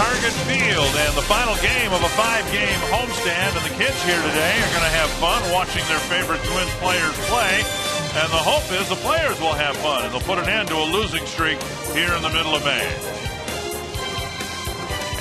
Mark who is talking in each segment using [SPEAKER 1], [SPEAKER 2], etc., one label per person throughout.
[SPEAKER 1] Target Field, and the final game of a 5-game homestand. And the kids here today are going to have fun watching their favorite Twins players play. And the hope is the players will have fun, and they'll put an end to a losing streak here in the middle of May.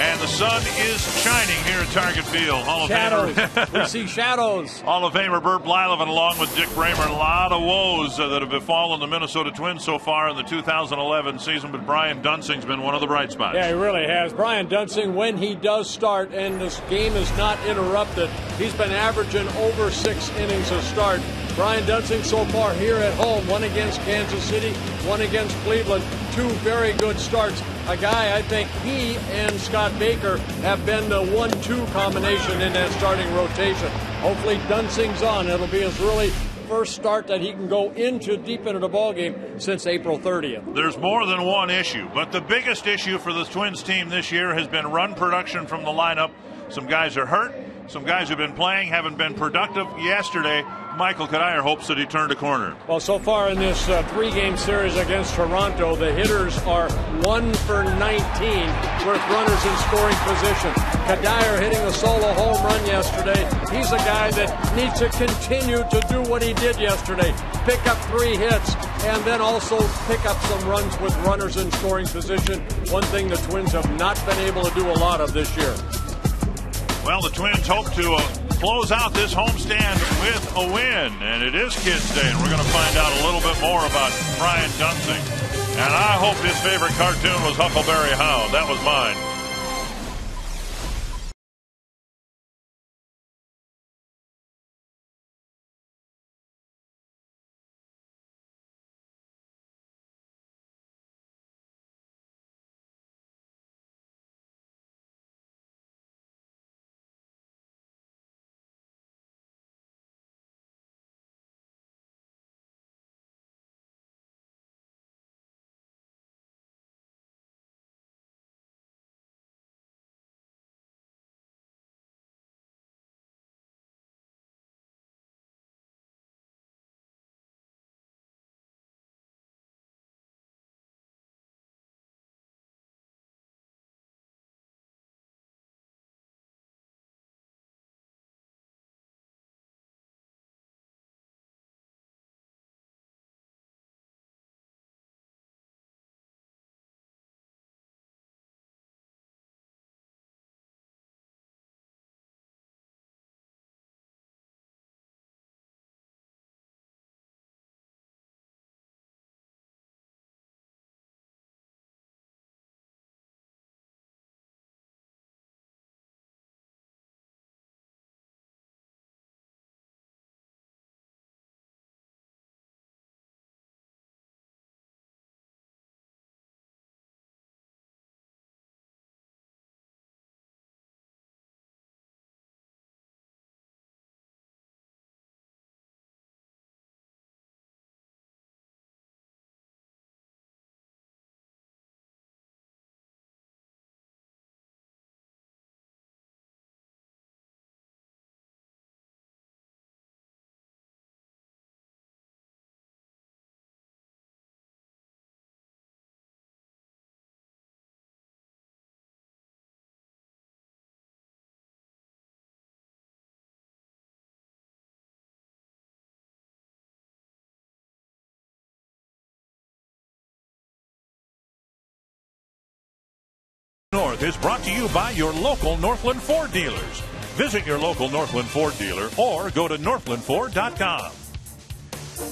[SPEAKER 1] And the sun is shining here at Target Field. Hall of Famer.
[SPEAKER 2] We see shadows.
[SPEAKER 1] Hall of Famer Bert Blyleven along with Dick Bramer. A lot of woes that have befallen the Minnesota Twins so far in the 2011 season, but Brian Dunsing's been one of the bright spots.
[SPEAKER 2] Yeah, he really has. Brian Dunsing, when he does start and this game is not interrupted, he's been averaging over 6 innings a start. Brian Dunsing so far here at home, one against Kansas City, one against Cleveland, 2 very good starts. A guy, I think he and Scott Baker have been the 1-2 combination in that starting rotation. Hopefully Dunsing's on. It'll be his really first start that he can go deep into the ballgame since April 30th.
[SPEAKER 1] There's more than one issue, but the biggest issue for the Twins team this year has been run production from the lineup. Some guys are hurt. Some guys who've been playing haven't been productive. Yesterday, Michael Kadire hopes that he turned a corner.
[SPEAKER 2] Well, so far in this 3-game series against Toronto, the hitters are 1 for 19 with runners in scoring position. Kadire hitting a solo home run yesterday. He's a guy that needs to continue to do what he did yesterday. Pick up 3 hits and then also pick up some runs with runners in scoring position. One thing the Twins have not been able to do a lot of this year.
[SPEAKER 1] Well, the Twins hope to close out this homestand with a win, and it is Kids Day, and we're going to find out a little bit more about Brian Dunsing. And I hope his favorite cartoon was Huckleberry Hound. That was mine. North is brought to you by your local Northland Ford dealers. Visit your local Northland Ford dealer or go to northlandford.com.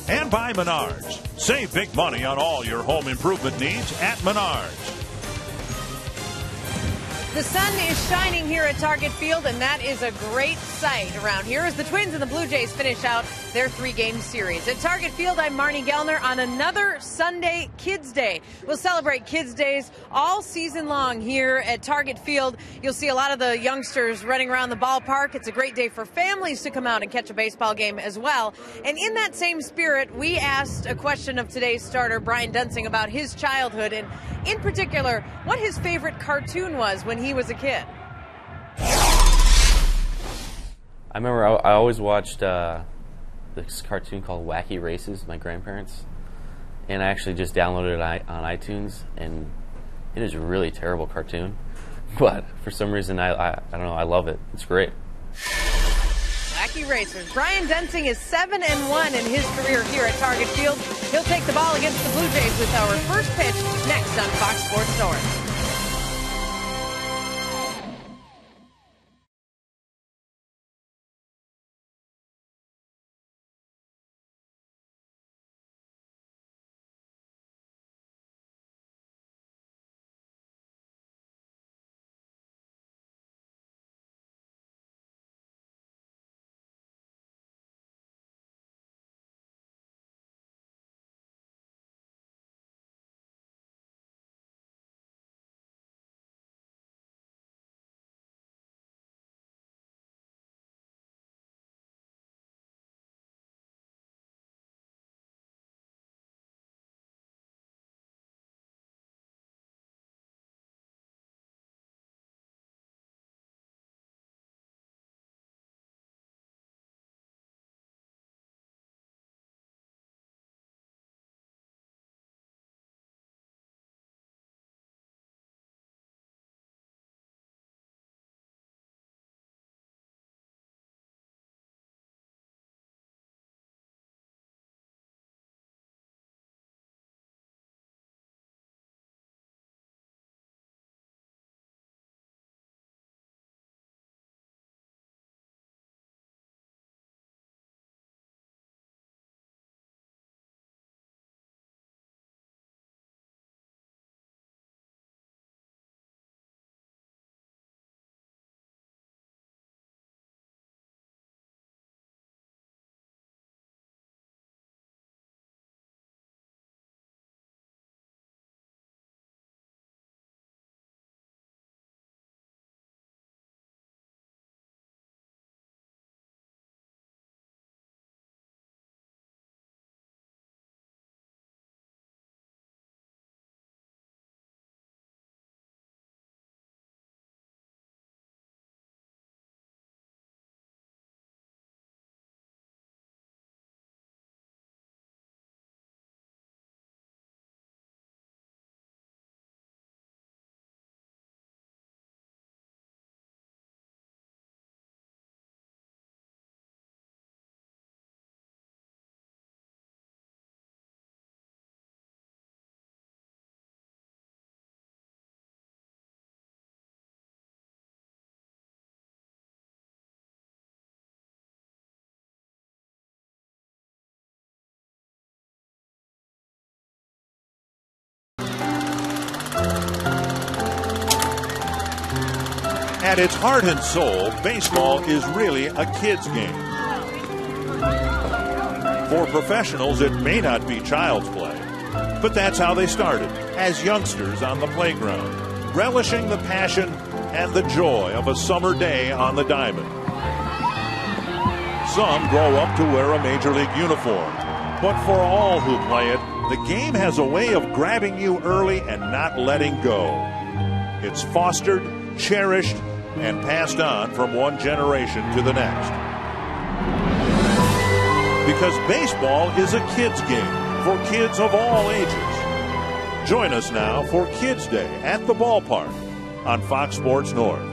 [SPEAKER 1] And by Menards. Save big money on all your home improvement needs at Menards.
[SPEAKER 3] The sun is shining here at Target Field, and that is a great sight around here as the Twins and the Blue Jays finish out their 3-game series. At Target Field, I'm Marnie Gellner on another Sunday Kids Day. We'll celebrate Kids Days all season long here at Target Field. You'll see a lot of the youngsters running around the ballpark. It's a great day for families to come out and catch a baseball game as well. And in that same spirit, we asked a question of today's starter, Brian Dunsing, about his childhood and in particular what his favorite cartoon was when he was a kid.
[SPEAKER 4] I remember I always watched this cartoon called Wacky Races with my grandparents, and I actually just downloaded it on iTunes, and it is a really terrible cartoon. but for some reason, I don't know, I love it. It's great.
[SPEAKER 3] Wacky Racers. Brian Duensing is 7-1 in his career here at Target Field. He'll take the ball against the Blue Jays with our first pitch next on Fox Sports North.
[SPEAKER 1] At its heart and soul, baseball is really a kid's game. For professionals, it may not be child's play, but that's how they started, as youngsters on the playground, relishing the passion and the joy of a summer day on the diamond. Some grow up to wear a major league uniform, but for all who play it, the game has a way of grabbing you early and not letting go. It's fostered, cherished, and passed on from one generation to the next. Because baseball is a kid's game for kids of all ages. Join us now for Kids Day at the ballpark on Fox Sports North.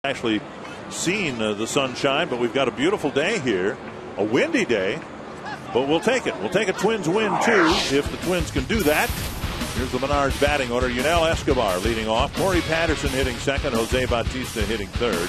[SPEAKER 1] Actually seen the sunshine, but we've got a beautiful day here, a windy day, but we'll take it. We'll take a Twins win too if the Twins can do that. Here's the Menards batting order. Yunel Escobar leading off, Corey Patterson hitting second, Jose Bautista hitting third.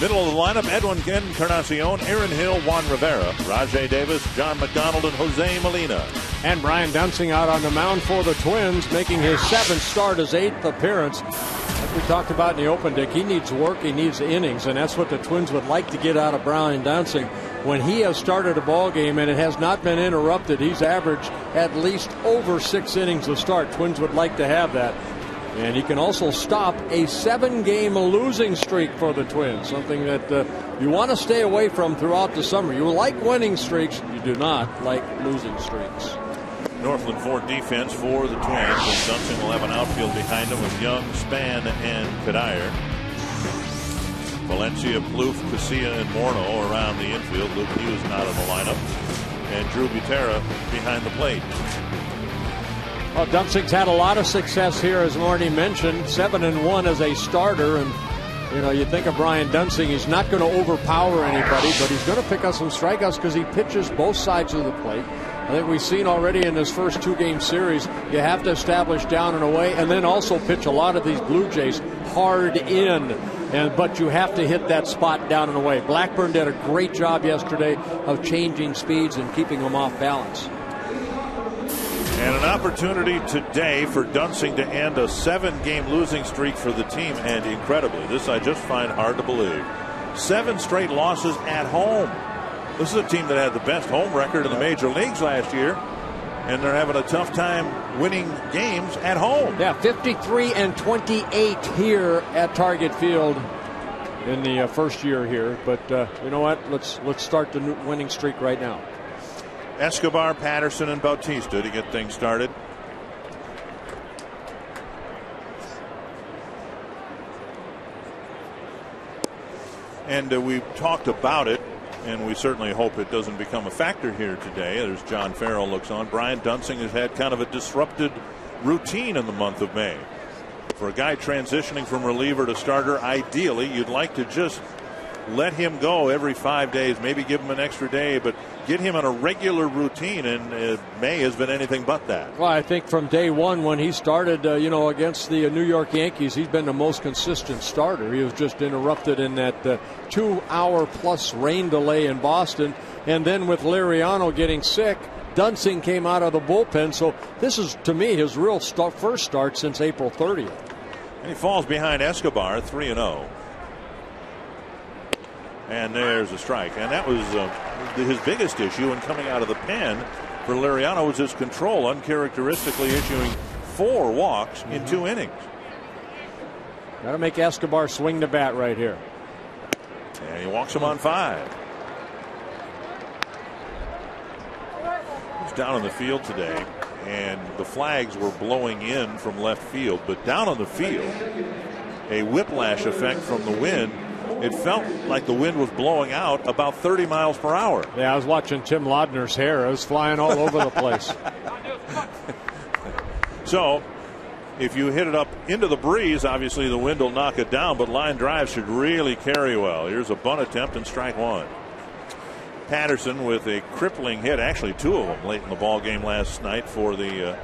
[SPEAKER 1] Middle of the lineup, Edwin Encarnacion, Aaron Hill, Juan Rivera, Rajay Davis, John McDonald, and Jose Molina.
[SPEAKER 2] And Brian Dunsing out on the mound for the Twins, making his 7th start, his 8th appearance. Like we talked about in the open, Dick, he needs work, he needs innings, and that's what the Twins would like to get out of Brian Dunsing. When he has started a ball game and it has not been interrupted, he's averaged at least over 6 innings a start. Twins would like to have that. And he can also stop a 7-game losing streak for the Twins, something that you want to stay away from throughout the summer. You like winning streaks, you do not like losing streaks.
[SPEAKER 1] Northland Ford defense for the Twins, and Dunsing will have an outfield behind him with Young, Span, and Kadir. Valencia, Plouffe, Casilla, and Morneau around the infield. Luke Hughes not in the lineup, and Drew Butera behind the plate.
[SPEAKER 2] Well, Dunsing's had a lot of success here, as Marty mentioned, 7-1 as a starter. And, you know, you think of Brian Dunsing, he's not going to overpower anybody, but he's going to pick up some strikeouts because he pitches both sides of the plate. I think we've seen already in this first 2-game series, you have to establish down and away and then also pitch a lot of these Blue Jays hard in. But you have to hit that spot down and away. Blackburn did a great job yesterday of changing speeds and keeping them off balance.
[SPEAKER 1] And an opportunity today for Dunsing to end a 7-game losing streak for the team. And incredibly, this I just find hard to believe, 7 straight losses at home. This is a team that had the best home record in the major leagues last year, and they're having a tough time winning games at home.
[SPEAKER 2] Yeah, 53-28 here at Target Field in the first year here. But you know what? Let's start the winning streak right now.
[SPEAKER 1] Escobar, Patterson, and Bautista to get things started. And we've talked about it, and we certainly hope it doesn't become a factor here today. There's John Farrell looks on. Brian Dunsing has had kind of a disrupted routine in the month of May. For a guy transitioning from reliever to starter, ideally you'd like to just let him go every 5 days, maybe give him an extra day, but get him in a regular routine, and May has been anything but that.
[SPEAKER 2] Well, I think from day one when he started, against the New York Yankees, he's been the most consistent starter. He was just interrupted in that 2-hour-plus rain delay in Boston, and then with Liriano getting sick, Dunsing came out of the bullpen, so this is, to me, his real first start since April 30th.
[SPEAKER 1] And he falls behind Escobar, 3-0. And there's a strike. And that was his biggest issue in coming out of the pen for Liriano was his control, uncharacteristically issuing 4 walks in 2 innings.
[SPEAKER 2] Got to make Escobar swing the bat right here.
[SPEAKER 1] And he walks him on 5. He's down on the field today, and the flags were blowing in from left field. But down on the field, a whiplash effect from the wind. It felt like the wind was blowing out about 30 miles per hour.
[SPEAKER 2] Yeah, I was watching Tim Laudner's hair. It was flying all over the place.
[SPEAKER 1] So, if you hit it up into the breeze, obviously the wind will knock it down, but line drives should really carry well. Here's a bunt attempt and strike 1. Patterson with a crippling hit, actually 2 of them late in the ball game last night for the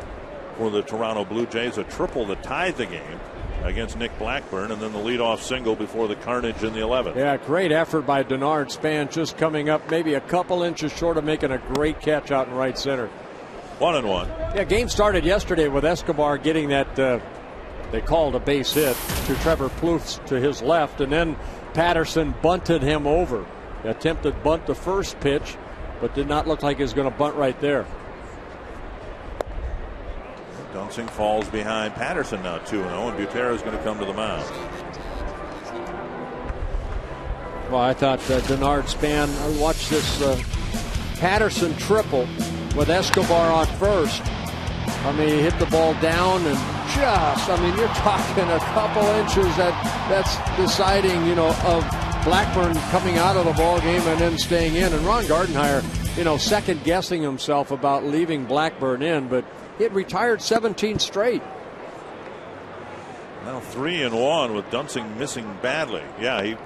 [SPEAKER 1] Toronto Blue Jays, a triple that tied the game against Nick Blackburn, and then the leadoff single before the carnage in the 11th.
[SPEAKER 2] Yeah, great effort by Denard Span, just coming up maybe a couple inches short of making a great catch out in right center.
[SPEAKER 1] 1-1.
[SPEAKER 2] Yeah, game started yesterday with Escobar getting that they called a base hit to Trevor Plouffe to his left, and then Patterson bunted him over. He attempted bunt the first pitch, but did not look like he was going to bunt right there.
[SPEAKER 1] Dunsing falls behind Patterson now 2-0, and Butera is going to come to the mound.
[SPEAKER 2] Well, I thought Denard Span, watch this Patterson triple with Escobar on first. I mean, he hit the ball down and you're talking a couple inches that's deciding, of Blackburn coming out of the ball game and then staying in. And Ron Gardenhire, second guessing himself about leaving Blackburn in, but he had retired 17 straight.
[SPEAKER 1] Well, 3-1 with Dunsing missing badly. Yeah,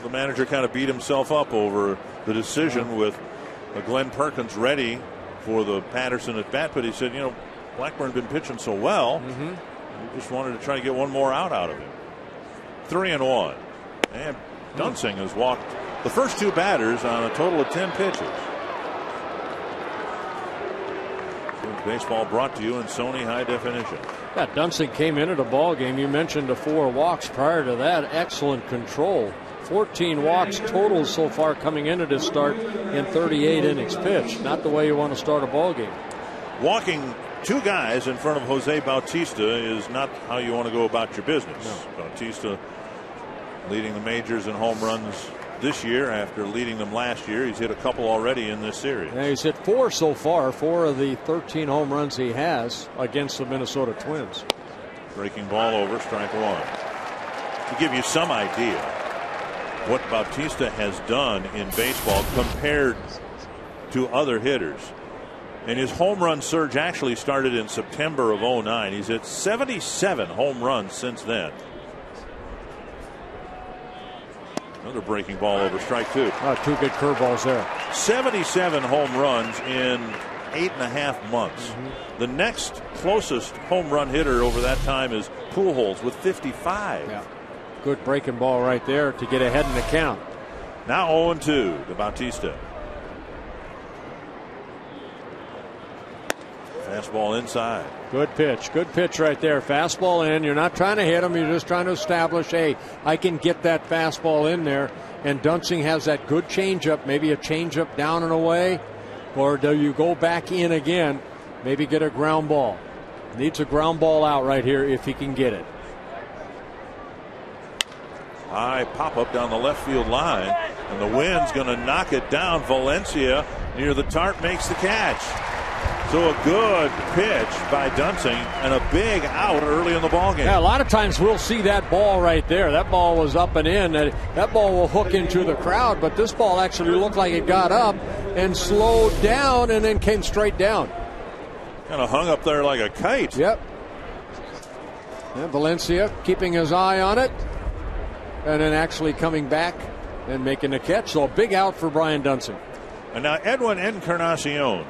[SPEAKER 1] the manager kind of beat himself up over the decision with Glenn Perkins ready for the Patterson at bat, but he said, Blackburn been pitching so well. We just wanted to try to get one more out of him. 3-1. And Dunsing has walked the first two batters on a total of 10 pitches. Baseball brought to you in Sony High Definition.
[SPEAKER 2] Yeah, Dunsing came into the ball game. You mentioned the 4 walks prior to that. Excellent control. 14 walks total so far coming into this start in 38 innings pitched. Not the way you want to start a ball game.
[SPEAKER 1] Walking 2 guys in front of Jose Bautista is not how you want to go about your business. No. Bautista leading the majors in home runs this year after leading them last year. He's hit a couple already in this series.
[SPEAKER 2] Yeah, he's hit 4 so far, 4 of the 13 home runs he has against the Minnesota Twins.
[SPEAKER 1] Breaking ball over, strike 1. To give you some idea what Bautista has done in baseball compared to other hitters. And his home run surge actually started in September of 2009. He's hit 77 home runs since then. Another breaking ball over, strike 2.
[SPEAKER 2] 2 good curveballs there.
[SPEAKER 1] 77 home runs in 8.5 months. The next closest home run hitter over that time is Pujols with 55.
[SPEAKER 2] Yeah. Good breaking ball right there to get ahead in the count.
[SPEAKER 1] Now 0-2 to Bautista. Fastball inside.
[SPEAKER 2] Good pitch right there. Fastball in. You're not trying to hit him. You're just trying to establish, hey, I can get that fastball in there. And Dunsing has that good changeup, maybe a changeup down and away. Or do you go back in again, maybe get a ground ball? Needs a ground ball out right here if he can get it.
[SPEAKER 1] High pop up down the left field line, and the wind's going to knock it down. Valencia near the tarp makes the catch. So a good pitch by Dunsing and a big out early in the ball game.
[SPEAKER 2] Yeah, a lot of times we'll see that ball right there. That ball was up and in. That ball will hook into the crowd, but this ball actually looked like it got up and slowed down and then came straight down.
[SPEAKER 1] Kind of hung up there like a kite.
[SPEAKER 2] Yep. And Valencia keeping his eye on it and then actually coming back and making the catch. So a big out for Brian Dunsing.
[SPEAKER 1] And now Edwin Encarnacion.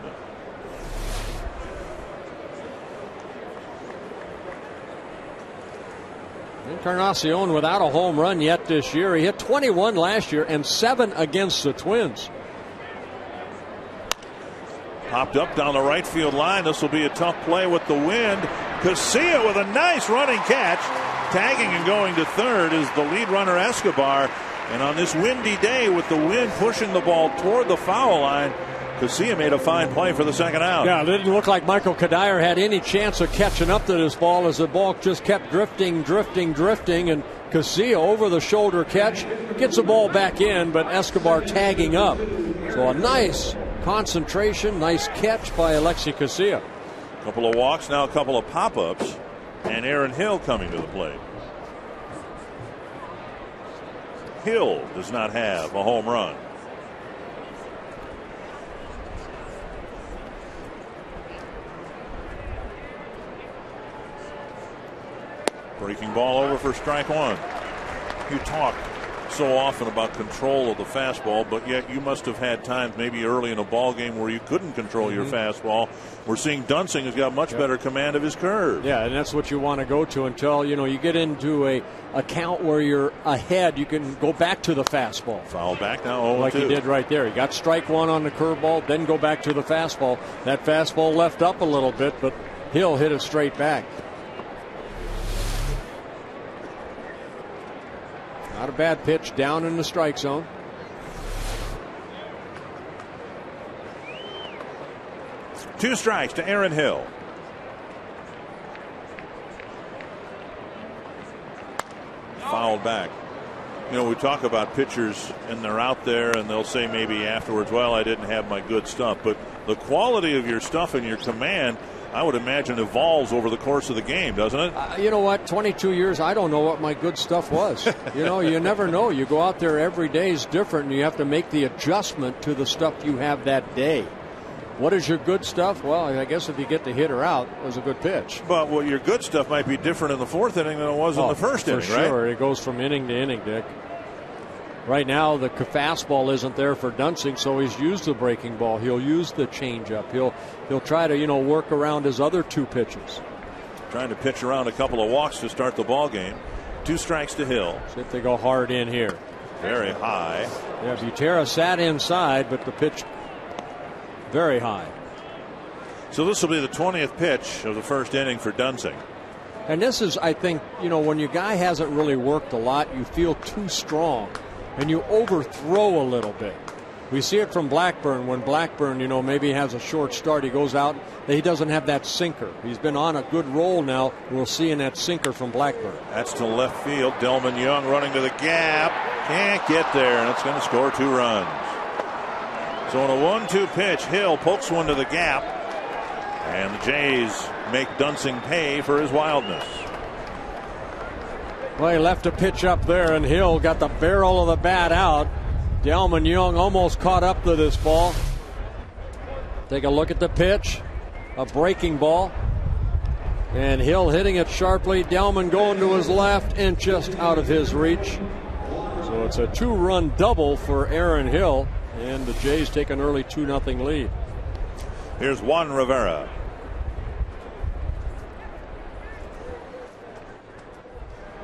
[SPEAKER 2] Encarnacion without a home run yet this year. He hit 21 last year and 7 against the Twins.
[SPEAKER 1] Popped up down the right field line. This will be a tough play with the wind. Casilla with a nice running catch. Tagging and going to third is the lead runner Escobar. And on this windy day with the wind pushing the ball toward the foul line, Casilla made a fine play for the second out.
[SPEAKER 2] Yeah, it didn't look like Michael Kadire had any chance of catching up to this ball as the ball just kept drifting. And Casilla over the shoulder catch gets the ball back in, but Escobar tagging up. So a nice concentration, nice catch by Alexi Casilla.
[SPEAKER 1] A couple of walks, now a couple of pop-ups, and Aaron Hill coming to the plate. Hill does not have a home run. Breaking ball over for strike 1. You talk so often about control of the fastball, but yet you must have had times maybe early in a ball game where you couldn't control your fastball. We're seeing Dunsing has got much better command of his curve.
[SPEAKER 2] Yeah, and that's what you want to go to until you get into a count where you're ahead. You can go back to the fastball.
[SPEAKER 1] Foul back now 0-2.
[SPEAKER 2] Like he did right there. He got strike 1 on the curveball, then go back to the fastball. That fastball left up a little bit, but Hill hit it straight back. Not a bad pitch down in the strike zone.
[SPEAKER 1] Two strikes to Aaron Hill. Fouled back. We talk about pitchers and they're out there and they'll say maybe afterwards, well, I didn't have my good stuff. But the quality of your stuff and your command, I would imagine, evolves over the course of the game, doesn't it?
[SPEAKER 2] You know what? 22 years, I don't know what my good stuff was. You never know. You go out there every day is different, and you have to make the adjustment to the stuff you have that day. What is your good stuff? Well, I guess if you get the hitter out, it was a good pitch.
[SPEAKER 1] But well, your good stuff might be different in the fourth inning than it was in the first inning,
[SPEAKER 2] for
[SPEAKER 1] right?
[SPEAKER 2] sure. It goes from inning to inning, Dick. Right now, the fastball isn't there for Dunsing, so he's used the breaking ball. He'll use the changeup. He'll try to work around his other two pitches.
[SPEAKER 1] Trying to pitch around a couple of walks to start the ball game. 2 strikes to Hill.
[SPEAKER 2] See if they go hard in here.
[SPEAKER 1] Very high.
[SPEAKER 2] Yeah, Butera sat inside, but the pitch very high.
[SPEAKER 1] So this will be the 20th pitch of the first inning for Dunsing.
[SPEAKER 2] And this is, I think, when your guy hasn't really worked a lot, you feel too strong and you overthrow a little bit. We see it from Blackburn. When Blackburn, maybe has a short start, he goes out, he doesn't have that sinker. He's been on a good roll now. We'll see in that sinker from Blackburn.
[SPEAKER 1] That's to left field. Delman Young running to the gap. Can't get there, and it's going to score 2 runs. So on a 1-2 pitch, Hill pokes one to the gap, and the Jays make Dunsing pay for his wildness.
[SPEAKER 2] Well, he left a pitch up there, and Hill got the barrel of the bat out. Delman Young almost caught up to this ball. Take a look at the pitch. A breaking ball. And Hill hitting it sharply. Delman going to his left and just out of his reach. So it's a 2-run double for Aaron Hill. And the Jays take an early 2-0 lead.
[SPEAKER 1] Here's Juan Rivera.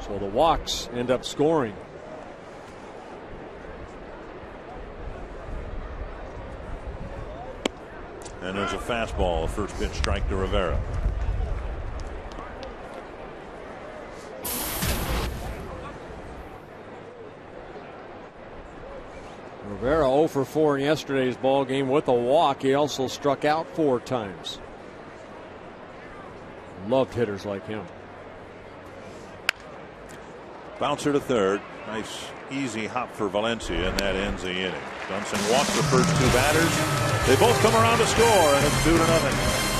[SPEAKER 2] So the walks end up scoring.
[SPEAKER 1] And there's a fastball, a first pitch strike to Rivera.
[SPEAKER 2] Rivera 0 for 4 in yesterday's ball game with a walk. He also struck out 4 times. Loved hitters like him.
[SPEAKER 1] Bouncer to third. Nice easy hop for Valencia, and that ends the inning. Dunsing walks the first 2 batters. They both come around to score, and it's 2-0.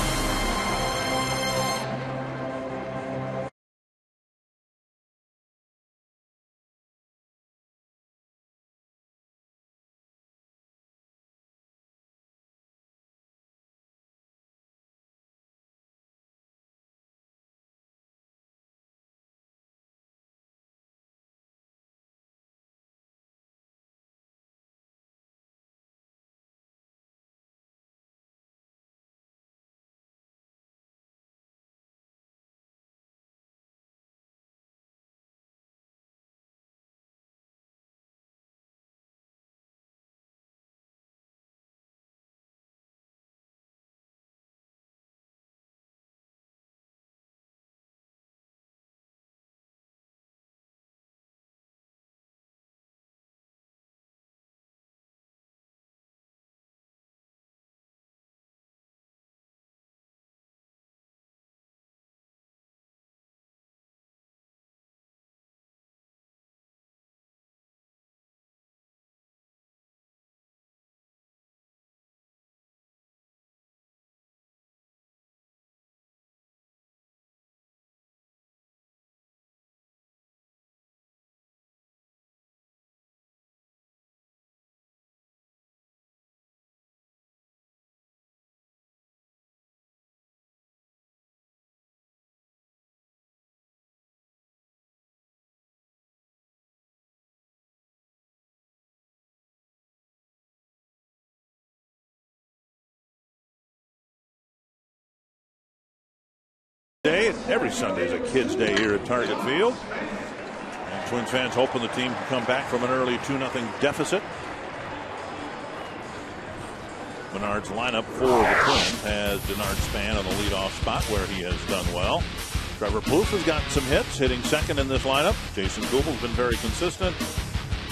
[SPEAKER 1] Every Sunday is a kids' day here at Target Field. And Twins fans hoping the team can come back from an early 2-0 deficit. Menard's lineup for the Twins has Denard Span on the leadoff spot where he has done well. Trevor Plouffe has gotten some hits, hitting second in this lineup. Jason Kubel's been very consistent.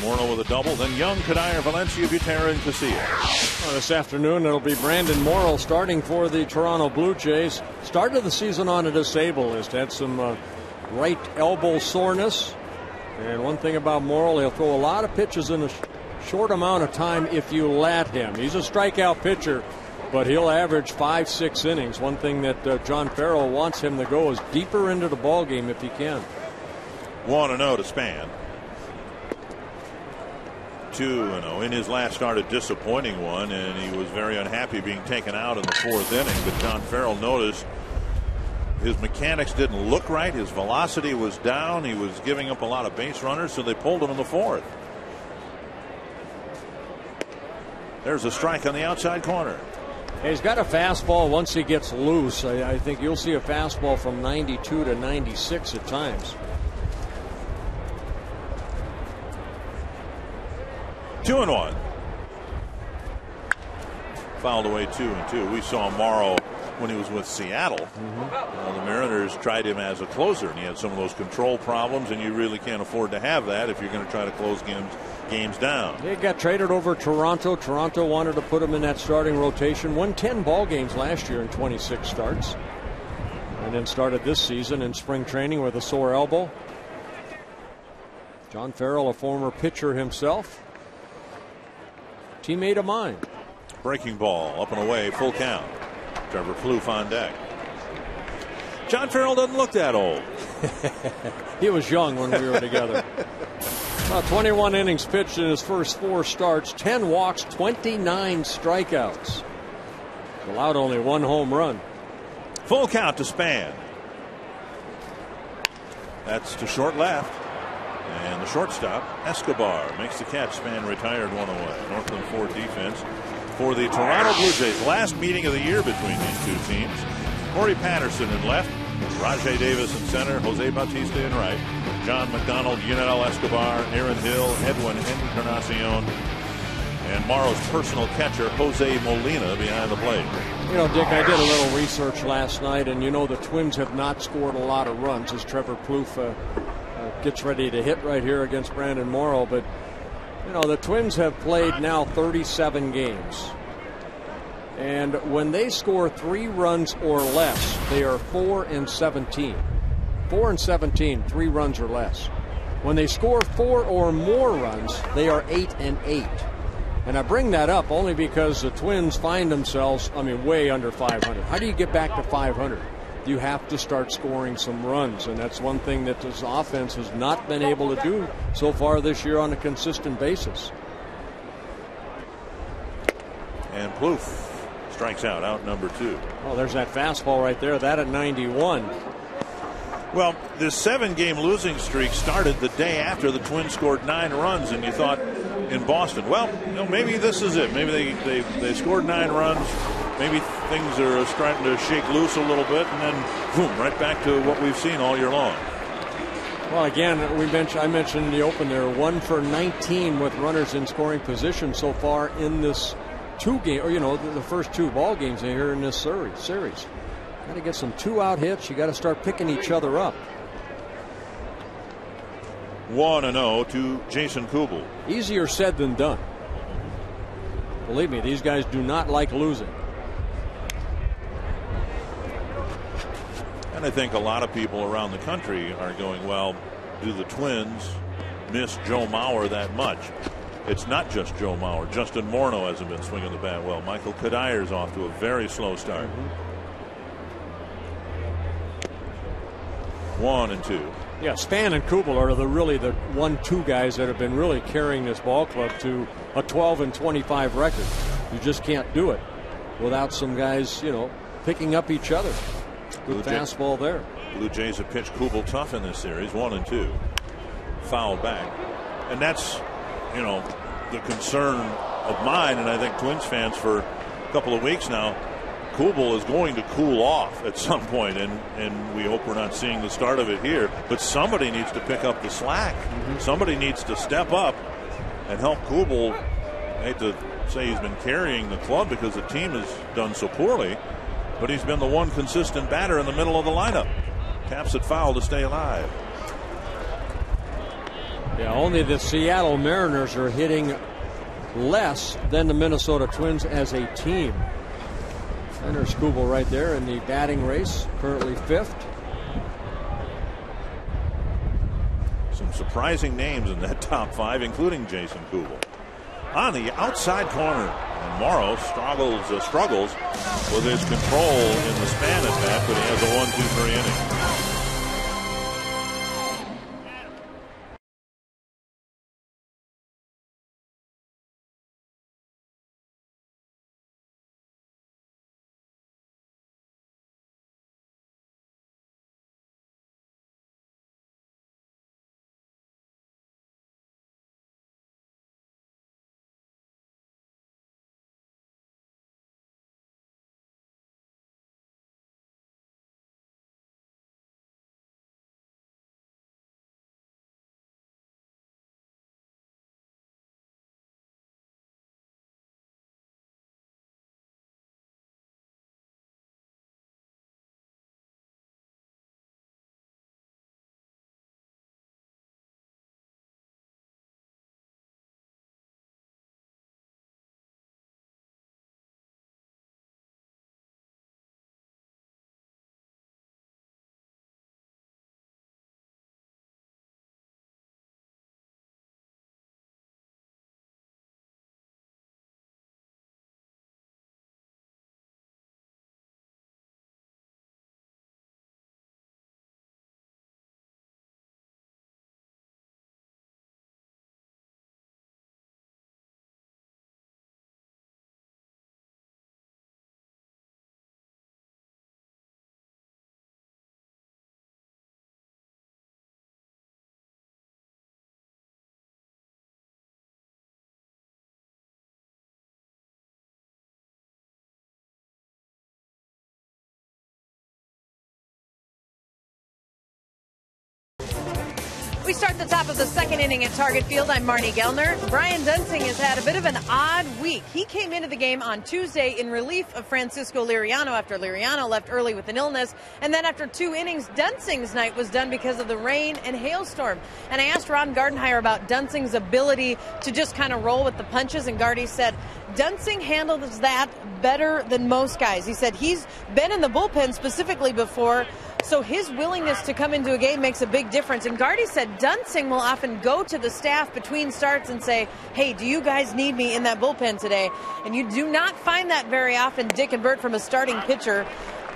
[SPEAKER 1] Morneau with a double. Then Young, Kadire, Valencia, Butera, and Casillas.
[SPEAKER 2] Well, this afternoon it'll be Brandon Morrow starting for the Toronto Blue Jays. Started the season on a disabled. Had some right elbow soreness. And one thing about Morrow, he'll throw a lot of pitches in a short amount of time if you let him. He's a strikeout pitcher, but he'll average 5-6 innings. One thing that John Farrell wants him to go is deeper into the ballgame if he can.
[SPEAKER 1] 1-0 to Span. 2-0 in his last start, a disappointing one, and he was very unhappy being taken out in the 4th inning. But John Farrell noticed his mechanics didn't look right. His velocity was down. He was giving up a lot of base runners, so they pulled him in the 4th. There's a strike on the outside corner.
[SPEAKER 2] He's got a fastball once he gets loose. I think you'll see a fastball from 92 to 96 at times.
[SPEAKER 1] 2-1. Fouled away 2-2. We saw Morrow when he was with Seattle. The Mariners tried him as a closer, and he had some of those control problems, and you really can't afford to have that if you're going to try to close games down.
[SPEAKER 2] He got traded over to Toronto. Toronto wanted to put him in that starting rotation. Won 10 ball games last year in 26 starts, and then started this season in spring training with a sore elbow. John Farrell, a former pitcher himself, teammate of mine.
[SPEAKER 1] Breaking ball up and away, full count. Trevor Plouffe on deck. John Farrell doesn't look that old.
[SPEAKER 2] He was young when we were together. 21 innings pitched in his first 4 starts, 10 walks, 29 strikeouts. Allowed only 1 home run.
[SPEAKER 1] Full count to Span. That's to short left. And the shortstop, Escobar, makes the catch. Span retired 1 away. Northland 4 defense for the Toronto Blue Jays. Last meeting of the year between these two teams. Corey Patterson in left, Rajai Davis in center, Jose Bautista in right, John McDonald, Yunel Escobar, Aaron Hill, Edwin Encarnacion, and Morrow's personal catcher, Jose Molina, behind the plate.
[SPEAKER 2] You know, Dick, I did a little research last night, and you know the Twins have not scored a lot of runs as Trevor Plouffe gets ready to hit right here against Brandon Morrow. But, you know, the Twins have played now 37 games. And when they score 3 runs or less, they are 4-17. 4-17, 3 runs or less. When they score 4 or more runs, they are 8-8. And I bring that up only because the Twins find themselves, way under 500. How do you get back to 500? You have to start scoring some runs, and that's one thing that this offense has not been able to do so far this year on a consistent basis.
[SPEAKER 1] And Plouffe strikes out number 2.
[SPEAKER 2] Oh, there's that fastball right there. That at 91.
[SPEAKER 1] Well, this 7-game losing streak started the day after the Twins scored 9 runs, and you thought in Boston, well, maybe this is it. Maybe they scored 9 runs. Maybe things are starting to shake loose a little bit, and then boom, right back to what we've seen all year long.
[SPEAKER 2] Well, again, I mentioned in the open there, 1 for 19 with runners in scoring position so far in this the first 2 ball games here in this series. Got to get some 2-out hits. You got to start picking each other up.
[SPEAKER 1] 1-0 to Jason Kubel.
[SPEAKER 2] Easier said than done. Believe me, these guys do not like losing.
[SPEAKER 1] And I think a lot of people around the country are going, well, do the Twins miss Joe Mauer that much? It's not just Joe Mauer. Justin Morneau hasn't been swinging the bat well. Michael Kadyr's off to a very slow start. 1-2.
[SPEAKER 2] Yeah, Span and Kubel are really the 1-2 guys that have been really carrying this ball club to a 12-25 record. You just can't do it without some guys, picking up each other. Good fastball there.
[SPEAKER 1] Blue Jays have pitched Kubel tough in this series. 1-2. Foul back. And that's, the concern of mine, and I think Twins fans for a couple of weeks now. Kubel is going to cool off at some point, and we hope we're not seeing the start of it here. But somebody needs to pick up the slack. Somebody needs to step up and help Kubel. I hate to say he's been carrying the club because the team has done so poorly, but he's been the one consistent batter in the middle of the lineup. Taps it foul to stay alive.
[SPEAKER 2] Yeah, only the Seattle Mariners are hitting less than the Minnesota Twins as a team. And there's Kubel right there in the batting race, currently 5th.
[SPEAKER 1] Some surprising names in that top 5, including Jason Kubel. On the outside corner, and Morrow struggles with his control in the span at bat, but he has a 1-2-3 inning.
[SPEAKER 3] We start the top of the second inning at Target Field. I'm Marnie Gellner. Brian Dunsing has had a bit of an odd week. He came into the game on Tuesday in relief of Francisco Liriano after Liriano left early with an illness. And then after 2 innings, Dunsing's night was done because of the rain and hailstorm. And I asked Ron Gardenhire about Dunsing's ability to just kind of roll with the punches, and Gardy said Dunsing handles that better than most guys. He said he's been in the bullpen specifically before, so his willingness to come into a game makes a big difference. And Gardy said Dunsing will often go to the staff between starts and say, hey, do you guys need me in that bullpen today? And you do not find that very often, Dick and Bert, from a starting pitcher.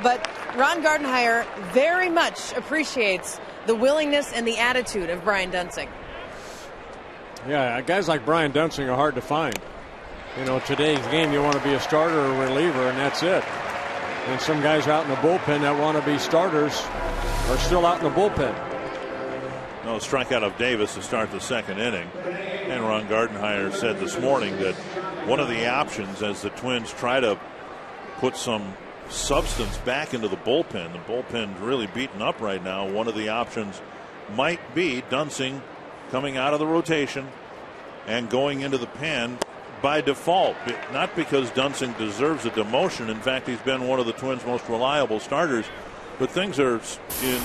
[SPEAKER 3] But Ron Gardenhire very much appreciates the willingness and the attitude of Brian Dunsing.
[SPEAKER 2] Yeah, guys like Brian Dunsing are hard to find. You know, today's game, you want to be a starter or a reliever, and that's it. And some guys out in the bullpen that want to be starters are still out in the bullpen.
[SPEAKER 1] No strikeout of Davis to start the second inning. And Ron Gardenhire said this morning that one of the options as the Twins try to put some substance back into the bullpen's really beaten up right now. One of the options might be Dunsing coming out of the rotation and going into the pen by default, not because Dunsing deserves a demotion. In fact, he's been one of the Twins' most reliable starters. But things are in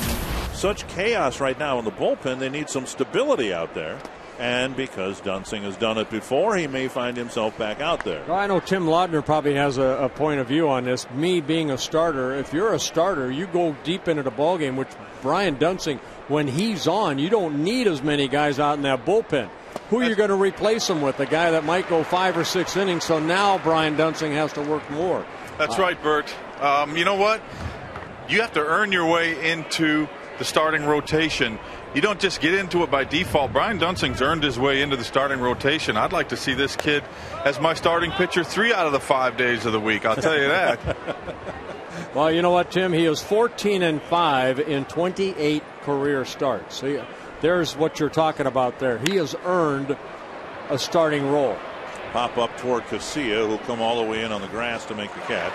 [SPEAKER 1] such chaos right now in the bullpen, they need some stability out there. And because Dunsing has done it before, he may find himself back out there.
[SPEAKER 2] Well, I know Tim Laudner probably has a point of view on this. Me being a starter, if you're a starter, you go deep into the ballgame, which Brian Dunsing, when he's on, you don't need as many guys out in that bullpen. Who are you going to replace him with? A guy that might go 5 or 6 innings. So now Brian Dunsing has to work more.
[SPEAKER 5] That's right, Bert. You know what? You have to earn your way into the starting rotation. You don't just get into it by default. Brian Dunsing's earned his way into the starting rotation. I'd like to see this kid as my starting pitcher 3 out of the 5 days of the week. I'll tell you that.
[SPEAKER 2] Well, you know what, Tim? He is 14-5 in 28 career starts. So there's what you're talking about there. He has earned a starting role.
[SPEAKER 1] Pop up toward Casilla, who'll come all the way in on the grass to make the catch.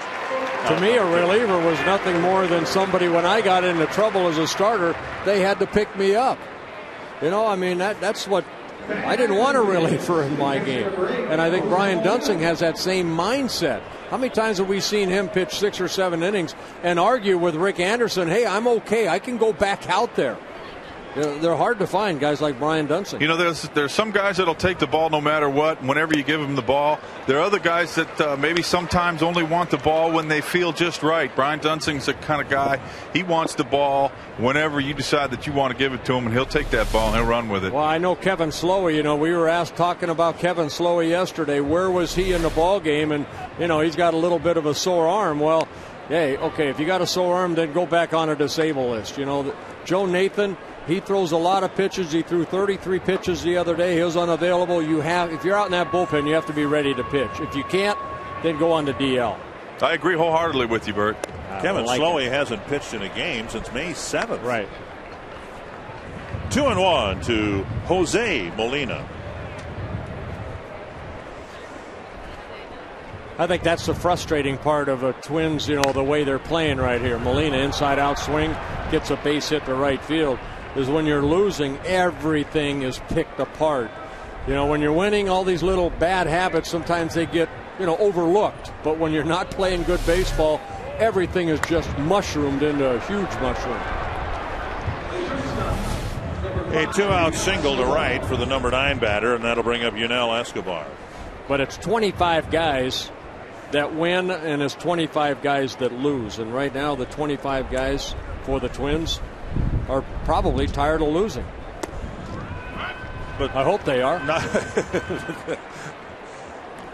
[SPEAKER 2] To me, a reliever was nothing more than somebody, when I got into trouble as a starter, they had to pick me up. You know, I mean, that's what I didn't want a reliever in my game. And I think Brian Dunsing has that same mindset. How many times have we seen him pitch 6 or 7 innings and argue with Rick Anderson, hey, I'm okay, I can go back out there? They're hard to find, guys like Brian Dunsing.
[SPEAKER 5] You know, there's some guys that'll take the ball no matter what, whenever you give them the ball. There are other guys that maybe sometimes only want the ball when they feel just right. Brian Dunsing's the kind of guy, he wants the ball whenever you decide that you want to give it to him, and he'll take that ball and he'll run with it.
[SPEAKER 2] Well, I know Kevin Slowey, you know, we were talking about Kevin Slowey yesterday. Where was he in the ball game? And, you know, he's got a little bit of a sore arm. Well, hey, okay, if you got a sore arm, then go back on a disabled list. You know, Joe Nathan, he throws a lot of pitches. He threw 33 pitches the other day. He was unavailable. If you're out in that bullpen, you have to be ready to pitch. If you can't, then go on to DL.
[SPEAKER 5] I agree wholeheartedly with you, Bert.
[SPEAKER 1] Kevin Slowey hasn't pitched in a game since May 7th.
[SPEAKER 2] Right.
[SPEAKER 1] 2-1 to Jose Molina.
[SPEAKER 2] I think that's the frustrating part of the Twins, you know, the way they're playing right here. Molina inside-out swing, gets a base hit to right field. Is when you're losing, everything is picked apart. You know, when you're winning, all these little bad habits, sometimes they get, you know, overlooked. But when you're not playing good baseball, everything is just mushroomed into a huge mushroom.
[SPEAKER 1] A 2-out single to right for the number 9 batter, and that'll bring up Yunel Escobar.
[SPEAKER 2] But it's 25 guys that win, and it's 25 guys that lose. And right now, the 25 guys for the Twins are probably tired of losing. But I hope they are.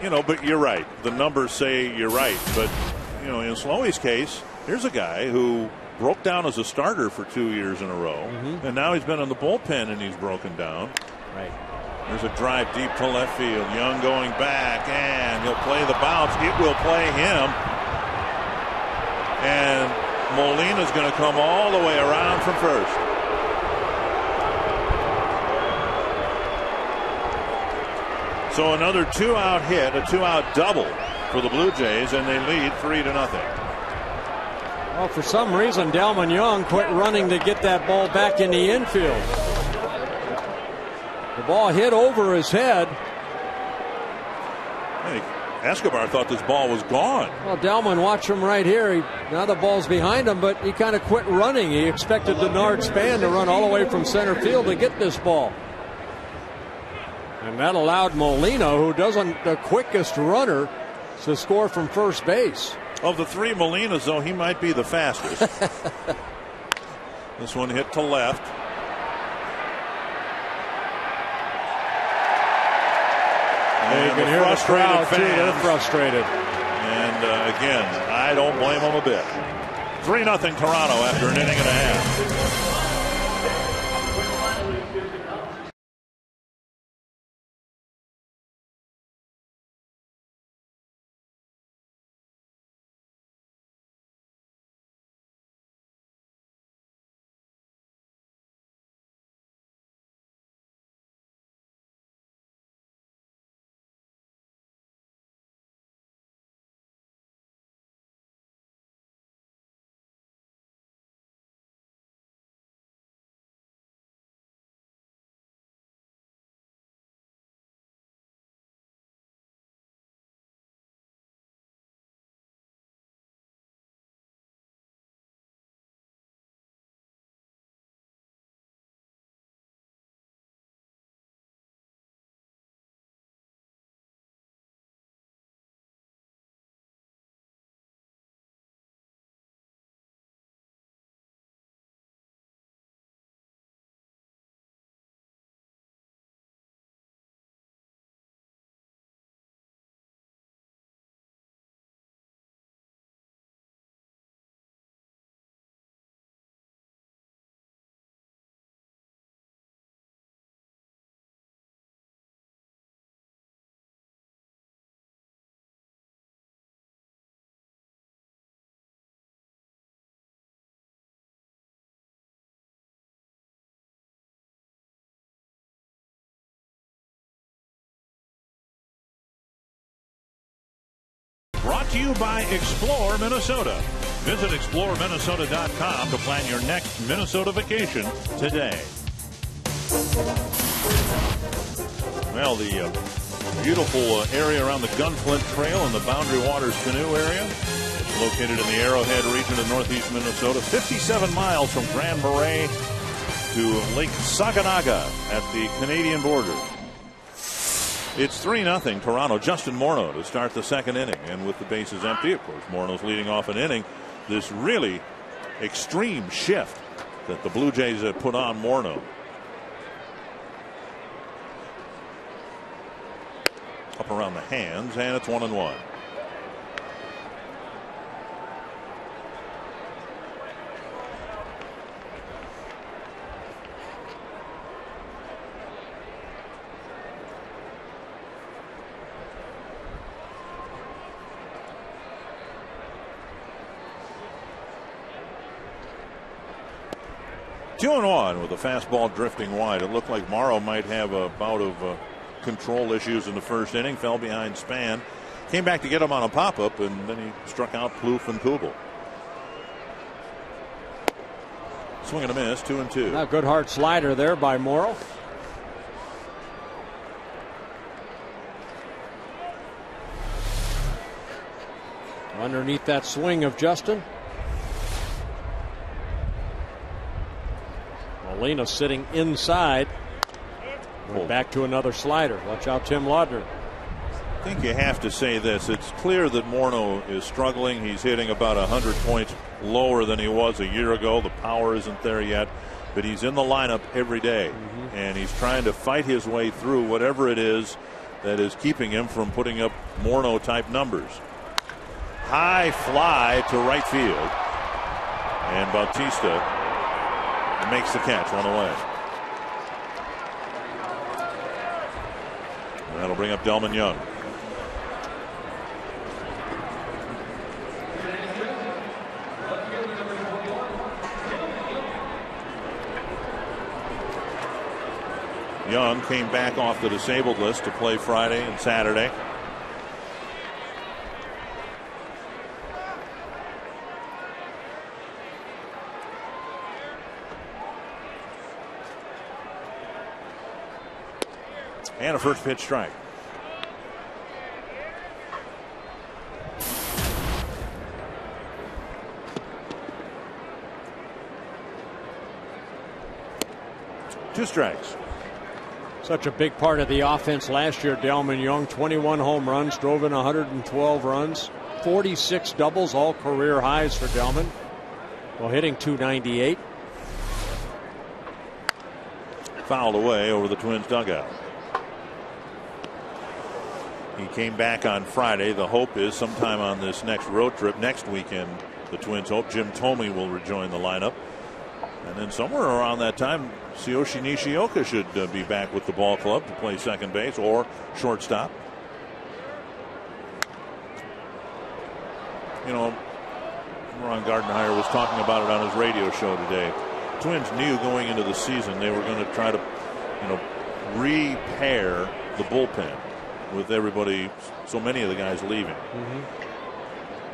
[SPEAKER 1] You know, but you're right. The numbers say you're right. But, you know, in Slowey's case, here's a guy who broke down as a starter for 2 years in a row. And now he's been in the bullpen and he's broken down.
[SPEAKER 2] Right.
[SPEAKER 1] There's a drive deep to left field. Young going back, and he'll play the bounce. It will play him. And Molina's going to come all the way around from first. So another 2-out hit, a 2-out double for the Blue Jays, and they lead 3-0.
[SPEAKER 2] Well, for some reason, Delman Young quit running to get that ball back in the infield. The ball hit over his head.
[SPEAKER 1] Hey, Escobar thought this ball was gone.
[SPEAKER 2] Well, Delman, watch him right here. Now the ball's behind him, but he kind of quit running. He expected Denard Span to run all the way from center field to get this ball. And that allowed Molina, who doesn't the quickest runner, to score from first base.
[SPEAKER 1] Of the three Molinas, though, he might be the fastest. This one hit to left.
[SPEAKER 2] And you can hear the crowd, too. They're frustrated.
[SPEAKER 1] And again, I don't blame them a bit. 3-0 Toronto after an inning and a half. Brought to you by Explore Minnesota. Visit exploreminnesota.com to plan your next Minnesota vacation today. Well, the beautiful area around the Gunflint Trail and the Boundary Waters Canoe area. It's located in the Arrowhead region of northeast Minnesota, 57 miles from Grand Marais to Lake Saganaga at the Canadian border. It's 3-0 Toronto. Justin Morneau to start the second inning. And with the bases empty, of course, Morneau's leading off an inning. This really extreme shift that the Blue Jays have put on Morneau. Up around the hands, and it's 1-1. 2-1 with a fastball drifting wide. It looked like Morrow might have a bout of control issues in the first inning. Fell behind Span. Came back to get him on a pop-up, and then he struck out Plouffe and Kubel. Swing and a miss, 2-2.
[SPEAKER 2] A good hard slider there by Morrow. Underneath that swing of Justin. Molina sitting inside. Back to another slider. Watch out, Tim Laudner.
[SPEAKER 1] I think you have to say this. It's clear that Morneau is struggling. He's hitting about 100 points lower than he was a year ago. The power isn't there yet, but he's in the lineup every day, and he's trying to fight his way through whatever it is that is keeping him from putting up Morneau-type numbers. High fly to right field, and Bautista makes the catch, one away. And that'll bring up Delman Young. Young came back off the disabled list to play Friday and Saturday. And a first pitch strike. Two strikes.
[SPEAKER 2] Such a big part of the offense last year. Delmon Young, 21 home runs, drove in 112 runs, 46 doubles, all career highs for Delmon. While hitting .298.
[SPEAKER 1] Fouled away over the Twins dugout. He came back on Friday. The hope is sometime on this next road trip next weekend, the Twins hope Jim Thome will rejoin the lineup. And then somewhere around that time, Tsuyoshi Nishioka should be back with the ball club to play second base or shortstop. You know, Ron Gardenhire was talking about it on his radio show today. Twins knew going into the season they were going to try to, repair the bullpen with everybody, so many of the guys leaving.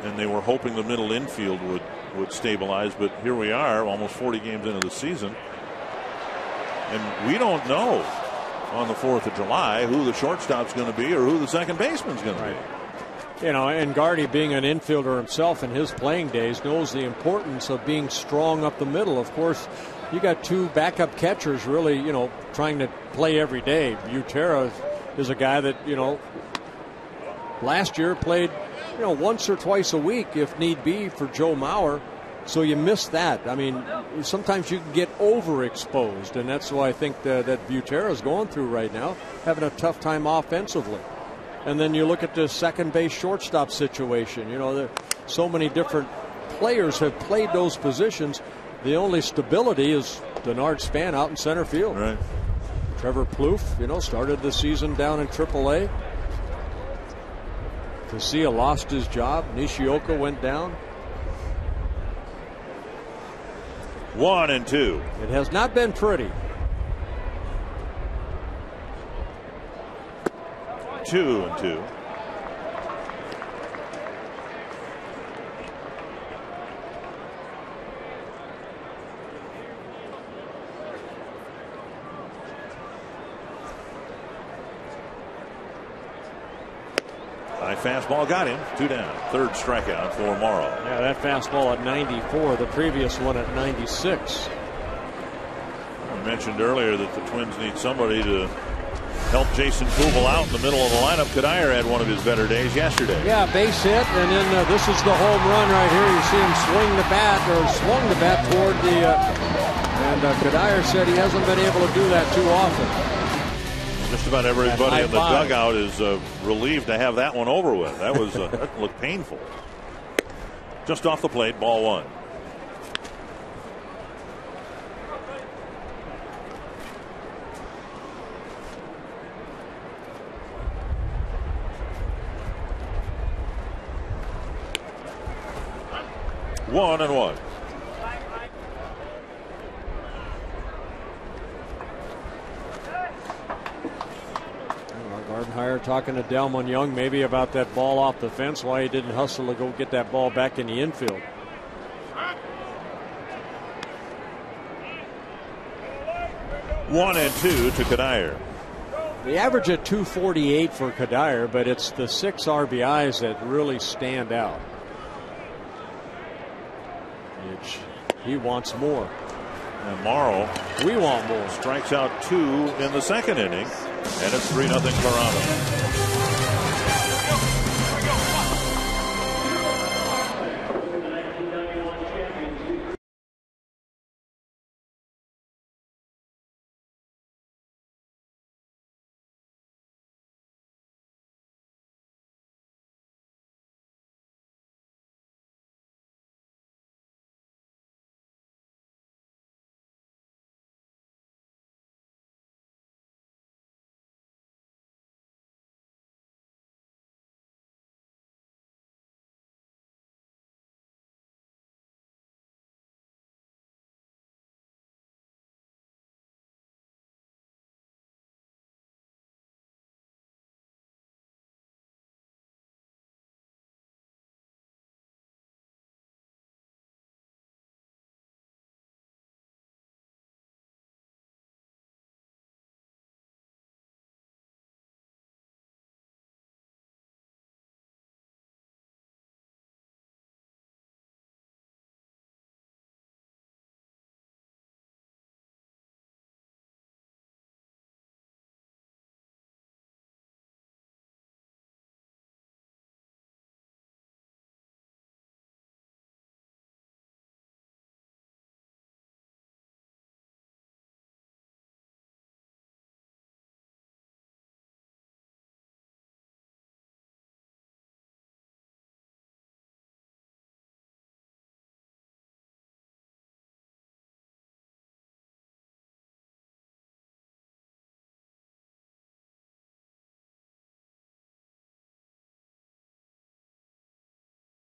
[SPEAKER 1] And they were hoping the middle infield would stabilize, but here we are almost 40 games into the season, and we don't know on the 4th of July who the shortstop's going to be or who the second baseman's going to be.
[SPEAKER 2] And Gardy, being an infielder himself in his playing days, knows the importance of being strong up the middle. Of course, you got two backup catchers really, trying to play every day. Butera is a guy that, last year played, once or twice a week if need be for Joe Mauer. So you miss that. I mean, sometimes you can get overexposed, and that's why I think that Butera is going through right now, having a tough time offensively. And then you look at the second base shortstop situation. So many different players have played those positions. The only stability is Denard Span out in center field.
[SPEAKER 1] Right.
[SPEAKER 2] Trevor Plouffe, started the season down in AAA. Casilla lost his job. Nishioka went down.
[SPEAKER 1] 1-2.
[SPEAKER 2] It has not been pretty.
[SPEAKER 1] 2-2. High fastball got him. 2 down. Third strikeout for Morrow.
[SPEAKER 2] Yeah, that fastball at 94. The previous one at 96.
[SPEAKER 1] I mentioned earlier that the Twins need somebody to help Jason Kubel out in the middle of the lineup. Kadire had one of his better days yesterday.
[SPEAKER 2] Yeah, base hit, and then this is the home run right here. You see him swung the bat toward the. And Kadire said he hasn't been able to do that too often.
[SPEAKER 1] Just about everybody in the dugout is relieved to have that one over with. That was that looked painful. Just off the plate, ball 1. One and one.
[SPEAKER 2] Gardenhire talking to Delmon Young maybe about that ball off the fence, why he didn't hustle to go get that ball back in the infield.
[SPEAKER 1] One and two to Kadire.
[SPEAKER 2] The average at 248 for Kadire, but it's the 6 RBIs that really stand out. Which he wants more.
[SPEAKER 1] And Morrow,
[SPEAKER 2] we want more.
[SPEAKER 1] Strikes out 2 in the second inning, and it's 3-0 Toronto.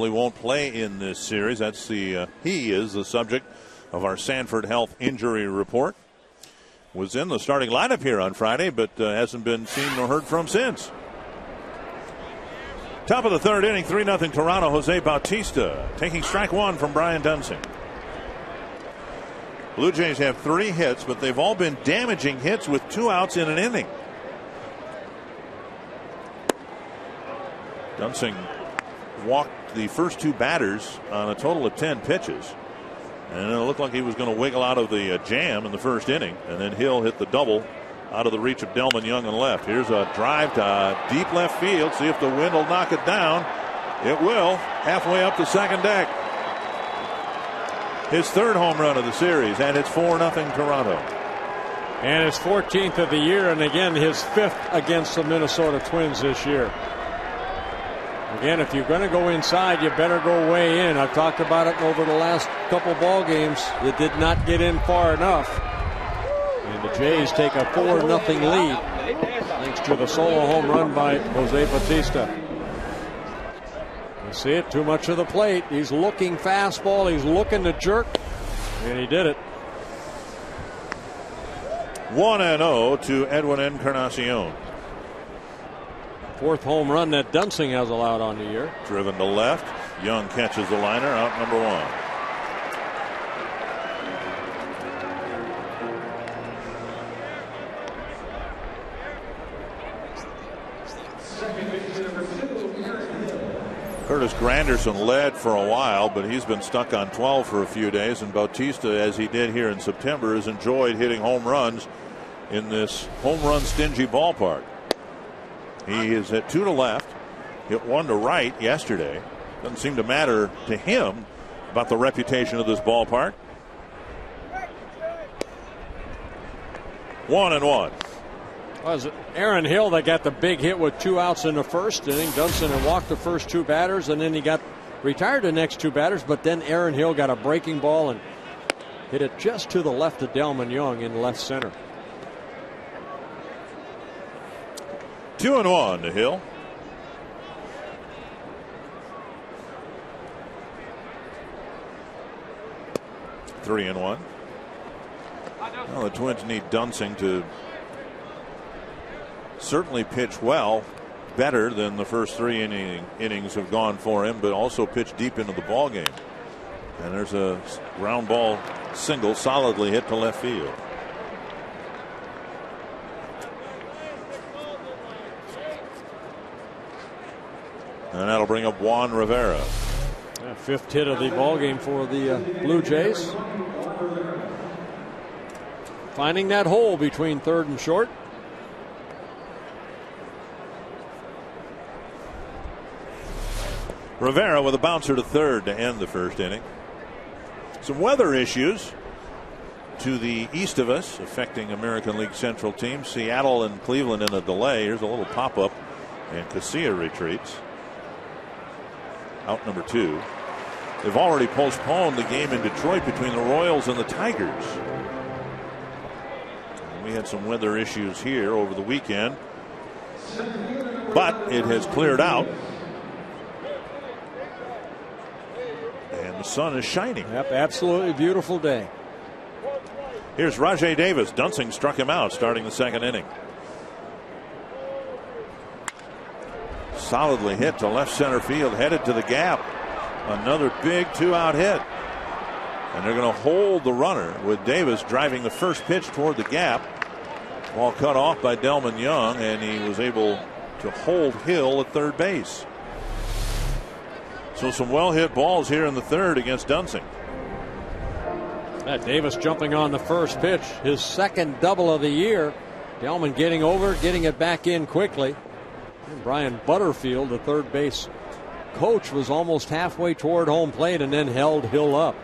[SPEAKER 1] He won't play in this series. That's he is the subject of our Sanford Health injury report. Was in the starting lineup here on Friday, but hasn't been seen nor heard from since. Top of the third inning, 3-0 Toronto. Jose Bautista taking strike one from Brian Dunsing. Blue Jays have 3 hits, but they've all been damaging hits with 2 outs in an inning. Dunsing walked the first 2 batters on a total of 10 pitches. And it looked like he was going to wiggle out of the jam in the first inning. And then Hill hit the double out of the reach of Delman Young on left. Here's a drive to deep left field. See if the wind will knock it down. It will. Halfway up the second deck. His 3rd home run of the series, and it's 4-0 Toronto.
[SPEAKER 2] And his 14th of the year, and again his 5th against the Minnesota Twins this year. Again, if you're going to go inside, you better go way in. I've talked about it over the last couple ball games. It did not get in far enough. And the Jays take a 4-0 lead thanks to the solo home run by Jose Bautista. You see it, too much of the plate. He's looking fastball. He's looking to jerk. And he did it.
[SPEAKER 1] 1-0 to Edwin Encarnacion.
[SPEAKER 2] 4th home run that Dunsing has allowed on the year.
[SPEAKER 1] Driven to left. Young catches the liner, out number 1. Curtis Granderson led for a while, but he's been stuck on 12 for a few days. And Bautista, as he did here in September, has enjoyed hitting home runs in this home run stingy ballpark. He has hit 2 to left, hit 1 to right yesterday. Doesn't seem to matter to him about the reputation of this ballpark. 1-1.
[SPEAKER 2] Was it Aaron Hill that got the big hit with 2 outs in the first inning? Dunsing had walked the first 2 batters, and then he got retired the next 2 batters. But then Aaron Hill got a breaking ball and hit it just to the left of Delman Young in left center.
[SPEAKER 1] 2-1 to Hill. Three and 1. Well, the Twins need Dunsing to certainly pitch well, better than the first 3 innings have gone for him, but also pitch deep into the ball game. And there's a ground ball single solidly hit to left field. And that'll bring up Juan Rivera.
[SPEAKER 2] 5th hit of the ball game for the Blue Jays. Finding that hole between third and short.
[SPEAKER 1] Rivera with a bouncer to third to end the first inning. Some weather issues to the east of us affecting American League Central teams. Seattle and Cleveland in a delay. Here's a little pop-up, and Casilla retreats. Out number 2. They've already postponed the game in Detroit between the Royals and the Tigers. And we had some weather issues here over the weekend, but it has cleared out. And the sun is shining.
[SPEAKER 2] Yep, absolutely beautiful day.
[SPEAKER 1] Here's Rajai Davis. Dunsing struck him out starting the second inning. Solidly hit to left center field, headed to the gap. Another big 2-out hit. And they're going to hold the runner with Davis driving the first pitch toward the gap. Ball cut off by Delman Young, and he was able to hold Hill at third base. So some well-hit balls here in the third against Dunsing.
[SPEAKER 2] Davis jumping on the first pitch, his 2nd double of the year. Delman getting over, getting it back in quickly. And Brian Butterfield, the third base coach, was almost halfway toward home plate and then held Hill up.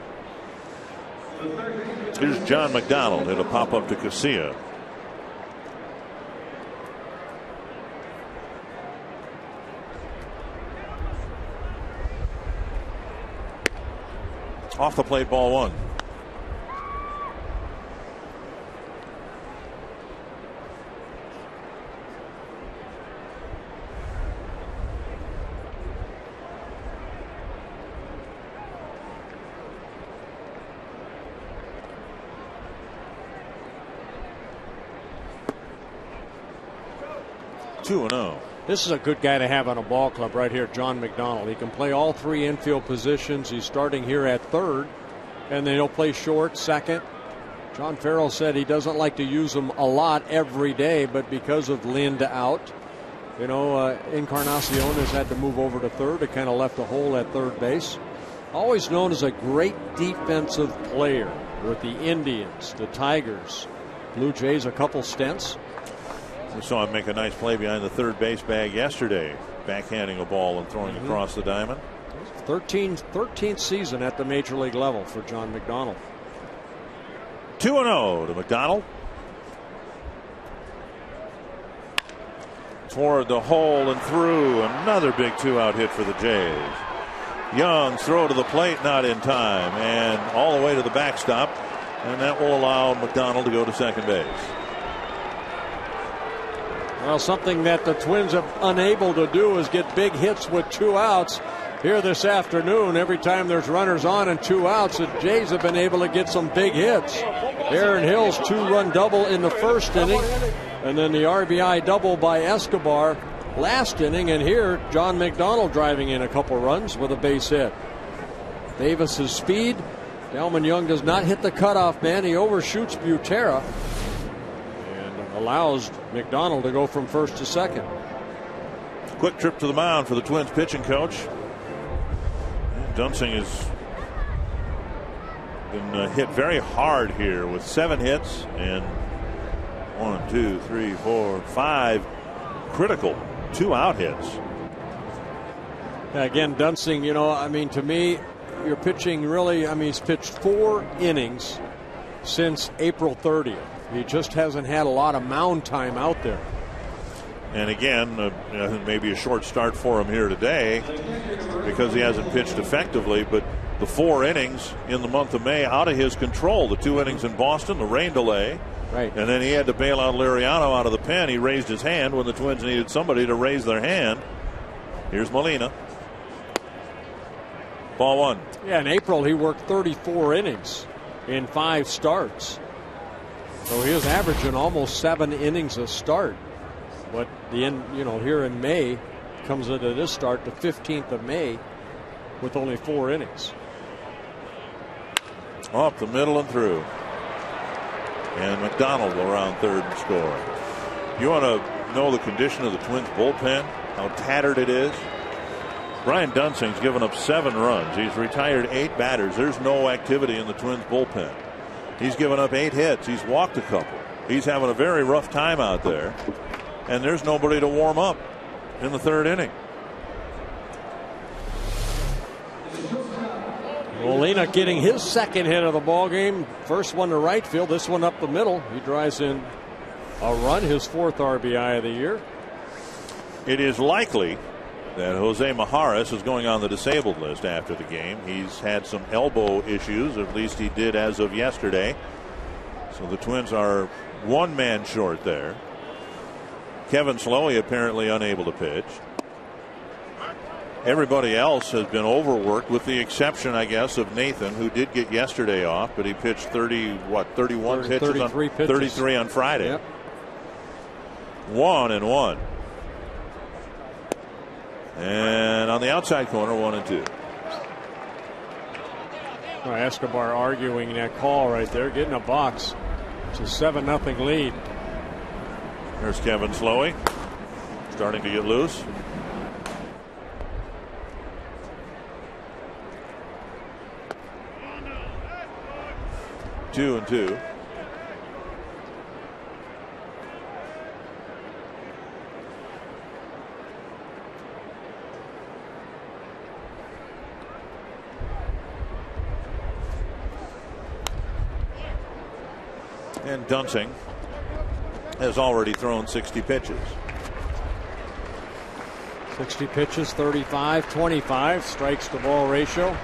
[SPEAKER 1] Here's John McDonald. It'll pop up to Casilla. Off the plate, ball 1. 2-0.
[SPEAKER 2] This is a good guy to have on a ball club right here, John McDonald. He can play all three infield positions. He's starting here at third, and then he'll play short, second. John Farrell said he doesn't like to use them a lot every day, but because of Lind out, Encarnacion has had to move over to third. It kind of left a hole at third base. Always known as a great defensive player with the Indians, the Tigers, Blue Jays, a couple stints.
[SPEAKER 1] We saw him make a nice play behind the third base bag yesterday, backhanding a ball and throwing across the diamond.
[SPEAKER 2] 13th season at the major league level for John McDonald.
[SPEAKER 1] 2-0 to McDonald. Toward the hole and through. Another big 2-out hit for the Jays. Young's throw to the plate, not in time, and all the way to the backstop, and that will allow McDonald to go to second base.
[SPEAKER 2] Well, something that the Twins are unable to do is get big hits with 2 outs. Here this afternoon, every time there's runners on and 2 outs, the Jays have been able to get some big hits. Aaron Hill's 2-run double in the first inning, and then the RBI double by Escobar last inning, and here John McDonald driving in a couple runs with a base hit. Davis's speed. Delman Young does not hit the cutoff man. He overshoots Butera and allows McDonald to go from first to second.
[SPEAKER 1] Quick trip to the mound for the Twins pitching coach. Dunsing has been hit very hard here with 7 hits and 1, 2, 3, 4, 5 critical 2-out hits.
[SPEAKER 2] Again, Dunsing, to me, you're pitching really, he's pitched 4 innings since April 30th. He just hasn't had a lot of mound time out there.
[SPEAKER 1] And again, maybe a short start for him here today because he hasn't pitched effectively, but the 4 innings in the month of May out of his control. The 2 innings in Boston, the rain delay.
[SPEAKER 2] Right.
[SPEAKER 1] And then he had to bail out Liriano out of the pen. He raised his hand when the Twins needed somebody to raise their hand. Here's Molina. Ball 1.
[SPEAKER 2] Yeah, in April he worked 34 innings in 5 starts. So he was averaging almost 7 innings a start. But here in May, comes into this start, the 15th of May, with only 4 innings.
[SPEAKER 1] Up the middle and through. And McDonald will round third and score. You want to know the condition of the Twins bullpen, how tattered it is? Brian Dunsing's given up 7 runs. He's retired 8 batters. There's no activity in the Twins bullpen. He's given up 8 hits. He's walked a couple. He's having a very rough time out there. And there's nobody to warm up in the 3rd inning.
[SPEAKER 2] Molina getting his 2nd hit of the ball game. First one to right field, this one up the middle. He drives in a run, his 4th RBI of the year.
[SPEAKER 1] It is likely that Jose Majares is going on the disabled list after the game. He's had some elbow issues, at least he did as of yesterday. So the Twins are 1 man short there. Kevin Slowey apparently unable to pitch. Everybody else has been overworked with the exception, I guess, of Nathan, who did get yesterday off, but he pitched 31 pitches
[SPEAKER 2] 33 pitches.
[SPEAKER 1] 33 on Friday.
[SPEAKER 2] Yep.
[SPEAKER 1] 1-1. And on the outside corner, 1-2.
[SPEAKER 2] Well, Escobar arguing that call right there, getting a box. It's a 7-0 lead.
[SPEAKER 1] There's Kevin Slowey starting to get loose. Two and 2. And Dunsing has already thrown 60 pitches.
[SPEAKER 2] 60 pitches, 35-25, strikes to ball ratio.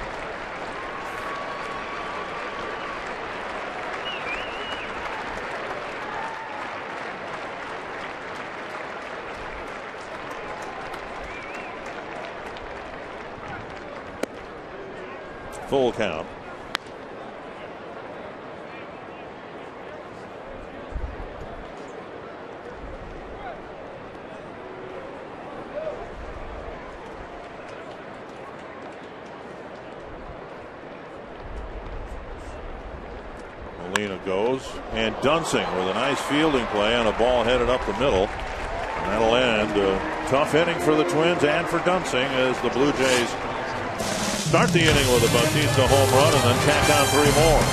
[SPEAKER 1] Full count. goes. And Dunsing with a nice fielding play on a ball headed up the middle. And that'll end a tough inning for the Twins and for Dunsing as the Blue Jays start the inning with a Bautista home run and then tack on 3 more.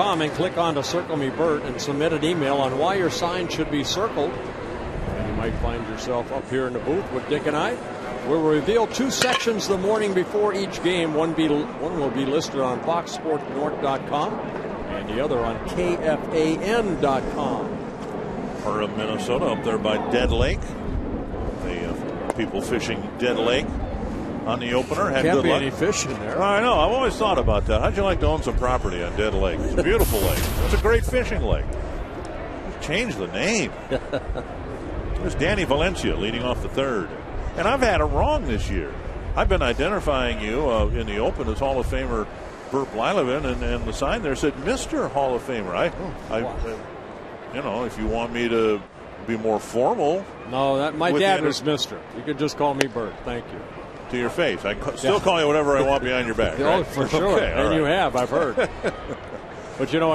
[SPEAKER 2] And click on to Circle Me Bert and submit an email on why your sign should be circled. And you might find yourself up here in the booth with Dick and I. We'll reveal 2 sections the morning before each game. One will be listed on foxsportsnorth.com and the other on KFAN.com.
[SPEAKER 1] For Minnesota up there by Dead Lake. The people fishing Dead Lake on the opener had
[SPEAKER 2] Can't
[SPEAKER 1] good
[SPEAKER 2] be
[SPEAKER 1] luck.
[SPEAKER 2] any fish in there.
[SPEAKER 1] I know. I've always thought about that. How'd you like to own some property on Dead Lake? It's a beautiful lake. It's a great fishing lake. Just change the name. There's Danny Valencia leading off the 3rd. And I've had it wrong this year. I've been identifying you in the Open as Hall of Famer Bert Blyleven, and the sign there said Mr. Hall of Famer. You know, if you want me to be more formal.
[SPEAKER 2] No, my dad was Mr. You could just call me Bert. Thank you.
[SPEAKER 1] To your face. I still call you whatever I want behind your back.
[SPEAKER 2] Oh,
[SPEAKER 1] right?
[SPEAKER 2] for sure.
[SPEAKER 1] Okay,
[SPEAKER 2] and
[SPEAKER 1] right.
[SPEAKER 2] you have, I've heard. But you know,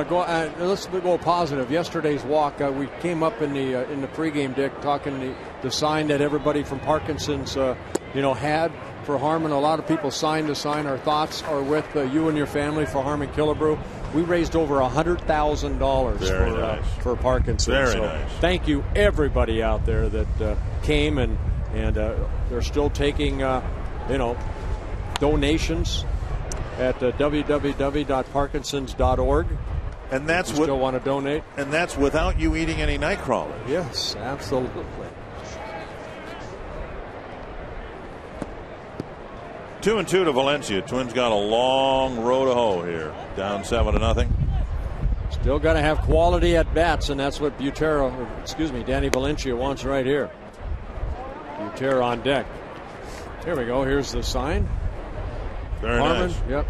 [SPEAKER 2] let's go positive. Yesterday's walk, we came up in the pregame, Dick, talking the sign that everybody from Parkinson's, had for Harmon. A lot of people signed the sign. Our thoughts are with you and your family for Harmon Killebrew. We raised over $100,000 for Parkinson's.
[SPEAKER 1] Very nice.
[SPEAKER 2] Thank you, everybody out there that came and they're still taking donations at www.parkinsons.org.
[SPEAKER 1] And that's
[SPEAKER 2] you still want to donate.
[SPEAKER 1] And that's without you eating any night crawlers.
[SPEAKER 2] Yes, absolutely.
[SPEAKER 1] 2-2 to Valencia. Twins got a long row to hoe here. Down 7-0.
[SPEAKER 2] Still got to have quality at bats, and that's what Danny Valencia wants right here. Butera on deck. Here we go. Here's the sign.
[SPEAKER 1] Very
[SPEAKER 2] Harmon,
[SPEAKER 1] nice.
[SPEAKER 2] Yep.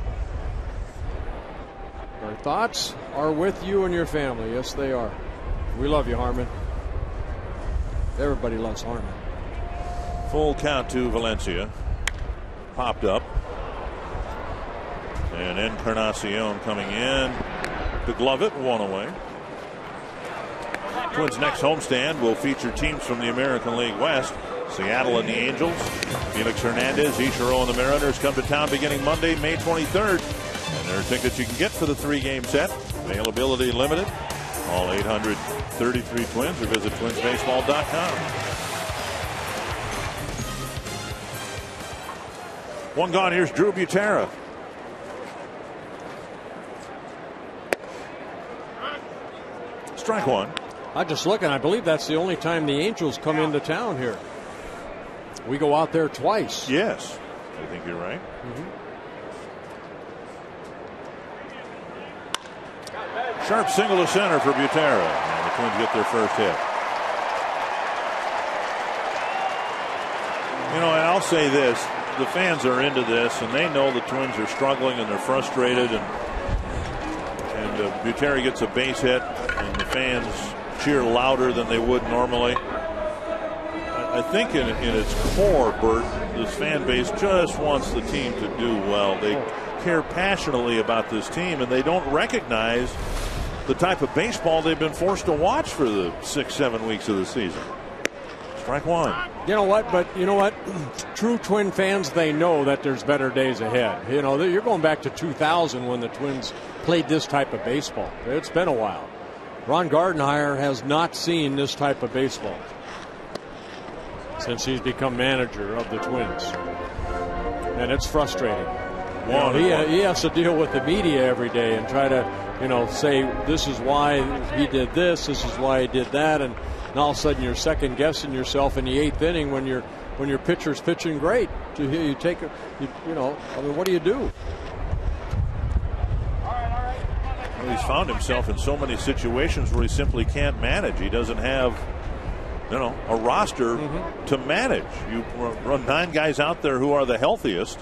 [SPEAKER 2] Our thoughts are with you and your family. Yes, they are. We love you, Harmon. Everybody loves Harmon.
[SPEAKER 1] Full count to Valencia. Popped up. And Encarnacion coming in to glove it. 1 away. Twins' next homestand will feature teams from the American League West. Seattle and the Angels. Felix Hernandez, Ichiro and the Mariners come to town beginning Monday, May 23rd. And there are tickets you can get for the 3-game set. Availability limited. All 833 Twins or visit twinsbaseball.com. 1 gone. Here's Drew Butera. Strike 1.
[SPEAKER 2] I'm just looking. I believe that's the only time the Angels come into town here. We go out there twice.
[SPEAKER 1] Yes, I think you're right. Sharp single to center for Butera, and the Twins get their first hit. You know, and I'll say this: the fans are into this, and they know the Twins are struggling and they're frustrated, and Butera gets a base hit, and the fans cheer louder than they would normally. I think in its core, Bert, this fan base just wants the team to do well. They care passionately about this team, and they don't recognize the type of baseball they've been forced to watch for the 6-7 weeks of the season. Strike one.
[SPEAKER 2] You know what? But you know what? True Twin fans, they know that there's better days ahead. You know, you're going back to 2000 when the Twins played this type of baseball. It's been a while. Ron Gardenhire has not seen this type of baseball since he's become manager of the Twins. And it's frustrating. You know, he has to deal with the media every day and try to, you know, say this is why he did this is why he did that, and all of a sudden you're second guessing yourself in the 8th inning when your pitcher's pitching great. You take it, you know, I mean, what do you do?
[SPEAKER 1] Well, he's found himself in so many situations where he simply can't manage. He doesn't have, you know, a roster to manage. You run 9 guys out there who are the healthiest.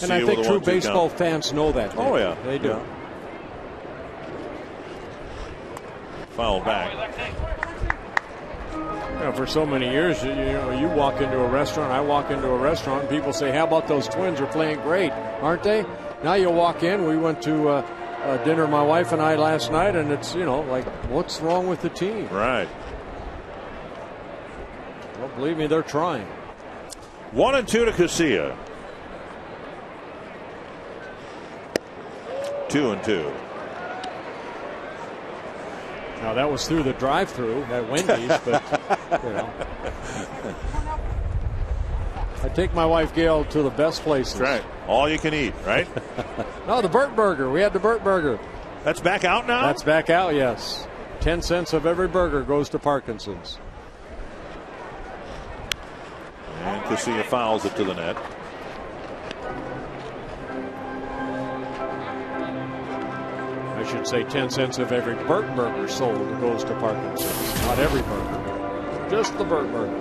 [SPEAKER 2] And I think true baseball fans know that.
[SPEAKER 1] Oh, yeah.
[SPEAKER 2] They do.
[SPEAKER 1] Yeah. Foul back.
[SPEAKER 2] You know, for so many years, you know, you walk into a restaurant, I walk into a restaurant, and people say, how about those Twins are playing great, aren't they? Now you walk in, we went to dinner, my wife and I, last night, and it's, you know, like, what's wrong with the team?
[SPEAKER 1] Right.
[SPEAKER 2] Well, believe me, they're trying.
[SPEAKER 1] 1-2 to Casilla. 2-2.
[SPEAKER 2] Now that was through the drive-through at Wendy's, but you know, I take my wife Gail to the best places.
[SPEAKER 1] That's right. All you can eat, right?
[SPEAKER 2] No, the Burt Burger. We had the Burt Burger.
[SPEAKER 1] That's back out now?
[SPEAKER 2] That's back out, yes. 10 cents of every burger goes to Parkinson's.
[SPEAKER 1] And Casilla fouls it to the net.
[SPEAKER 2] I should say 10 cents of every Burt Burger sold goes to Parkinson's. Not every burger. Just the Burt Burger.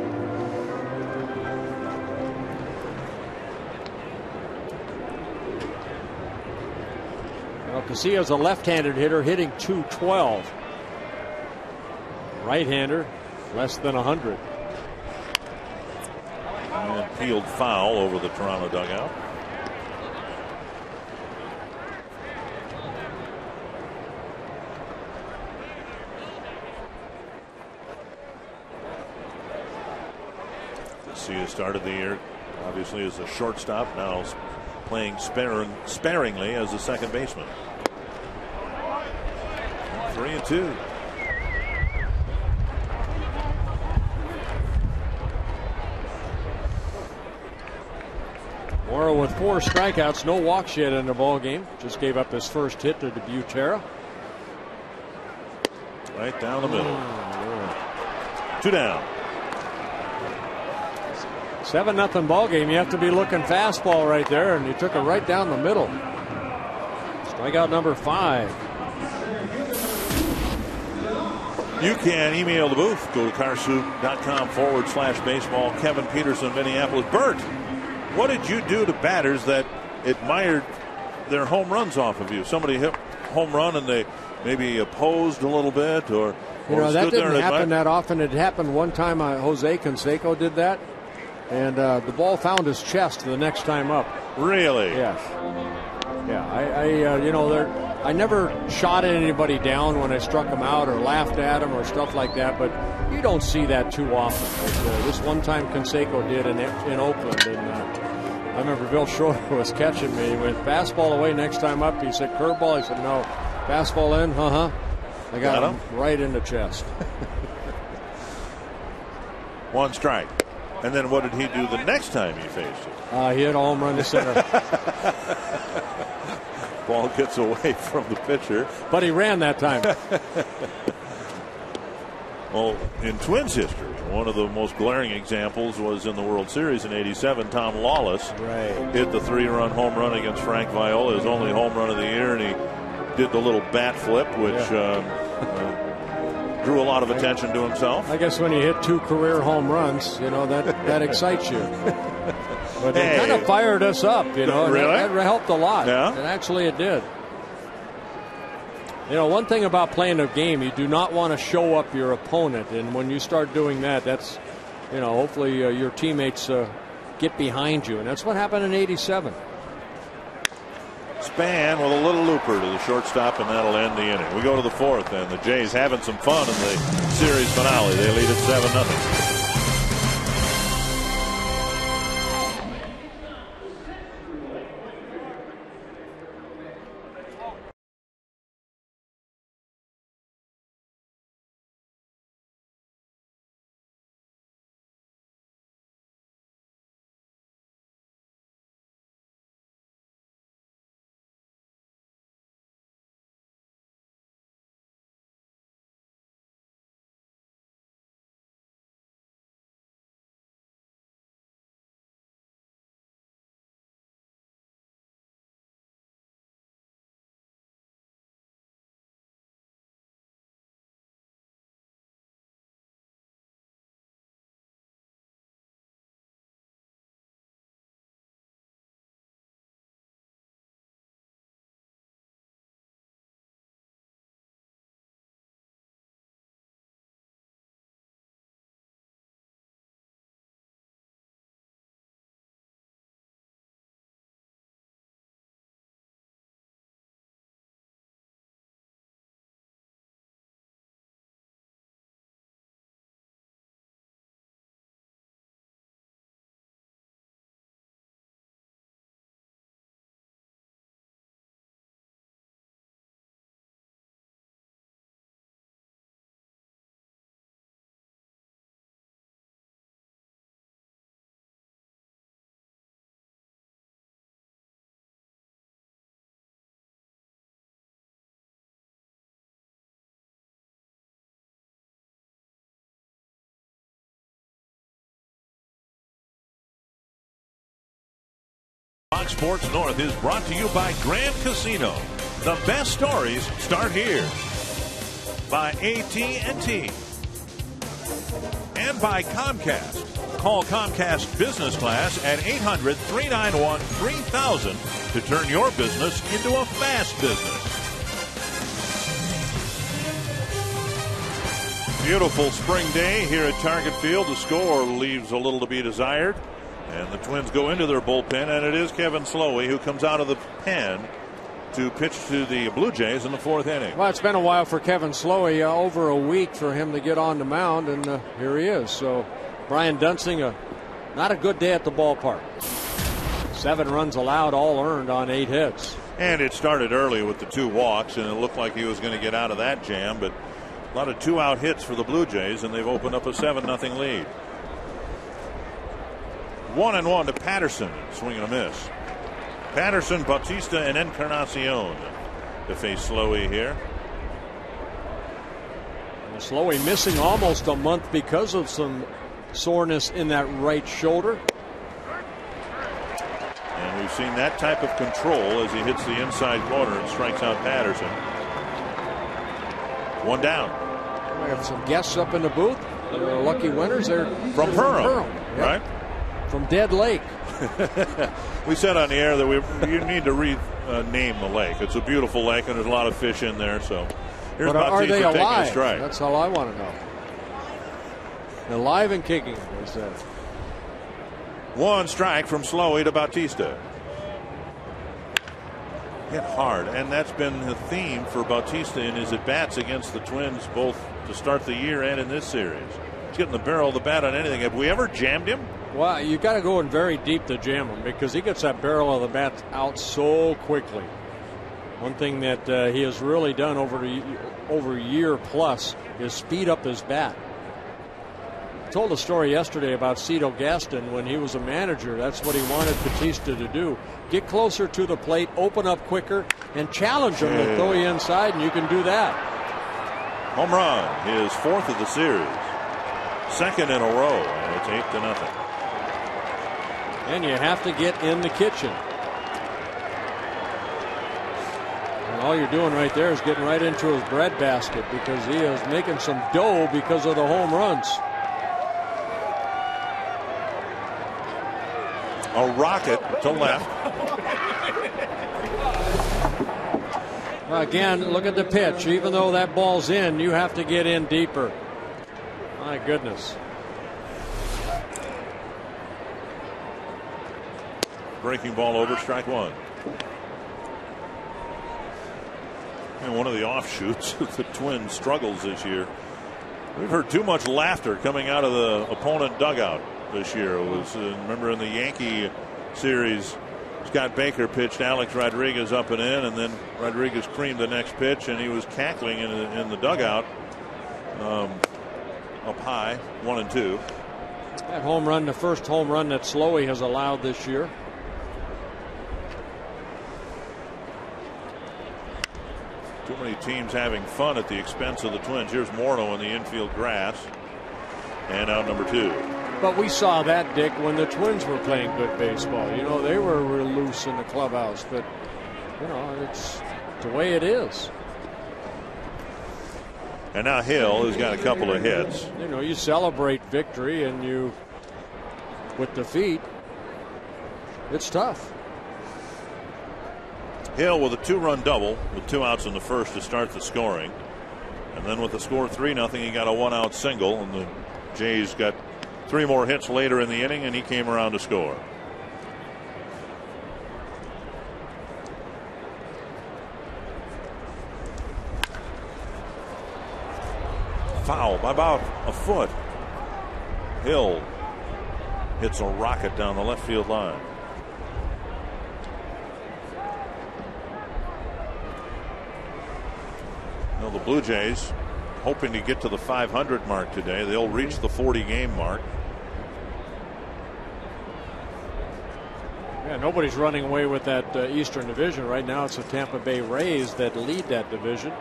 [SPEAKER 2] Well, Casilla's a left-handed hitter hitting .212. Right-hander, less than 100.
[SPEAKER 1] And field foul over the Toronto dugout. Casilla started the year obviously as a shortstop, now playing sparingly as a second baseman. 3-2.
[SPEAKER 2] Morrow with 4 strikeouts, no walks yet in the ball game. Just gave up his first hit to Butera.
[SPEAKER 1] Right down the middle. 2 down.
[SPEAKER 2] 7-0 ball game. You have to be looking fastball right there, and he took it right down the middle. Strikeout number 5.
[SPEAKER 1] You can email the booth. Go to carsoup.com/baseball. Kevin Peterson, Minneapolis. Bert, what did you do to batters that admired their home runs off of you? Somebody hit home run and they maybe opposed a little bit, or
[SPEAKER 2] you know, that didn't happen that often. It happened one time. Jose Canseco did that, and the ball found his chest the next time up.
[SPEAKER 1] Really?
[SPEAKER 2] Yes. Yeah. You know, I never shot anybody down when I struck them out or laughed at them or stuff like that, but you don't see that too often. But, this one time Canseco did in Oakland, and I remember Bill Schroeder was catching me. He went fastball away, next time up. He said curveball. He said no. Fastball in. I got him right in the chest.
[SPEAKER 1] 1 strike. And then what did he do the next time you faced him?
[SPEAKER 2] He hit a home run to center.
[SPEAKER 1] Ball gets away from the pitcher.
[SPEAKER 2] But he ran that time.
[SPEAKER 1] Well, in Twins history, one of the most glaring examples was in the World Series in '87. Tom Lawless hit the 3-run home run against Frank Viola, his only home run of the year, and he did the little bat flip, which drew a lot of attention to himself.
[SPEAKER 2] I guess when you hit 2 career home runs, that excites you. But it kind of fired us up,
[SPEAKER 1] Really?
[SPEAKER 2] That helped a lot.
[SPEAKER 1] Yeah.
[SPEAKER 2] And actually it did. One thing about playing a game, you do not want to show up your opponent. And when you start doing that, that's, hopefully your teammates get behind you. And that's what happened in '87.
[SPEAKER 1] Span with a little looper to the shortstop, and that'll end the inning. We go to the 4th, and the Jays having some fun in the series finale. They lead at 7-0. Fox Sports North is brought to you by Grand Casino. The best stories start here. By AT&T. And by Comcast. Call Comcast Business Class at 800-391-3000 to turn your business into a fast business. Beautiful spring day here at Target Field. The score leaves a little to be desired. And the Twins go into their bullpen, and it is Kevin Slowey who comes out of the pen to pitch to the Blue Jays in the 4th inning.
[SPEAKER 2] Well, it's been a while for Kevin Slowey, over a week for him to get on the mound, and here he is. So Brian Dunsing, not a good day at the ballpark. 7 runs allowed, all earned on 8 hits.
[SPEAKER 1] And it started early with the 2 walks, and it looked like he was going to get out of that jam, but a lot of 2-out hits for the Blue Jays, and they've opened up a 7-0 lead. 1-1 to Patterson. Swing and a miss. Patterson, Bautista, and Encarnacion to face Slowey here.
[SPEAKER 2] And Slowey missing almost a month because of some soreness in that right shoulder.
[SPEAKER 1] And we've seen that type of control as he hits the inside corner and strikes out Patterson. 1 down.
[SPEAKER 2] We have some guests up in the booth. They're lucky winners. They're
[SPEAKER 1] from Perham,
[SPEAKER 2] yep.
[SPEAKER 1] Right?
[SPEAKER 2] From Dead Lake.
[SPEAKER 1] We said on the air that you need to rename the lake. It's a beautiful lake, and there's a lot of fish in there. So here's
[SPEAKER 2] but are they alive?
[SPEAKER 1] Strike.
[SPEAKER 2] That's all I want to know. Alive and kicking, they said.
[SPEAKER 1] 1 strike from Slowey to Bautista. Hit hard, and that's been the theme for Bautista in his at-bats against the Twins, both to start the year and in this series. He's getting the barrel of the bat on anything. Have we ever jammed him?
[SPEAKER 2] Well, you got to go in very deep to jam him because he gets that barrel of the bat out so quickly. One thing that he has really done over a year plus is speed up his bat. I told a story yesterday about Cito Gaston when he was a manager. That's what he wanted Bautista to do. Get closer to the plate, open up quicker, and challenge him to throw you inside, and you can do that.
[SPEAKER 1] Home run, his 4th of the series. 2nd in a row, and it's 8-0.
[SPEAKER 2] And you have to get in the kitchen. And all you're doing right there is getting right into his breadbasket, because he is making some dough because of the home runs.
[SPEAKER 1] A rocket to left.
[SPEAKER 2] Again, look at the pitch. Even though that ball's in, you have to get in deeper. My goodness.
[SPEAKER 1] Breaking ball over, strike 1. And one of the offshoots of the Twins' struggles this year. We've heard too much laughter coming out of the opponent dugout this year. It was, remember in the Yankee series, Scott Baker pitched Alex Rodriguez up and in, and then Rodriguez creamed the next pitch, and he was cackling in the dugout up high, 1-2.
[SPEAKER 2] That home run, the first home run that Slowey has allowed this year.
[SPEAKER 1] Too many teams having fun at the expense of the Twins. Here's Morneau in the infield grass, and out number 2.
[SPEAKER 2] But we saw that, Dick, when the Twins were playing good baseball. You know, they were real loose in the clubhouse, but, you know, it's the way it is.
[SPEAKER 1] And now Hill has got a couple of hits.
[SPEAKER 2] You know, you celebrate victory, and you, with defeat, it's tough.
[SPEAKER 1] Hill with a 2-run double with 2 outs in the first to start the scoring. And then with the score 3-0, he got a 1-out single, and the Jays got 3 more hits later in the inning, and he came around to score. Foul by about a foot. Hill hits a rocket down the left field line. Well, the Blue Jays hoping to get to the 500 mark today. They'll reach the 40-game mark.
[SPEAKER 2] Yeah, nobody's running away with that Eastern Division right now. It's the Tampa Bay Rays that lead that division.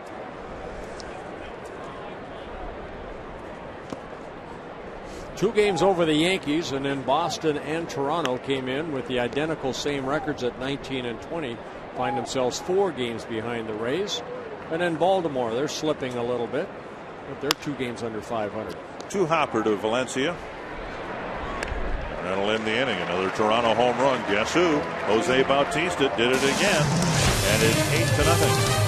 [SPEAKER 2] Two games over the Yankees, and then Boston and Toronto came in with the identical same records at 19 and 20. Find themselves 4 games behind the Rays. And then Baltimore, they're slipping a little bit, but they're 2 games under 500.
[SPEAKER 1] 2 hopper to Valencia. That'll end the inning. Another Toronto home run. Guess who? Jose Bautista did it again, and it's 8-0.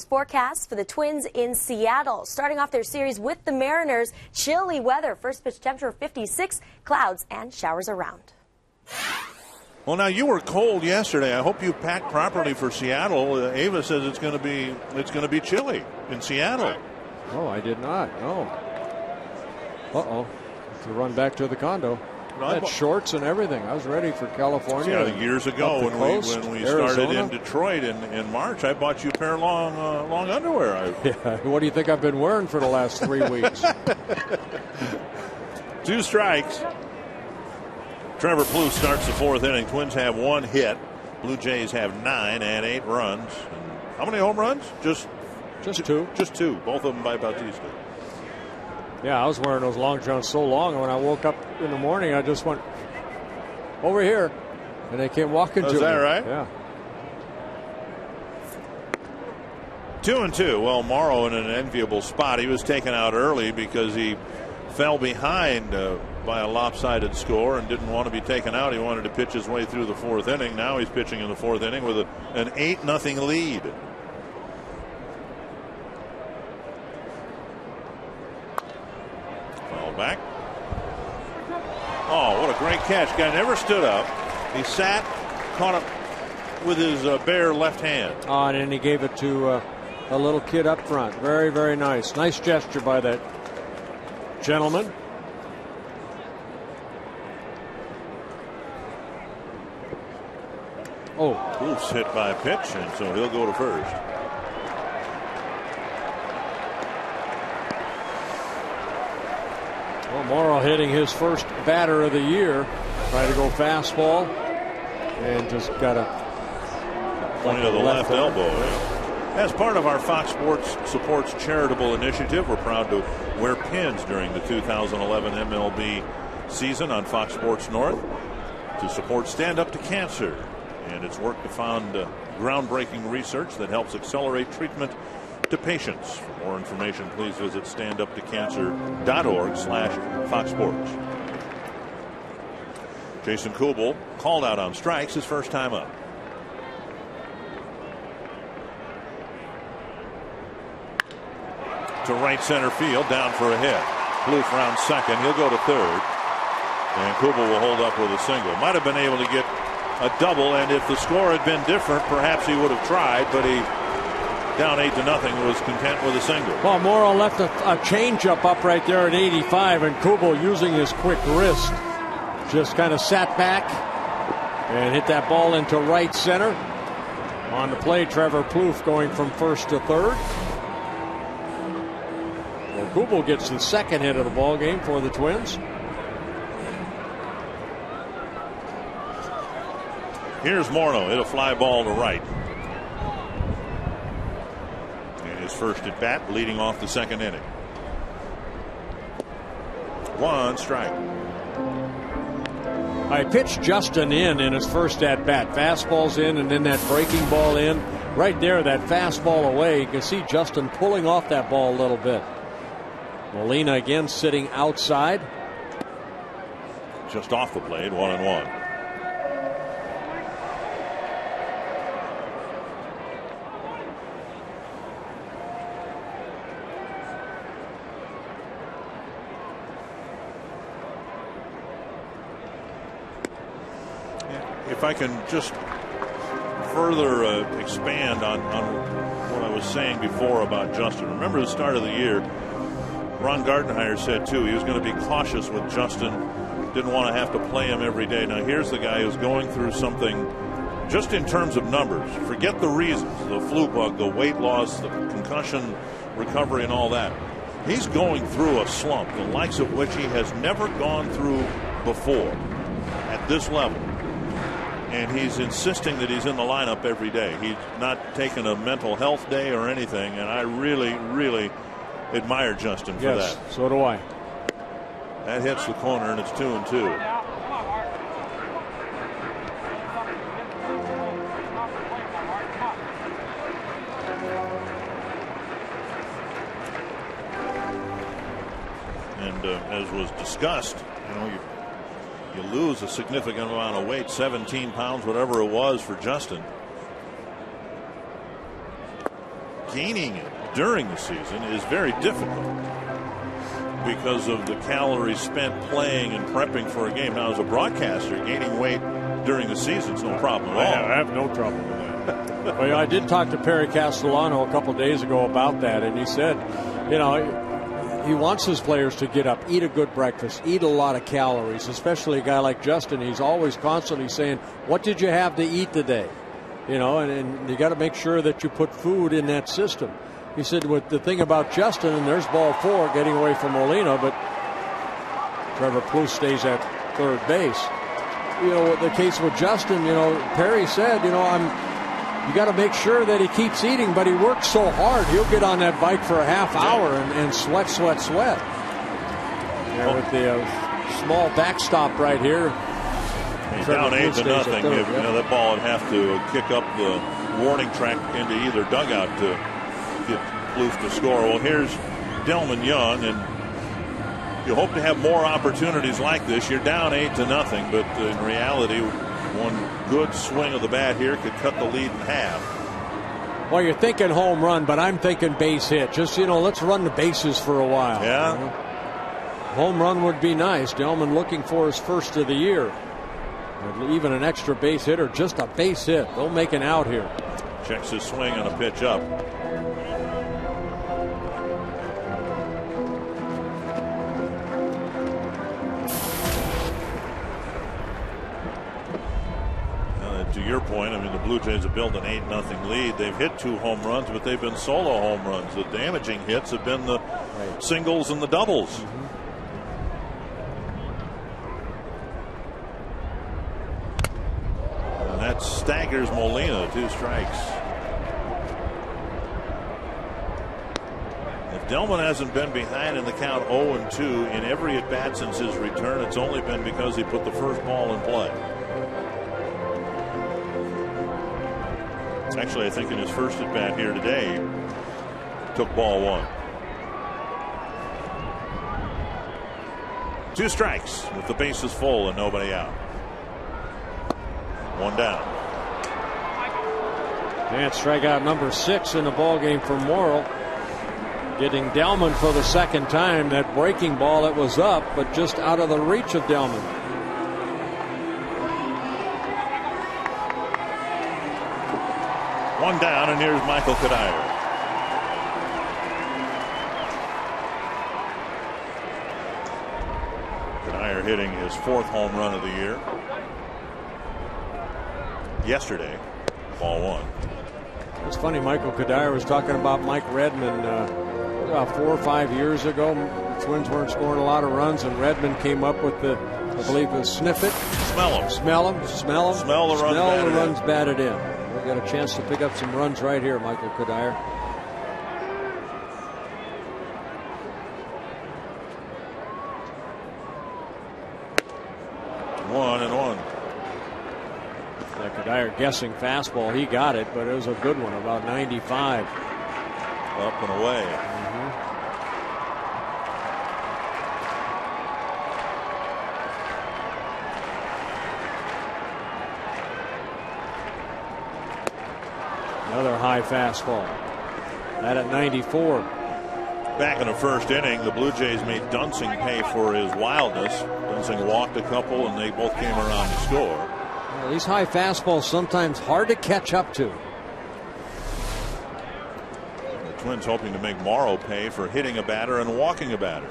[SPEAKER 6] Forecast for the Twins in Seattle. Starting off their series with the Mariners, chilly weather. First pitch temperature 56, clouds and showers around.
[SPEAKER 1] Well, now you were cold yesterday. I hope you packed properly for Seattle. Ava says it's going to be chilly in Seattle.
[SPEAKER 2] Oh, I did not. No. Uh-oh. To run back to the condo. I had shorts and everything. I was ready for California.
[SPEAKER 1] Yeah, years ago when we started in Detroit in March, I bought you a pair of long underwear.
[SPEAKER 2] Yeah. What do you think I've been wearing for the last 3 weeks?
[SPEAKER 1] 2 strikes. Trevor Plouffe starts the 4th inning. Twins have 1 hit. Blue Jays have 9 and 8 runs. And how many home runs? Just 2. Just 2. Both of them by Bautista.
[SPEAKER 2] Yeah, I was wearing those long johns so long, and when I woke up in the morning, I just went over here, and they came walking to me.
[SPEAKER 1] Is that right?
[SPEAKER 2] Yeah.
[SPEAKER 1] 2-2. Well, Morrow in an enviable spot. He was taken out early because he fell behind by a lopsided score and didn't want to be taken out. He wanted to pitch his way through the 4th inning. Now he's pitching in the 4th inning with an 8-0 lead. Foul back. Oh, what a great catch. Guy never stood up. He sat, caught up with his bare left hand.
[SPEAKER 2] Oh, and then he gave it to a little kid up front. Very, very nice. Nice gesture by that gentleman. Oh.
[SPEAKER 1] Plouffe hit by a pitch, and so he'll go to first.
[SPEAKER 2] Well, Morrow hitting his first batter of the year. Try to go fastball. And just got a
[SPEAKER 1] point to the left elbow. As part of our Fox Sports Supports charitable initiative, we're proud to wear pins during the 2011 MLB season on Fox Sports North to support Stand Up to Cancer and its work to fund groundbreaking research that helps accelerate treatment to patients. For more information, please visit standuptocancer.org/Fox Sports. Jason Kubel called out on strikes his first time up. To right center field, down for a hit. Plouffe round second. He'll go to third. And Kubel will hold up with a single. Might have been able to get a double, and if the score had been different, perhaps he would have tried, but he, down 8-0, was content with a single.
[SPEAKER 2] Well, Morrow left a changeup up right there at 85, and Kubel, using his quick wrist, just kind of sat back and hit that ball into right center. On the play, Trevor Plouffe going from first to third. Well, Kubel gets the second hit of the ball game for the Twins.
[SPEAKER 1] Here's Morrow, hit a fly ball to right. And his first at bat, leading off the second inning. 1 strike.
[SPEAKER 2] I pitched Justin in his first at bat. Fastball's in, and then that breaking ball in. Right there, that fastball away. You can see Justin pulling off that ball a little bit. Molina again sitting outside.
[SPEAKER 1] Just off the plate, 1-1. If I can just further expand on what I was saying before about Justin. Remember the start of the year, Ron Gardenhire said too he was going to be cautious with Justin, didn't want to have to play him every day. Now here's the guy who's going through something just in terms of numbers. Forget the reasons, the flu bug, the weight loss, the concussion recovery and all that. He's going through a slump, the likes of which he has never gone through before at this level. And he's insisting that he's in the lineup every day. He's not taking a mental health day or anything, and I really, really admire Justin for that.
[SPEAKER 2] So do I.
[SPEAKER 1] That hits the corner, and it's 2-2. And as was discussed, you lose a significant amount of weight, 17 pounds, whatever it was for Justin. Gaining it during the season is very difficult because of the calories spent playing and prepping for a game. Now, as a broadcaster, gaining weight during the season is no problem at all.
[SPEAKER 2] I have no trouble with that. Well, I did talk to Perry Castellano a couple days ago about that, and he said, he wants his players to get up, eat a good breakfast, eat a lot of calories, especially a guy like Justin. He's always constantly saying, what did you have to eat today? And you got to make sure that you put food in that system. He said, with the thing about Justin, and there's ball 4 getting away from Molina, but Trevor Plouffe stays at third base. The case with Justin, Perry said, you got to make sure that he keeps eating, but he works so hard. He'll get on that bike for a half hour and sweat. With the small backstop right here.
[SPEAKER 1] He's down 8-0. That ball would have to kick up the warning track into either dugout to get Plouffe to score. Well, here's Delman Young, and you hope to have more opportunities like this. You're down 8-0, but in reality, one good swing of the bat here could cut the lead in half.
[SPEAKER 2] Well, you're thinking home run, but I'm thinking base hit. Just, let's run the bases for a while.
[SPEAKER 1] Yeah.
[SPEAKER 2] Home run would be nice. Delman looking for his first of the year. Even an extra base hit or just a base hit. They'll make an out here.
[SPEAKER 1] Checks his swing on a pitch up. To your point, the Blue Jays have built an 8-0 lead. They've hit 2 home runs, but they've been solo home runs. The damaging hits have been the singles and the doubles. And that staggers Molina. 2 strikes. If Delman hasn't been behind in the count 0-2 in every at-bat since his return, it's only been because he put the first ball in play. Actually, I think in his first at bat here today, took ball 1. 2 strikes with the bases full and nobody out. 1 down.
[SPEAKER 2] And strikeout number 6 in the ball game for Morrill. Getting Delman for the second time. That breaking ball that was up, but just out of the reach of Delman.
[SPEAKER 1] One down, and here's Michael Kadire. Kadire hitting his 4th home run of the year. Yesterday, ball 1.
[SPEAKER 2] It's funny, Michael Kadire was talking about Mike Redmond about 4 or 5 years ago. The Twins weren't scoring a lot of runs, and Redmond came up with the, I believe it was sniff it.
[SPEAKER 1] Smell them.
[SPEAKER 2] Smell them. Smell them.
[SPEAKER 1] Smell the runs
[SPEAKER 2] batted in. We got a chance to pick up some runs right here, Michael Kadire.
[SPEAKER 1] One and one.
[SPEAKER 2] Kadire guessing fastball. He got it, but it was a good one, about 95.
[SPEAKER 1] Up and away.
[SPEAKER 2] Another high fastball. That at 94.
[SPEAKER 1] Back in the first inning, the Blue Jays made Dunsing pay for his wildness. Dunsing walked a couple, and they both came around to score.
[SPEAKER 2] Well, these high fastballs sometimes hard to catch up to.
[SPEAKER 1] The Twins hoping to make Morrow pay for hitting a batter and walking a batter.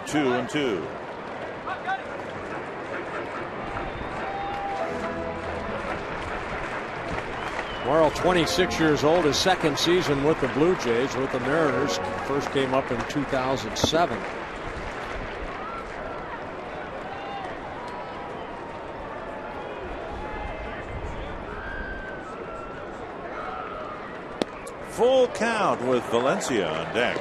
[SPEAKER 1] 2-2.
[SPEAKER 2] Morrow, 26 years old, his second season with the Blue Jays, with the Mariners. First came up in 2007.
[SPEAKER 1] Full count with Valencia on deck.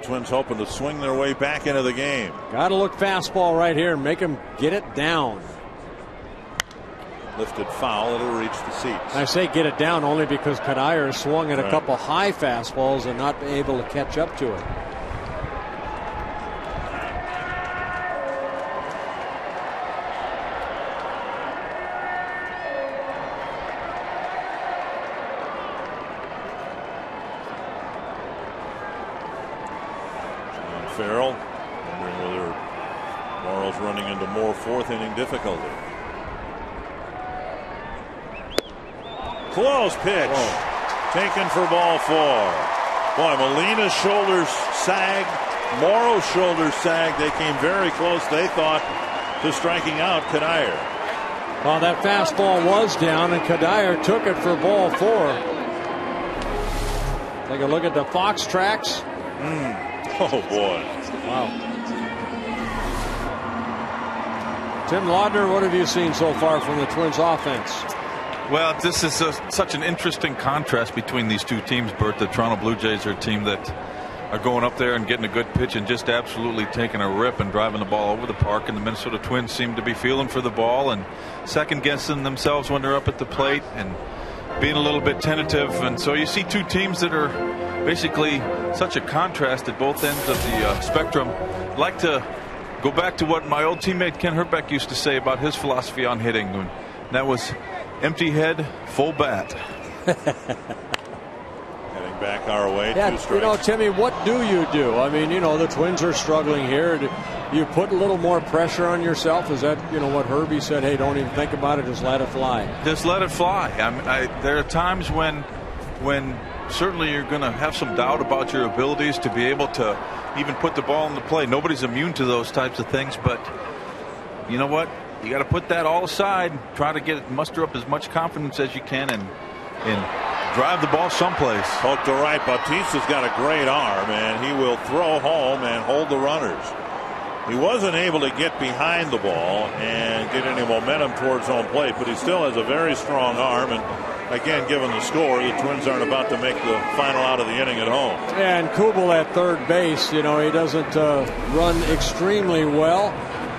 [SPEAKER 1] Twins hoping to swing their way back into the game.
[SPEAKER 2] Got to look fastball right here and make him get it down.
[SPEAKER 1] Lifted foul, it'll reach the seats.
[SPEAKER 2] I say get it down only because Kadire swung at a couple high fastballs and not able to catch up to it.
[SPEAKER 1] Farrell wondering whether Morrow's running into more fourth inning difficulty. Close pitch. Taken for ball 4. Boy, Molina's shoulders sagged. Morrow's shoulders sagged. They came very close, they thought, to striking out Kadire.
[SPEAKER 2] Well, that fastball was down, and Kadire took it for ball 4. Take a look at the Fox tracks.
[SPEAKER 1] Oh, boy.
[SPEAKER 2] Wow. Tim Laudner, what have you seen so far from the Twins offense?
[SPEAKER 5] Well, this is such an interesting contrast between these two teams, Bert. The Toronto Blue Jays are a team that are going up there and getting a good pitch and just absolutely taking a rip and driving the ball over the park. And the Minnesota Twins seem to be feeling for the ball and second guessing themselves when they're up at the plate and being a little bit tentative. And so you see two teams that are basically such a contrast at both ends of the spectrum. I'd like to go back to what my old teammate Ken Herbeck used to say about his philosophy on hitting. And that was empty head, full bat.
[SPEAKER 1] Heading back our way.
[SPEAKER 2] Yeah,
[SPEAKER 1] 2 strikes.
[SPEAKER 2] you know, Timmy, what do you do? I mean, you know, the Twins are struggling here. Do you put a little more pressure on yourself? Is that, you know, what Herbie said? Hey, don't even think about it. Just let it fly.
[SPEAKER 5] Just let it fly. There are times when certainly you're going to have some doubt about your abilities to be able to even put the ball in the play. Nobody's immune to those types of things, but you know what? You got to put that all aside. Try to muster up as much confidence as you can and drive the ball someplace.
[SPEAKER 1] Poke to right. Bautista's got a great arm, and he will throw home and hold the runners. He wasn't able to get behind the ball and get any momentum towards home plate, but he still has a very strong arm. And again, given the score, the Twins aren't about to make the final out of the inning at home.
[SPEAKER 2] And Kubel at third base, you know, he doesn't run extremely well.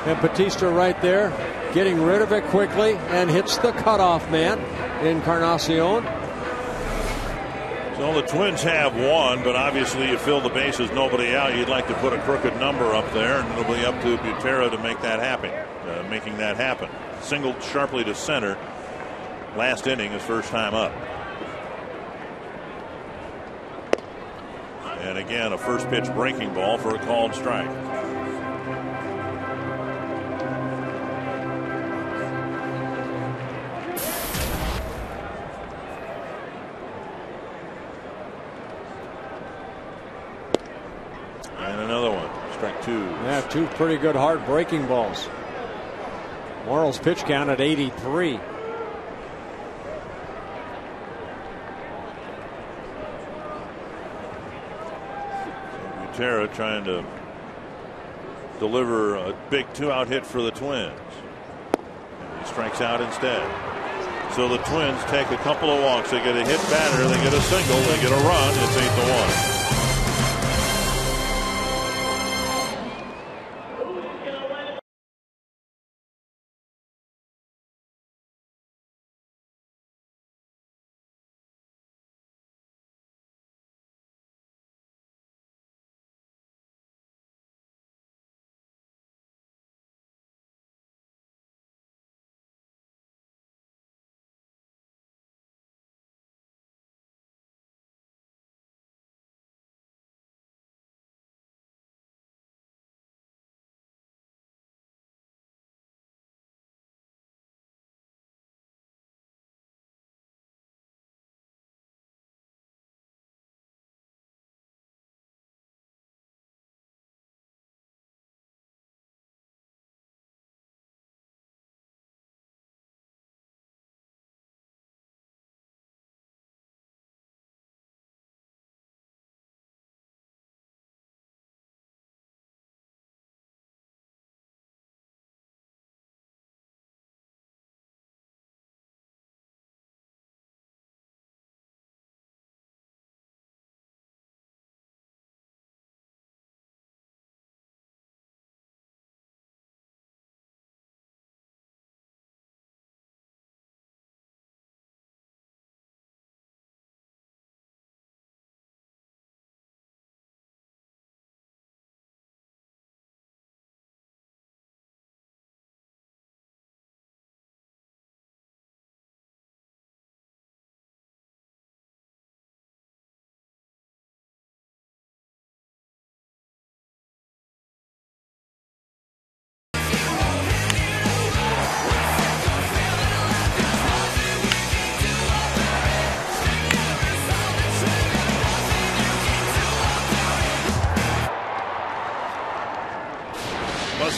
[SPEAKER 2] And Bautista right there, getting rid of it quickly and hits the cutoff man, Encarnacion.
[SPEAKER 1] So the Twins have one, but obviously you fill the bases, nobody out. You'd like to put a crooked number up there, and it'll be up to Butera to make that happen. Making that happen. Singled sharply to center. Last inning, his first time up. And again, a first pitch breaking ball for a called strike. And another one. Strike 2.
[SPEAKER 2] Yeah, 2 pretty good hard breaking balls. Morrow's pitch count at 83.
[SPEAKER 1] Butera trying to deliver a big 2-out hit for the Twins. And he strikes out instead. So the Twins take a couple of walks. They get a hit batter, they get a single, they get a run. It's 8-1.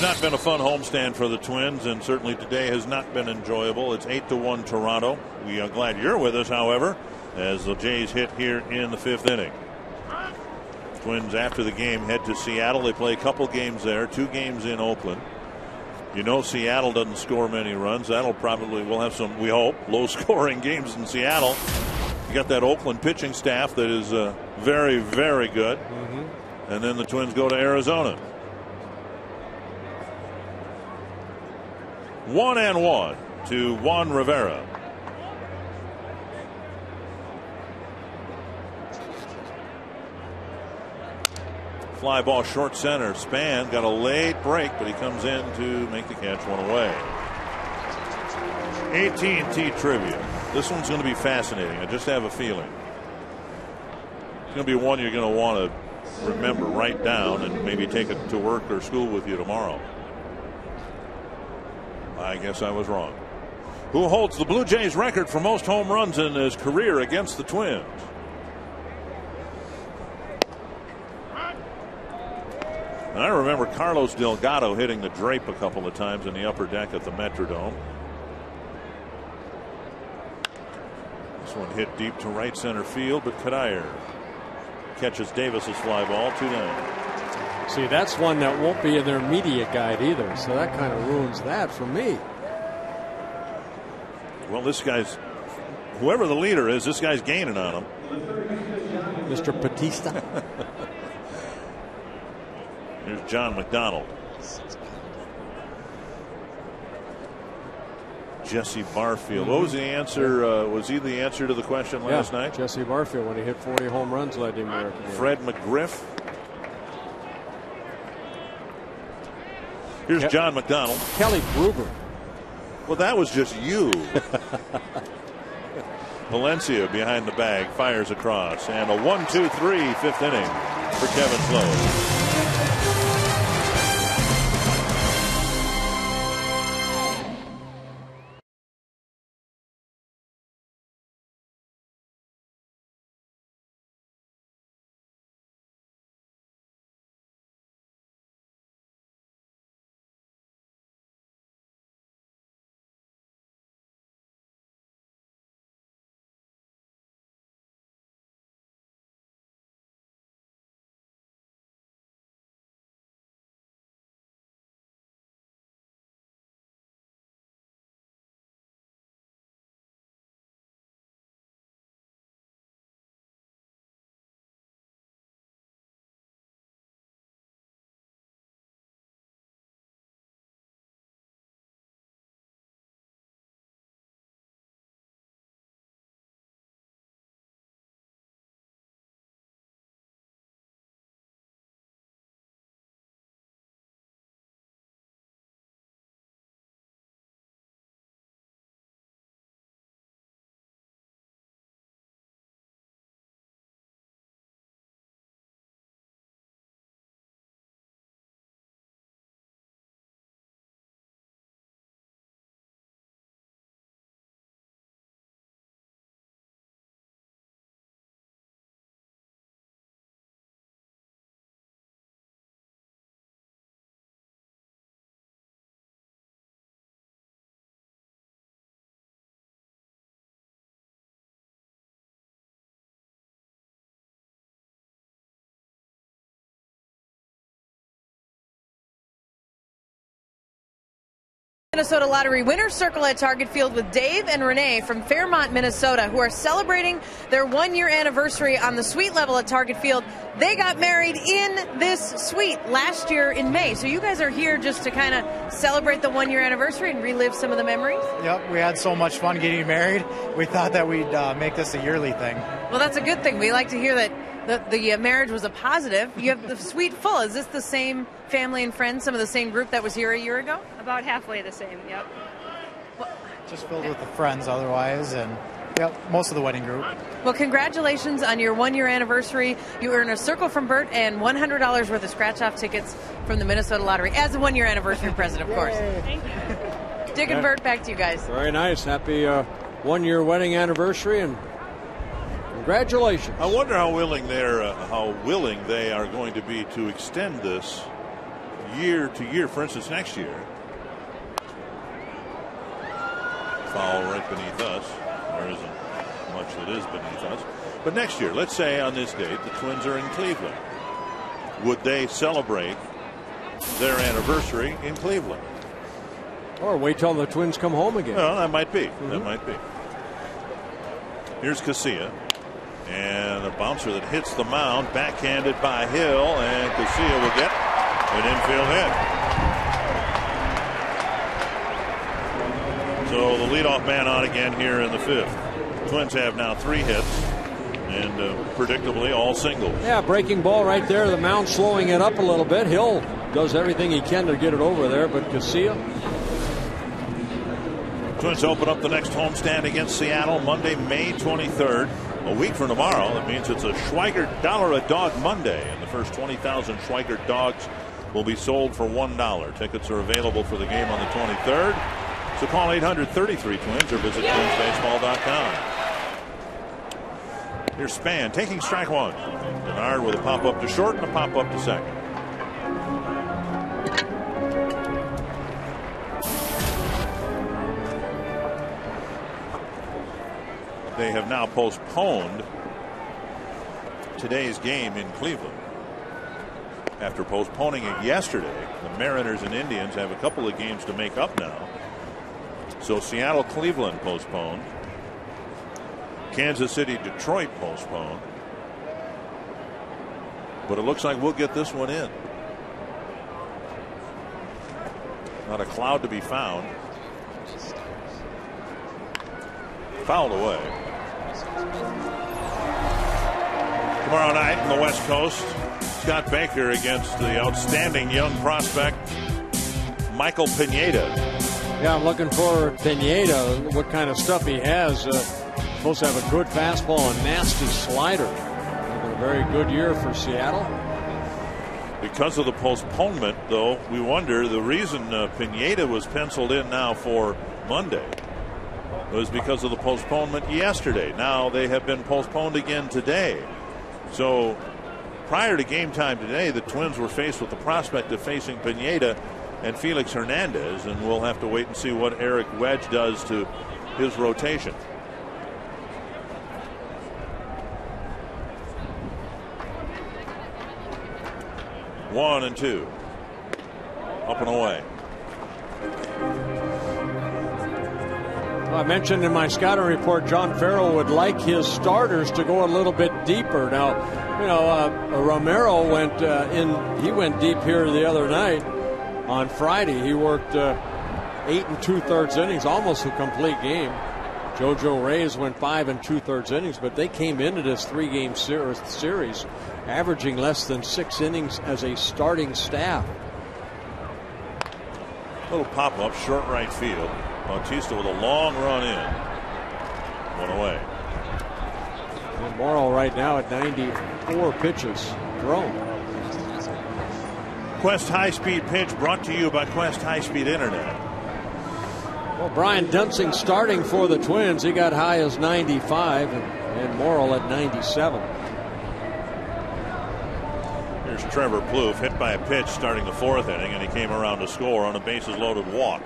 [SPEAKER 1] not been a fun homestand for the Twins, and certainly today has not been enjoyable. It's 8-1 Toronto. We are glad you're with us, however, as the Jays hit here in the 5th inning. Twins, after the game, head to Seattle. They play a couple games there, 2 games in Oakland. You know, Seattle doesn't score many runs. That'll probably, we'll have some, we hope, low-scoring games in Seattle. You got that Oakland pitching staff that is very, very good. And then the Twins go to Arizona. 1-1 to Juan Rivera. Fly ball short center. Span got a late break, but he comes in to make the catch, 1 away. AT&T trivia. This one's going to be fascinating. I just have a feeling. It's going to be one you're going to want to remember, write down, and maybe take it to work or school with you tomorrow. I guess I was wrong. Who holds the Blue Jays record for most home runs in his career against the Twins? And I remember Carlos Delgado hitting the drape a couple of times in the upper deck at the Metrodome. This one hit deep to right center field, but Kadir catches Davis's fly ball, 2 down.
[SPEAKER 2] See, that's one that won't be in their media guide either, so that kind of ruins that for me.
[SPEAKER 1] Well, this guy's, whoever the leader is, this guy's gaining on him.
[SPEAKER 2] Mr. Batista.
[SPEAKER 1] Here's John McDonald. Jesse Barfield. What was the answer? Was he the answer to the question last night?
[SPEAKER 2] Jesse Barfield, when he hit 40 home runs, led the American game.
[SPEAKER 1] Fred McGriff. Here's John McDonald.
[SPEAKER 2] Kelly Gruber.
[SPEAKER 1] Well, that was just you. Valencia behind the bag, fires across, and a 1-2-3 5th inning for Kevin Flo.
[SPEAKER 3] Minnesota Lottery Winners Circle at Target Field with Dave and Renee from Fairmont, Minnesota, who are celebrating their 1-year anniversary on the suite level at Target Field. They got married in this suite last year in May. So you guys are here just to kind of celebrate the 1-year anniversary and relive some of the memories?
[SPEAKER 7] Yep, we had so much fun getting married. We thought that we'd make this a yearly thing.
[SPEAKER 3] Well, that's a good thing. We like to hear that the marriage was a positive. You have the suite full. Is this the same family and friends, some of the same group that was here a year ago?
[SPEAKER 8] About halfway the same, yep.
[SPEAKER 3] Well,
[SPEAKER 7] just filled with the friends otherwise, and yep, most of the wedding group.
[SPEAKER 3] Well, congratulations on your 1-year anniversary. You earn a Circle from Bert and $100 worth of scratch-off tickets from the Minnesota Lottery as a 1-year anniversary present, of course.
[SPEAKER 8] Thank you.
[SPEAKER 3] Dick and Bert, back to you guys.
[SPEAKER 2] Very nice. Happy 1-year wedding anniversary, and congratulations.
[SPEAKER 1] I wonder how willing they are going to be to extend this year to year, for instance, next year, foul right beneath us. There isn't much that is beneath us. But next year, let's say on this date, the Twins are in Cleveland. Would they celebrate their anniversary in Cleveland?
[SPEAKER 2] Or wait till the Twins come home again.
[SPEAKER 1] Well, that might be. That might be. Here's Casilla. And a bouncer that hits the mound, backhanded by Hill, and Casilla will get an infield hit. So the leadoff man on again here in the 5th. Twins have now 3 hits, and predictably all singles.
[SPEAKER 2] Yeah, breaking ball right there. The mound slowing it up a little bit. Hill does everything he can to get it over there, but Casilla.
[SPEAKER 1] Twins open up the next homestand against Seattle Monday, May 23rd. A week from tomorrow, that means it's a Schweigert $1 a dog Monday, and the first 20,000 Schweigert dogs will be sold for $1. Tickets are available for the game on the 23rd. So call 800-33-TWINS or visit twinsbaseball.com. Here's Span taking strike 1. Denard with a pop up to short and a pop up to second. They have now postponed today's game in Cleveland. After postponing it yesterday, the Mariners and Indians have a couple of games to make up now. So Seattle, Cleveland postponed. Kansas City, Detroit postponed. But it looks like we'll get this one in. Not a cloud to be found. Fouled away. Tomorrow night on the West Coast, Scott Baker against the outstanding young prospect Michael Pineda.
[SPEAKER 2] Yeah, I'm looking for Pineda, what kind of stuff he has. Supposed to have a good fastball and nasty slider. A very good year for Seattle.
[SPEAKER 1] Because of the postponement, though, we wonder the reason Pineda was penciled in now for Monday was because of the postponement yesterday. Now they have been postponed again today. So prior to game time today, the Twins were faced with the prospect of facing Pineda and Felix Hernandez, and we'll have to wait and see what Eric Wedge does to his rotation. One and two. Up and away.
[SPEAKER 2] Well, I mentioned in my scouting report, John Farrell would like his starters to go a little bit deeper. Now, you know, Romero went he went deep here the other night on Friday. He worked 8 2/3 innings, almost a complete game. JoJo Reyes went 5 2/3 innings, but they came into this 3-game series averaging less than 6 innings as a starting staff.
[SPEAKER 1] Little pop-up, short right field. Bautista with a long run in. One away.
[SPEAKER 2] And Morrow right now at 94 pitches thrown.
[SPEAKER 1] Quest High Speed Pitch brought to you by Quest High Speed Internet.
[SPEAKER 2] Well, Brian Dunsing starting for the Twins. He got high as 95 and Morrow at 97.
[SPEAKER 1] Here's Trevor Plouffe hit by a pitch starting the 4th inning, and he came around to score on a bases loaded walk.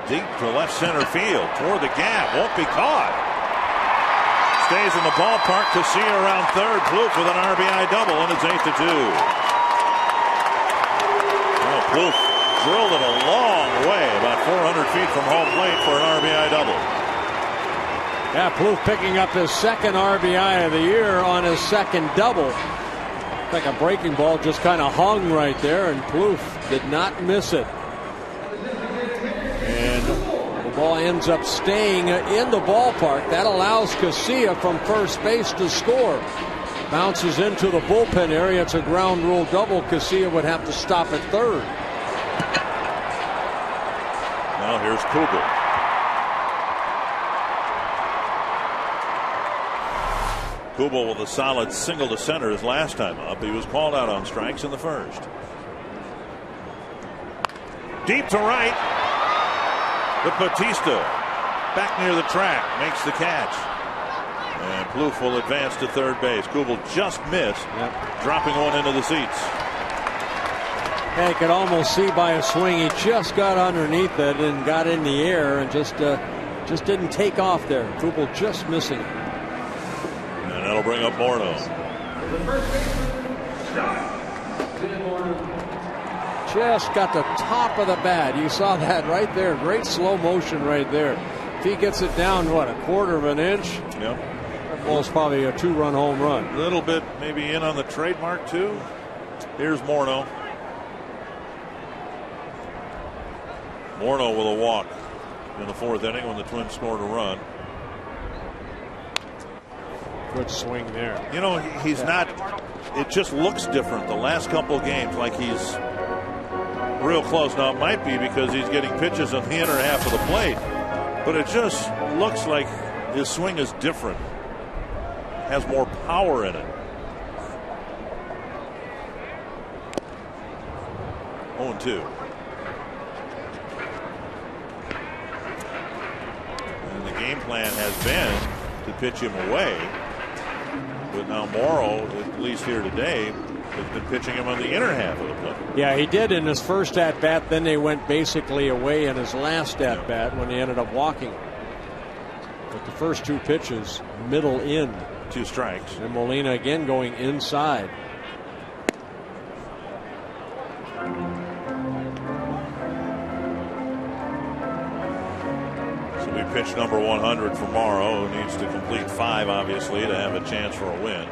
[SPEAKER 1] Deep to left center field toward the gap, won't be caught. Stays in the ballpark. Casilla around third. Plouffe with an RBI double, and it's 8-2. Well, Plouffe drilled it a long way, about 400 feet from home plate for an RBI double.
[SPEAKER 2] Yeah, Plouffe picking up his second RBI of the year on his second double. Like a breaking ball just kind of hung right there, and Plouffe did not miss it. And the ball ends up staying in the ballpark. That allows Casilla from first base to score. Bounces into the bullpen area. It's a ground rule double. Casilla would have to stop at third.
[SPEAKER 1] Now here's Kugel. Kugel with a solid single to center his last time up. He was called out on strikes in the first. Deep to right. The Bautista. back near the track, makes the catch. And Plouffe will advance to third base. Kubel just missed, dropping one into the seats.
[SPEAKER 2] Yeah, you could almost see by a swing he just got underneath it and got in the air and just didn't take off there. Kubel just missing it.
[SPEAKER 1] And that'll bring up Morneau.
[SPEAKER 2] Just got the top of the bat. You saw that right there. Great slow motion right there. If he gets it down, what, a quarter of an inch?
[SPEAKER 1] Yep.
[SPEAKER 2] That ball's probably a 2-run home run.
[SPEAKER 1] A little bit maybe in on the trademark too. Here's Morneau. Morneau with a walk in the 4th inning when the Twins scored a run.
[SPEAKER 2] Good swing there.
[SPEAKER 1] You know, he's not, it just looks different the last couple of games, like he's real close. Now it might be because he's getting pitches on the inner half of the plate, but it just looks like his swing is different, has more power in it. 0-2. And the game plan has been to pitch him away. But now Morrow, at least here today, has been pitching him on the inner half of the plate.
[SPEAKER 2] Yeah, he did in his first at-bat. Then they went basically away in his last at-bat when he ended up walking. But the first 2 pitches, middle in.
[SPEAKER 1] 2 strikes.
[SPEAKER 2] And Molina again going inside.
[SPEAKER 1] Pitch number 100 for Morrow, who needs to complete 5, obviously, to have a chance for a win.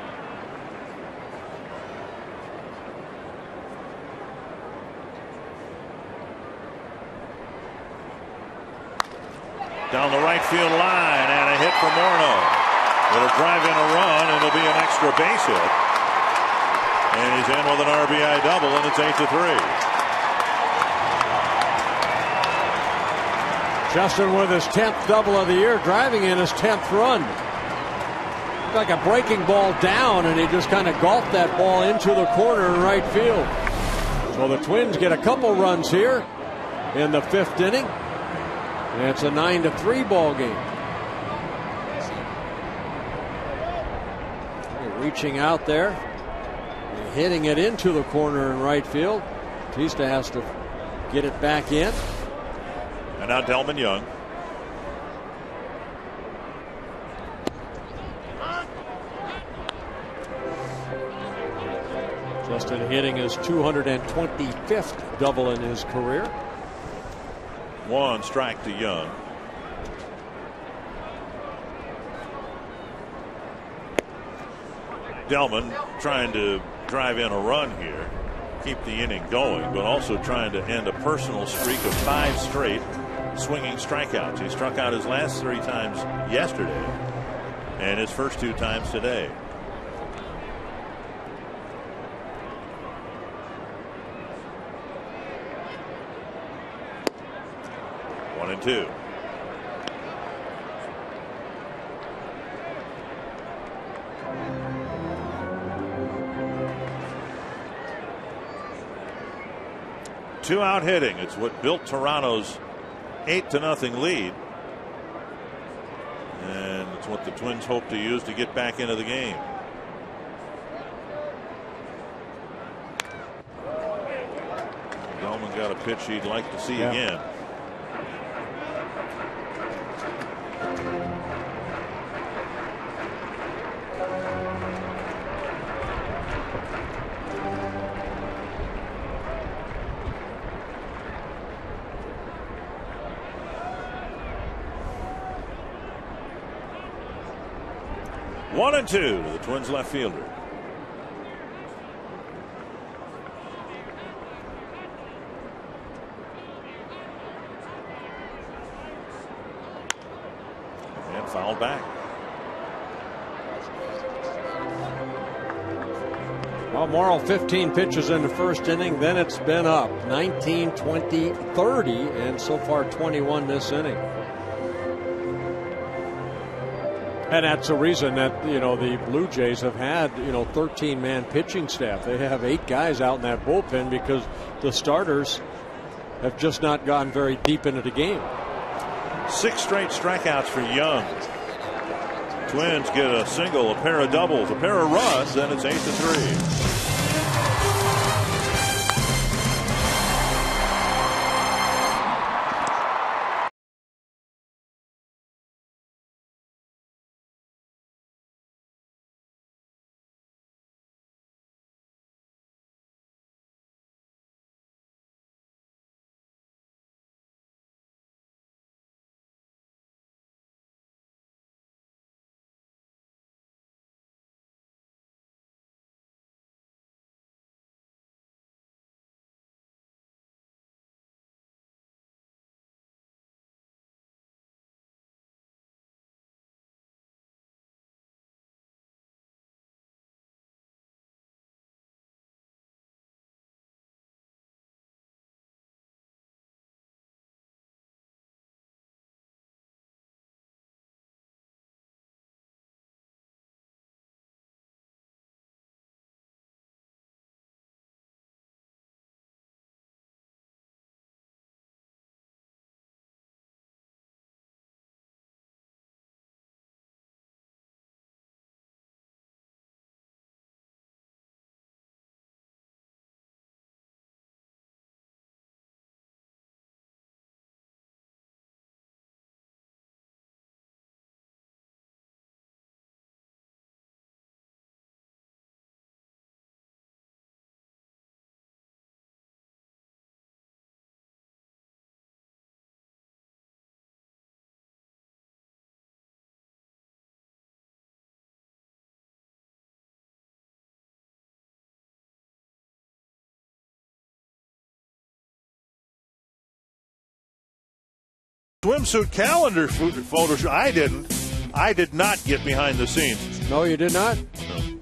[SPEAKER 1] Down the right field line, and a hit for Morneau. It'll drive in a run, and it'll be an extra base hit. And he's in with an RBI double, and it's 8-3.
[SPEAKER 2] Justin with his 10th double of the year, driving in his 10th run. Like a breaking ball down, and he just kind of golfed that ball into the corner in right field. So the Twins get a couple runs here in the 5th inning. And it's a 9-3 ball game. Reaching out there, hitting it into the corner in right field. Batista has to get it back in.
[SPEAKER 1] And now Delman Young.
[SPEAKER 2] Justin hitting his 225th double in his career.
[SPEAKER 1] 1 strike to Young. Delman trying to drive in a run here, keep the inning going, but also trying to end a personal streak of 5 straight swinging strikeouts. He struck out his last 3 times yesterday and his first 2 times today. One and 2. Two-out hitting. It's what built Toronto's 8-0 lead. And it's what the Twins hope to use to get back into the game. Delman got a pitch he'd like to see again. One and 2 to the Twins left fielder. And fouled back.
[SPEAKER 2] Well, Morrow 15 pitches in the first inning, then it's been up 19, 20, 30, and so far 21 this inning. And that's the reason that, you know, the Blue Jays have had, 13-man pitching staff. They have 8 guys out in that bullpen because the starters have just not gone very deep into the game.
[SPEAKER 1] 6 straight strikeouts for Young. Twins get a single, a pair of doubles, a pair of runs, and it's 8-3. Swimsuit calendar photo shoot. I did not get behind the scenes.
[SPEAKER 2] No, you did not?
[SPEAKER 1] No.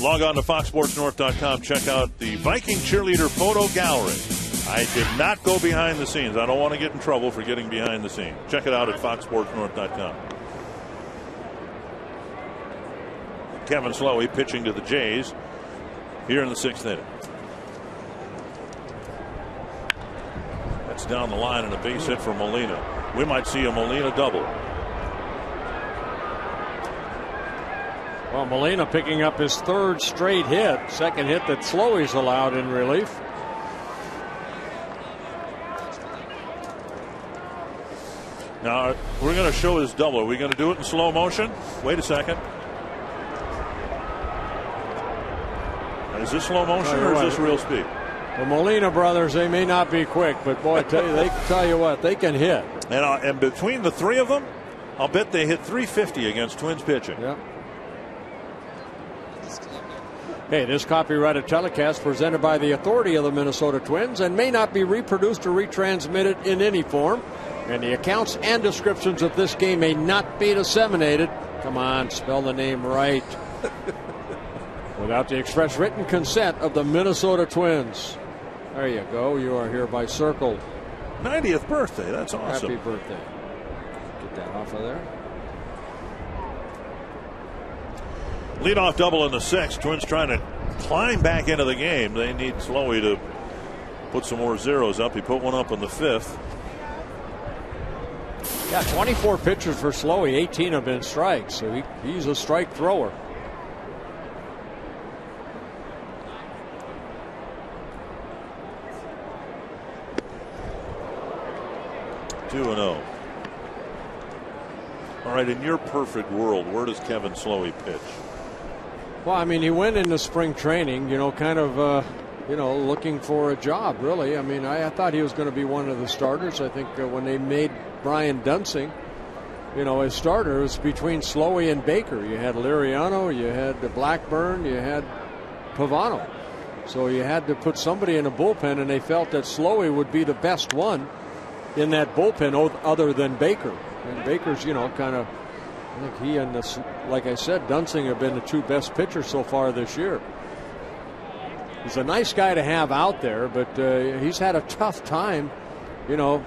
[SPEAKER 1] Log on to foxsportsnorth.com. Check out the Viking cheerleader photo gallery. I did not go behind the scenes. I don't want to get in trouble for getting behind the scenes. Check it out at foxsportsnorth.com. Kevin Slowey pitching to the Jays here in the 6th inning. That's down the line and a base hit for Molina. We might see a Molina double.
[SPEAKER 2] Well, Molina picking up his 3rd straight hit. 2nd hit that Slowey's allowed in relief.
[SPEAKER 1] Now, we're going to show this double. Are we going to do it in slow motion? Wait a second. Is this slow motion or is this real speed?
[SPEAKER 2] The Molina brothers, they may not be quick, but boy, they tell you what, they can hit.
[SPEAKER 1] And between the 3 of them, I'll bet they hit 350 against Twins pitching.
[SPEAKER 2] Yep. Hey, this copyrighted telecast presented by the authority of the Minnesota Twins and may not be reproduced or retransmitted in any form. And the accounts and descriptions of this game may not be disseminated. Come on, spell the name right. Without the express written consent of the Minnesota Twins. There you go. You are hereby circled.
[SPEAKER 1] 90th birthday. That's awesome.
[SPEAKER 2] Happy birthday. Get that off of there.
[SPEAKER 1] Leadoff double in the 6th. Twins trying to climb back into the game. They need Slowey to put some more zeros up. He put one up in the 5th.
[SPEAKER 2] Yeah, 24 pitches for Slowey. 18 have been strikes. So he's a strike thrower.
[SPEAKER 1] 2-0. All right, in your perfect world, where does Kevin Slowey pitch?
[SPEAKER 2] Well, I mean, he went into spring training, kind of, looking for a job, really. I mean, I thought he was going to be one of the starters. I think when they made Brian Dunsing, his starter, it was between Slowey and Baker. You had Liriano, you had Blackburn, you had Pavano. So you had to put somebody in a bullpen, and they felt that Slowey would be the best one in that bullpen other than Baker. And Baker's, kind of, I think he and, like I said, Dunsing have been the 2 best pitchers so far this year. He's a nice guy to have out there, but he's had a tough time, I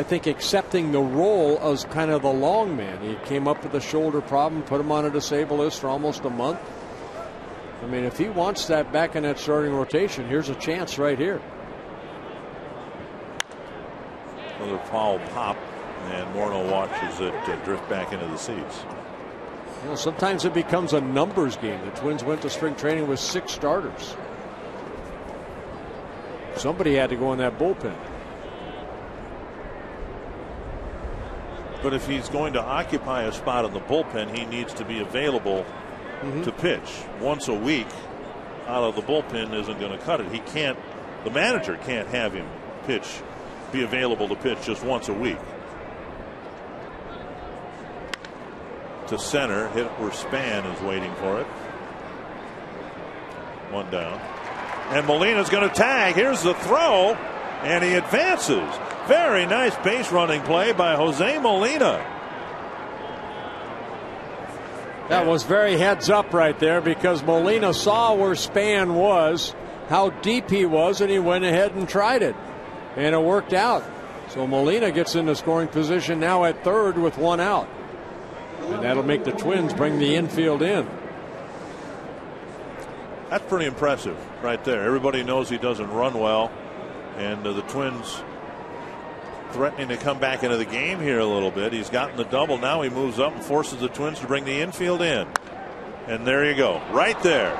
[SPEAKER 2] think accepting the role as kind of the long man. He came up with a shoulder problem, put him on a disabled list for almost a month. I mean, if he wants that back in that starting rotation, here's a chance right here.
[SPEAKER 1] A Another foul pop, and Morneau watches it drift back into the seats.
[SPEAKER 2] You know, sometimes it becomes a numbers game. The Twins went to spring training with 6 starters. Somebody had to go in that bullpen.
[SPEAKER 1] But if he's going to occupy a spot in the bullpen, he needs to be available to pitch. Once a week out of the bullpen isn't going to cut it. He can't, the manager can't have him be available to pitch just once a week. To center, hit where Span is waiting for it. 1 down. And Molina's going to tag. Here's the throw, and he advances. Very nice base running play by Jose Molina.
[SPEAKER 2] That was very heads up right there, because Molina saw where Span was, how deep he was, and he went ahead and tried it. And it worked out. So Molina gets into scoring position now at third with 1 out. And that'll make the Twins bring the infield in.
[SPEAKER 1] That's pretty impressive right there. Everybody knows he doesn't run well. And the Twins threatening to come back into the game here a little bit. He's gotten the double. Now he moves up and forces the Twins to bring the infield in. And there you go. Right there.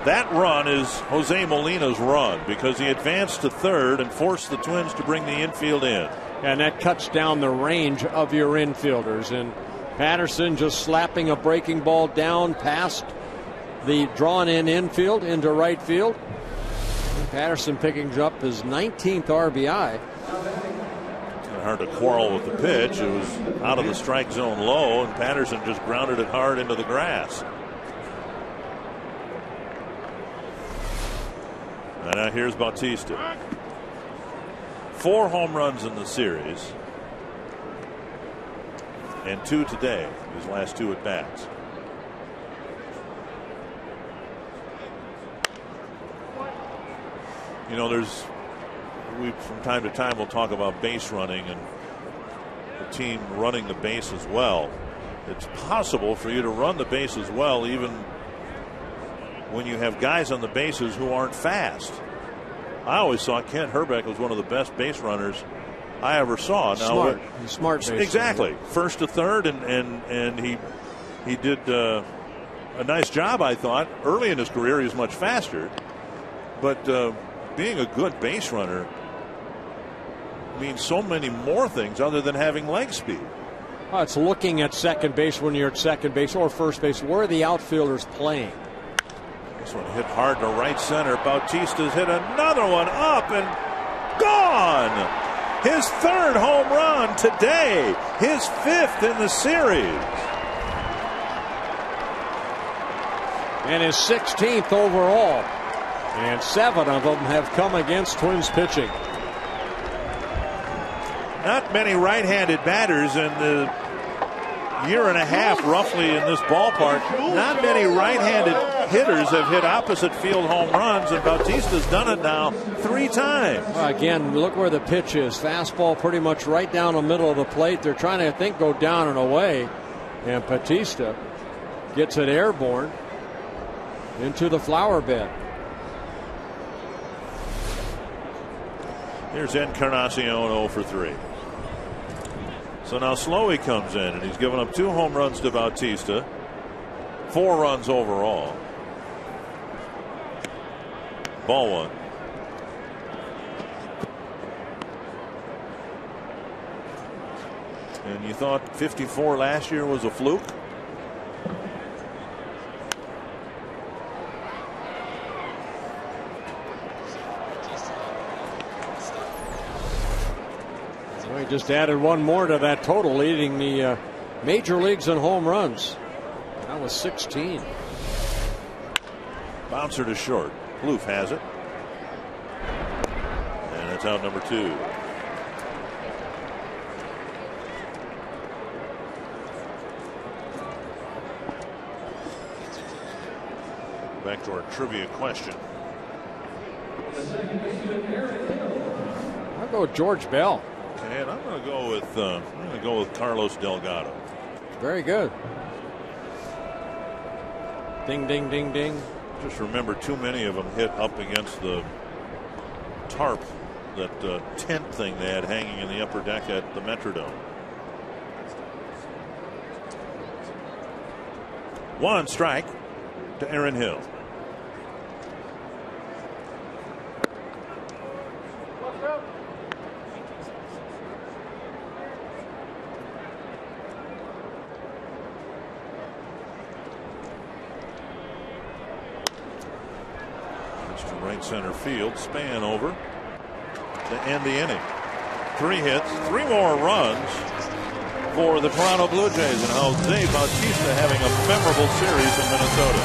[SPEAKER 1] That run is Jose Molina's run, because he advanced to third and forced the Twins to bring the infield in.
[SPEAKER 2] And that cuts down the range of your infielders. And Patterson just slapping a breaking ball down past the drawn in infield into right field. And Patterson picking up his 19th RBI.
[SPEAKER 1] Hard to quarrel with the pitch. It was out of the strike zone low, and Patterson just grounded it hard into the grass. And now here's Bautista. 4 home runs in the series, and 2 today, his last 2 at bats. You know, from time to time we'll talk about base running and the team running the base as well. It's possible for you to run the base as well even when you have guys on the bases who aren't fast. I always thought Kent Herbeck was one of the best base runners I ever saw. Now,
[SPEAKER 2] smart base
[SPEAKER 1] exactly.
[SPEAKER 2] runner.
[SPEAKER 1] First to third, and he did a nice job, I thought. Early in his career he was much faster, but being a good base runner means so many more things other than having leg speed.
[SPEAKER 2] Oh, it's looking at second base when you're at second base or first base. Where are the outfielders playing?
[SPEAKER 1] This one hit hard to right center. Bautista's hit another one up and gone. His 3rd home run today. His 5th in the series.
[SPEAKER 2] And his 16th overall. And 7 of them have come against Twins pitching.
[SPEAKER 1] Not many right-handed batters in the year and a half roughly in this ballpark. Not many right-handed hitters have hit opposite field home runs, and Bautista's done it now 3 times.
[SPEAKER 2] Again, look where the pitch is. Fastball pretty much right down the middle of the plate. They're trying to, I think, go down and away. And Bautista gets it airborne into the flower bed.
[SPEAKER 1] Here's Encarnacion 0 for 3. So now Slowey comes in, and he's given up 2 home runs to Bautista, 4 runs overall. Ball 1. And you thought 54 last year was a fluke?
[SPEAKER 2] He just added 1 more to that total, leading the major leagues in home runs. That was 16.
[SPEAKER 1] Bouncer to short. Plouffe has it. And it's out number 2. Back to our trivia question.
[SPEAKER 2] I'll go with George Bell.
[SPEAKER 1] Okay, and I'm going to go with Carlos Delgado.
[SPEAKER 2] Very good. Ding, ding, ding, ding.
[SPEAKER 1] Just remember, too many of them hit up against the tarp that tent thing they had hanging in the upper deck at the Metrodome. One strike to Aaron Hill. Right center field, Span over to end the inning. 3 hits, 3 more runs for the Toronto Blue Jays, and Jose Bautista having a memorable series in Minnesota.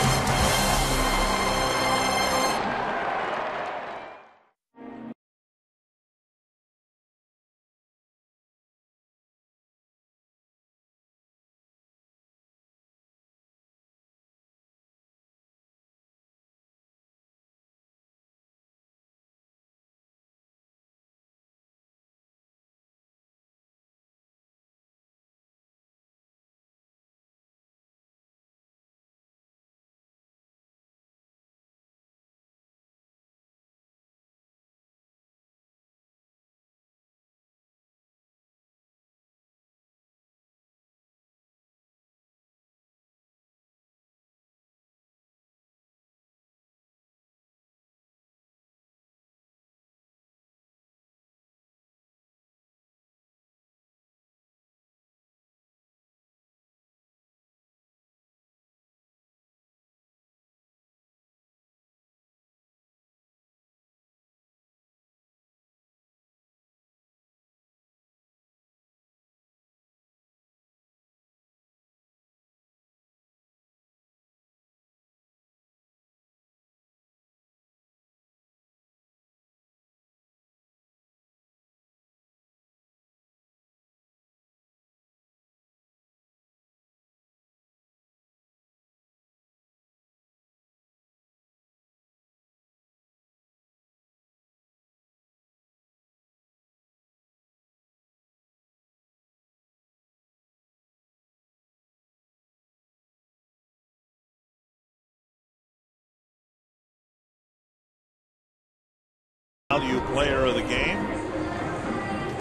[SPEAKER 1] Value player of the game,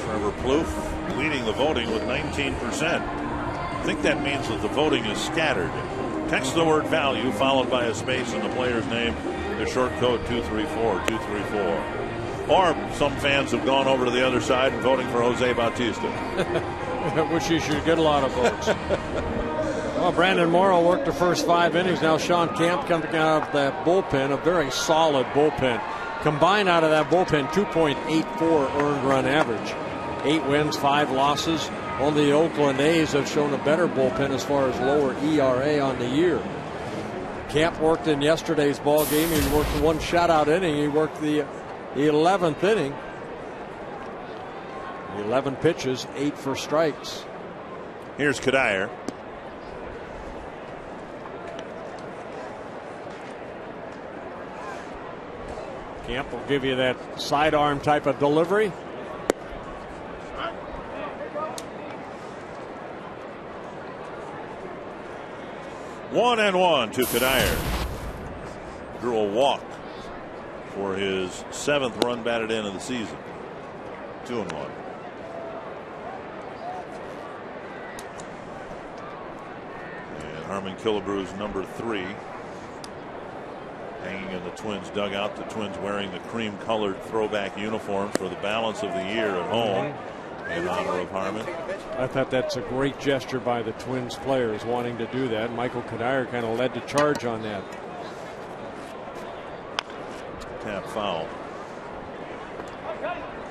[SPEAKER 1] Trevor Plouffe, leading the voting with 19%. I think that means that the voting is scattered. Text the word value followed by a space in the player's name to short code 234-234. Or some fans have gone over to the other side and voting for Jose Bautista.
[SPEAKER 2] Which he should get a lot of votes. Well, Brandon Morrow worked the first 5 innings. Now Sean Camp coming out of that bullpen, a very solid bullpen. Combined out of that bullpen, 2.84 earned run average. 8 wins, 5 losses. Only the Oakland A's have shown a better bullpen as far as lower ERA on the year. Camp worked in yesterday's ball game. He worked 1 shutout inning. He worked the 11th inning. 11 pitches, 8 for strikes.
[SPEAKER 1] Here's Kadire.
[SPEAKER 2] Camp will give you that sidearm type of delivery.
[SPEAKER 1] One and one to Kadire. Drew a walk for his 7th run batted in of the season. 2-1. And Harmon Killebrew's number 3. Hanging in the Twins dugout. The Twins wearing the cream-colored throwback uniform for the balance of the year at home in honor of Harmon.
[SPEAKER 2] I thought that's a great gesture by the Twins players wanting to do that. Michael Kadire kind of led the charge on that.
[SPEAKER 1] Tap foul.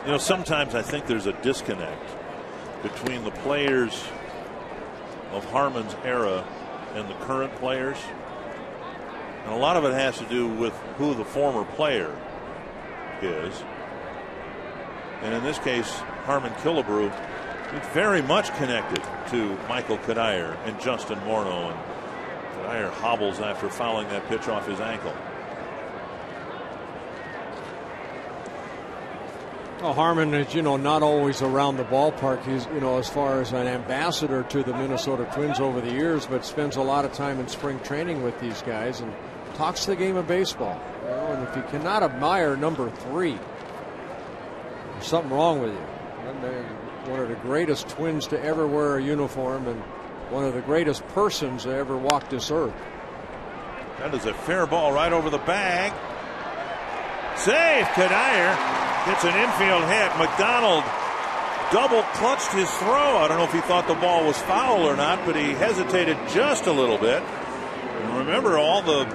[SPEAKER 1] You know, sometimes I think there's a disconnect between the players of Harmon's era and the current players. And a lot of it has to do with who the former player is. And in this case, Harmon Killebrew is very much connected to Michael Kadire and Justin Morneau. And Kadire hobbles after fouling that pitch off his ankle.
[SPEAKER 2] Well, Harmon is, not always around the ballpark. He's, as far as an ambassador to the Minnesota Twins over the years, but spends a lot of time in spring training with these guys and talks the game of baseball. And if you cannot admire number 3, There's something wrong with you. One of the greatest Twins to ever wear a uniform, and one of the greatest persons to ever walk this earth.
[SPEAKER 1] That is a fair ball right over the bag. Save. Kadire gets an infield hit. McDonald double clutched his throw. I don't know if he thought the ball was foul or not, but he hesitated just a little bit. And remember all the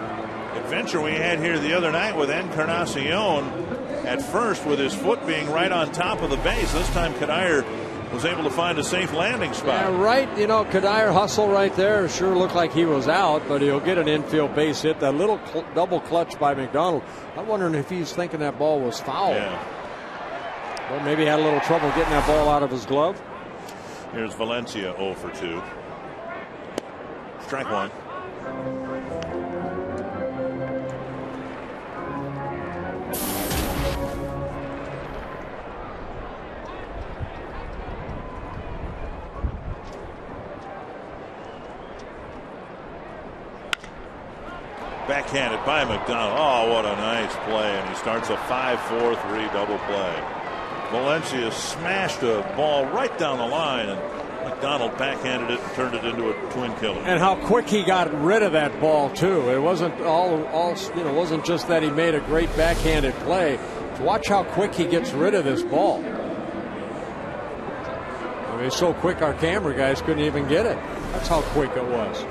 [SPEAKER 1] adventure we had here the other night with Encarnacion at first with his foot being right on top of the base. This time Kadire was able to find a safe landing spot.
[SPEAKER 2] Yeah, right. You know, Kadire hustle right there. Sure looked like he was out, but he'll get an infield base hit. That little double clutch by McDonald. I'm wondering if he's thinking that ball was foul.
[SPEAKER 1] Yeah.
[SPEAKER 2] Well, maybe he had a little trouble getting that ball out of his glove.
[SPEAKER 1] Here's Valencia 0 for 2. Strike one. Backhanded by McDonald. Oh, what a nice play. And he starts a 5-4-3 double play. Valencia smashed a ball right down the line, and McDonald backhanded it and turned it into a twin killer.
[SPEAKER 2] And how quick he got rid of that ball, too. It wasn't wasn't just that he made a great backhanded play. Watch how quick he gets rid of this ball. I mean, it's so quick our camera guys couldn't even get it. That's how quick it was.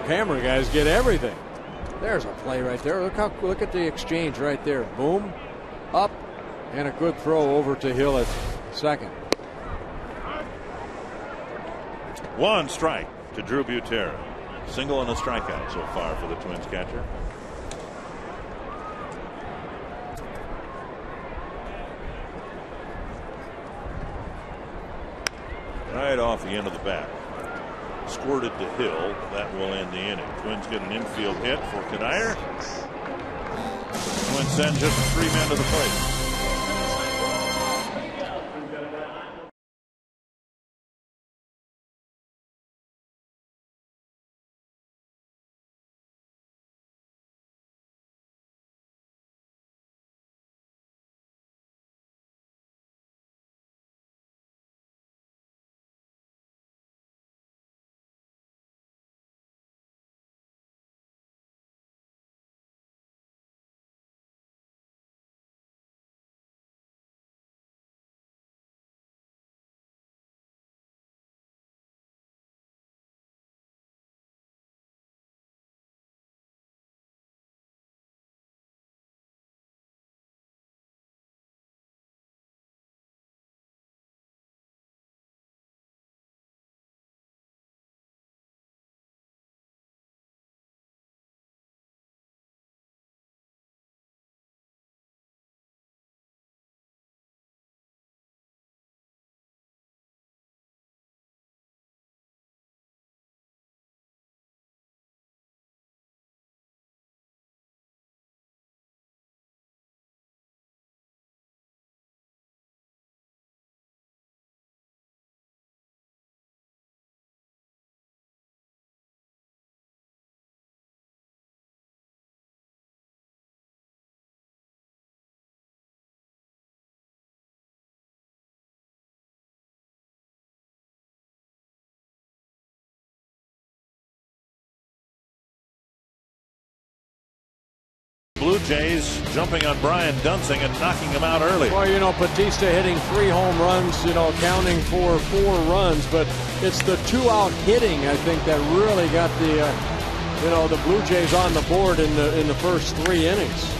[SPEAKER 2] Camera guys get everything. There's a play right there. Look at the exchange right there. Boom, up, and a good throw over to Hill at second.
[SPEAKER 1] One strike to Drew Butera. Single and a strikeout so far for the Twins catcher. Right off the end of the bat. Squirted to Hill. That will end the inning. Twins get an infield hit for Kadire. Twins send just 3 men to the plate. Blue Jays jumping on Brian Dunsing and knocking him out early.
[SPEAKER 2] Well, you know, Batista hitting 3 home runs, you know, counting for 4 runs, but it's the 2-out hitting, I think, that really got the, the Blue Jays on the board in the first 3 innings.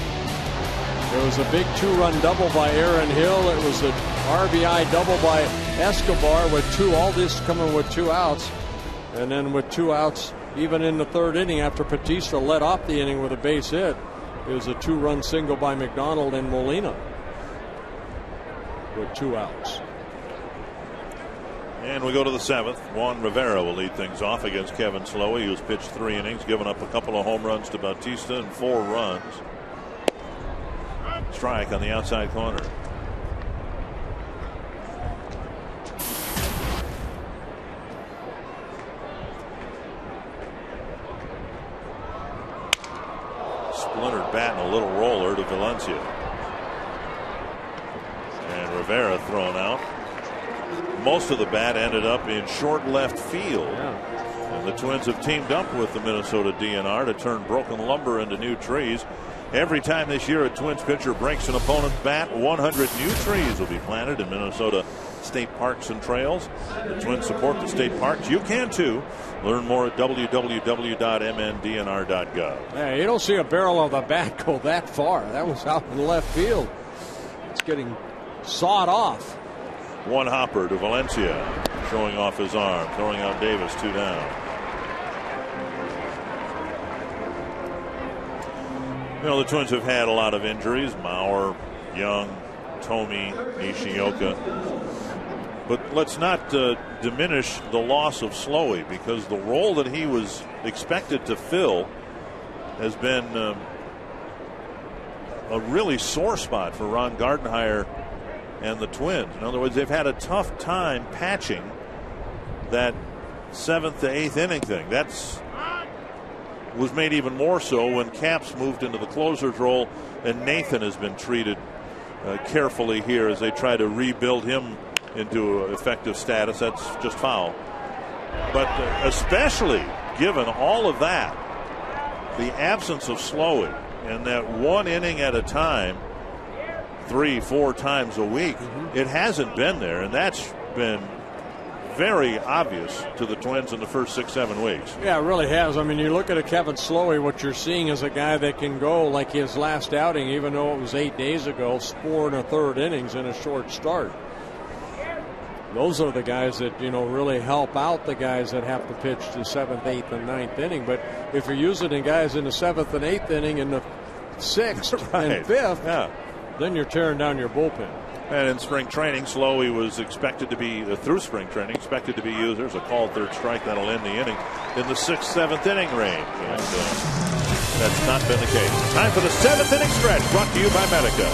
[SPEAKER 2] There was a big 2-run double by Aaron Hill. It was an RBI double by Escobar with all this coming with 2 outs. And then with 2 outs, even in the 3rd inning, after Batista led off the inning with a base hit, it was a 2-run single by McDonald and Molina with 2 outs.
[SPEAKER 1] And we go to the 7th. Juan Rivera will lead things off against Kevin Slowey, who's pitched 3 innings, given up a couple of home runs to Bautista and 4 runs. Strike on the outside corner. Splintered bat and a little roller to Valencia. Rivera thrown out. Most of the bat ended up in short left field. And the Twins have teamed up with the Minnesota DNR to turn broken lumber into new trees. Every time this year a Twins pitcher breaks an opponent's bat, 100 new trees will be planted in Minnesota state parks and trails. The Twins support the state parks. You can too. Learn more at www.mndnr.gov.
[SPEAKER 2] Yeah, you don't see a barrel of the bat go that far. That was out in left field. It's getting sawed off.
[SPEAKER 1] One hopper to Valencia, showing off his arm, throwing out Davis, 2 down. You know, the Twins have had a lot of injuries. Mauer, Young, Tomey, Nishioka. But let's not diminish the loss of Slowey, because the role that he was expected to fill has been a really sore spot for Ron Gardenhire and the Twins. In other words, they've had a tough time patching that 7th to 8th inning thing. That's was made even more so when Capps moved into the closer's role, and Nathan has been treated carefully here as they try to rebuild him into effective status. That's just foul. But especially given all of that, the absence of Slowey and that 1 inning at a time, 3-4 times a week, it hasn't been there, and that's been very obvious to the Twins in the first 6-7 weeks.
[SPEAKER 2] Yeah, it really has. I mean, you look at a Kevin Slowey, what you're seeing is a guy that can go like his last outing, even though it was 8 days ago, 4 1/3 innings in a short start. Those are the guys that, you know, really help out the guys that have to pitch the 7th, 8th, and 9th inning. But if you're using the guys in the 7th and 8th inning and the 6th and 5th, then you're tearing down your bullpen.
[SPEAKER 1] And in spring training, Slowey was expected to be, through spring training, expected to be used. There's a called third strike that'll end the inning in the 6th, 7th inning range. And that's not been the case. Time for the 7th inning stretch, brought to you by Medica.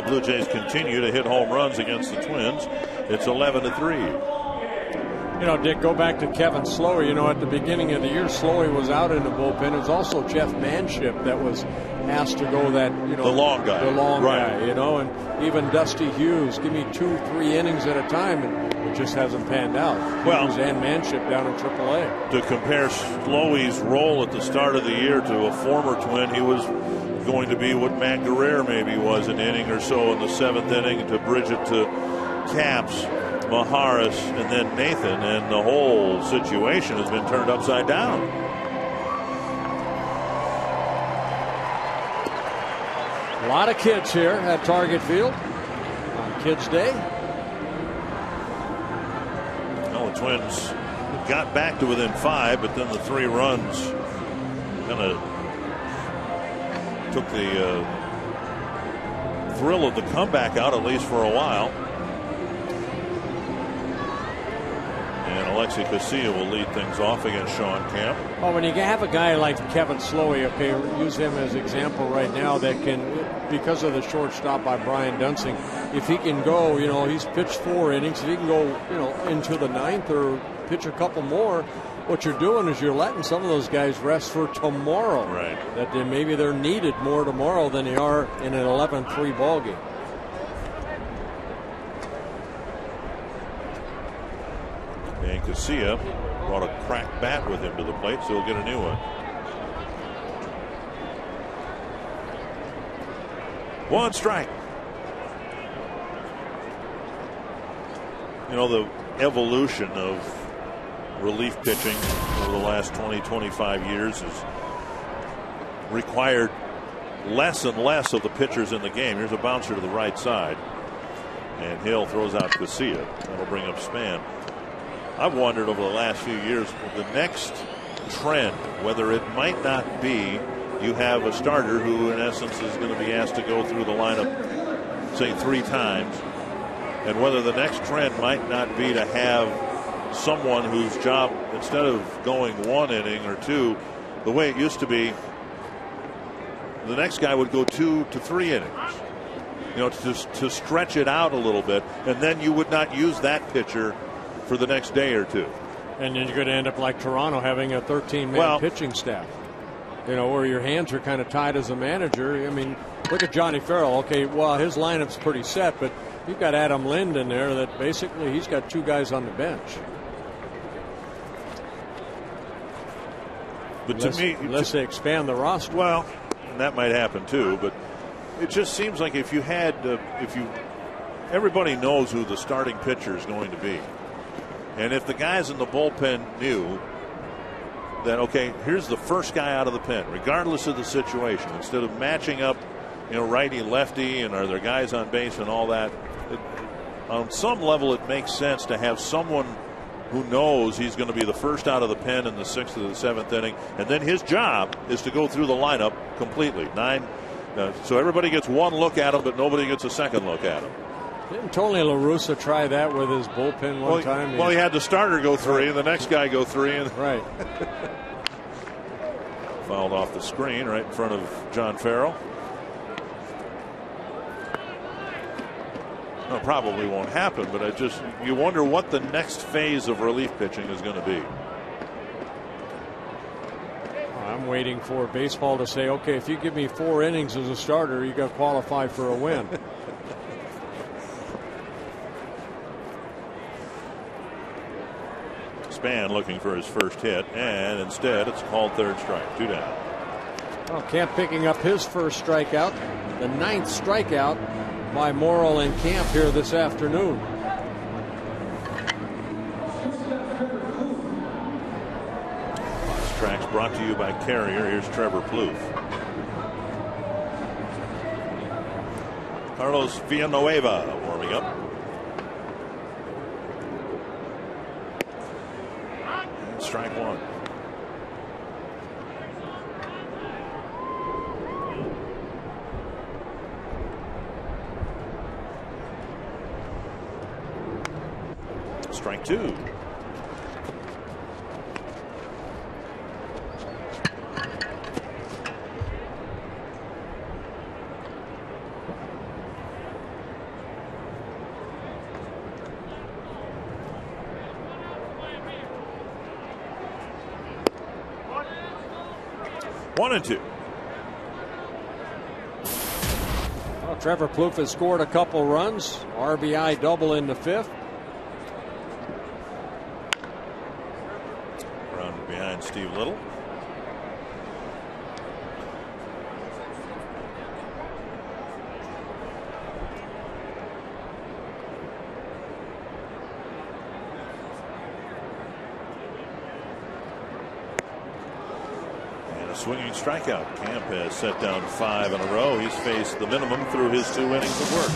[SPEAKER 1] Blue Jays continue to hit home runs against the Twins. It's 11-3.
[SPEAKER 2] You know, Dick, go back to Kevin Slowey. You know, at the beginning of the year, Slowey was out in the bullpen. It was also Jeff Manship that was asked to go that, you know,
[SPEAKER 1] the long guy.
[SPEAKER 2] The long guy, you know, and even Dusty Hughes, give me 2-3 innings at a time, and it just hasn't panned out. Hughes and Manship down in AAA.
[SPEAKER 1] To compare Slowey's role at the start of the year to a former Twin, he was going to be what Matt Guerrero maybe was an inning or so in the 7th inning to bridge it to Capps, Maharis, and then Nathan, and the whole situation has been turned upside down.
[SPEAKER 2] A lot of kids here at Target Field on Kids Day.
[SPEAKER 1] Well, the Twins got back to within 5, but then the 3 runs kind of took the thrill of the comeback out, at least for a while. And Alexi Casilla will lead things off against Sean Camp.
[SPEAKER 2] Well, when you have a guy like Kevin Slowey, okay, use him as example right now, that can, because of the shortstop by Brian Dunsing, if he can go, he's pitched 4 innings, if he can go, into the 9th or pitch a couple more, what you're doing is you're letting some of those guys rest for tomorrow.
[SPEAKER 1] Right.
[SPEAKER 2] That maybe they're needed more tomorrow than they are in an 11-3 ball game.
[SPEAKER 1] And Casilla brought a cracked bat with him to the plate, so he'll get a new one. 1 strike. The evolution of relief pitching over the last 20-25 years has required less and less of the pitchers in the game. Here's a bouncer to the right side, and Hill throws out Casilla. That'll bring up Span. I've wondered over the last few years, the next trend, whether it might not be you have a starter who in essence is going to be asked to go through the lineup, say 3 times, and whether the next trend might not be to have someone whose job, instead of going 1 inning or 2, the way it used to be, the next guy would go 2 to 3 innings, to stretch it out a little bit, and then you would not use that pitcher for the next day or 2.
[SPEAKER 2] And then you're going to end up like Toronto having a 13-man pitching staff, where your hands are kind of tied as a manager. I mean, look at Johnny Farrell. Okay, well, his lineup's pretty set, but you've got Adam Lind in there that basically he's got 2 guys on the bench.
[SPEAKER 1] But to me,
[SPEAKER 2] unless they expand the roster.
[SPEAKER 1] Well, that might happen too, but it just seems like if you had, everybody knows who the starting pitcher is going to be. And if the guys in the bullpen knew that, okay, here's the first guy out of the pen, regardless of the situation, instead of matching up, righty, lefty, and are there guys on base and all that, on some level it makes sense to have someone who knows he's going to be the first out of the pen in the 6th or the 7th inning, and then his job is to go through the lineup completely. 9, so everybody gets 1 look at him, but nobody gets a second look at him.
[SPEAKER 2] Didn't Tony La Russa try that with his bullpen one time?
[SPEAKER 1] Well, he had the starter go 3 and the next guy go 3. And
[SPEAKER 2] right.
[SPEAKER 1] Fouled off the screen right in front of John Farrell. No, probably won't happen, but you wonder what the next phase of relief pitching is going to be.
[SPEAKER 2] I'm waiting for baseball to say, okay, if you give me 4 innings as a starter, you got qualified for a win.
[SPEAKER 1] Span looking for his first hit, and instead it's called 3rd strike. 2 down.
[SPEAKER 2] Well, Camp picking up his first strikeout, the 9th strikeout by Morrill and Camp here this afternoon.
[SPEAKER 1] This track's brought to you by Carrier. Here's Trevor Plouffe. Carlos Villanueva warming up. Strike 1. Strike 2. One and 2.
[SPEAKER 2] Well, Trevor Plouffe has scored a couple runs. RBI double in the 5th.
[SPEAKER 1] Grounded behind Steve Little. Swinging strikeout. Camp has set down 5 in a row. He's faced the minimum through his 2 innings of work.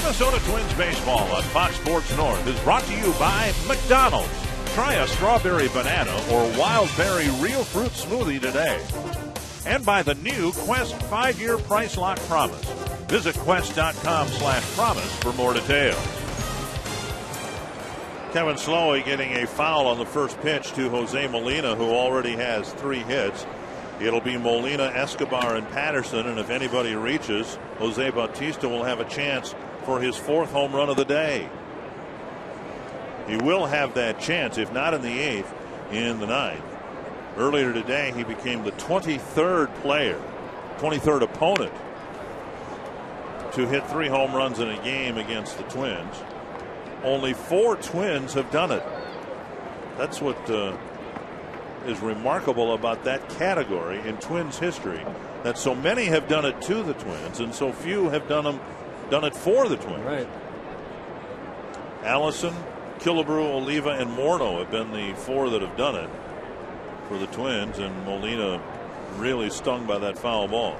[SPEAKER 1] Minnesota Twins baseball on Fox Sports North is brought to you by McDonald's. Try a strawberry banana or wild berry real fruit smoothie today. And by the new Quest 5-year price lock promise. Visit quest.com/promise for more details. Kevin Slowey getting a foul on the first pitch to Jose Molina, who already has 3 hits. It'll be Molina, Escobar, and Patterson, and if anybody reaches, Jose Bautista will have a chance for his 4th home run of the day. He will have that chance, if not in the 8th, in the 9th. Earlier today, he became the 23rd player, 23rd opponent to hit 3 home runs in a game against the Twins. Only 4 Twins have done it. That's what is remarkable about that category in Twins history, that so many have done it to the Twins and so few have done it for the Twins.
[SPEAKER 2] Right.
[SPEAKER 1] Allison, Killebrew, Oliva, and Morneau have been the 4 that have done it for the Twins, and Molina really stung by that foul ball.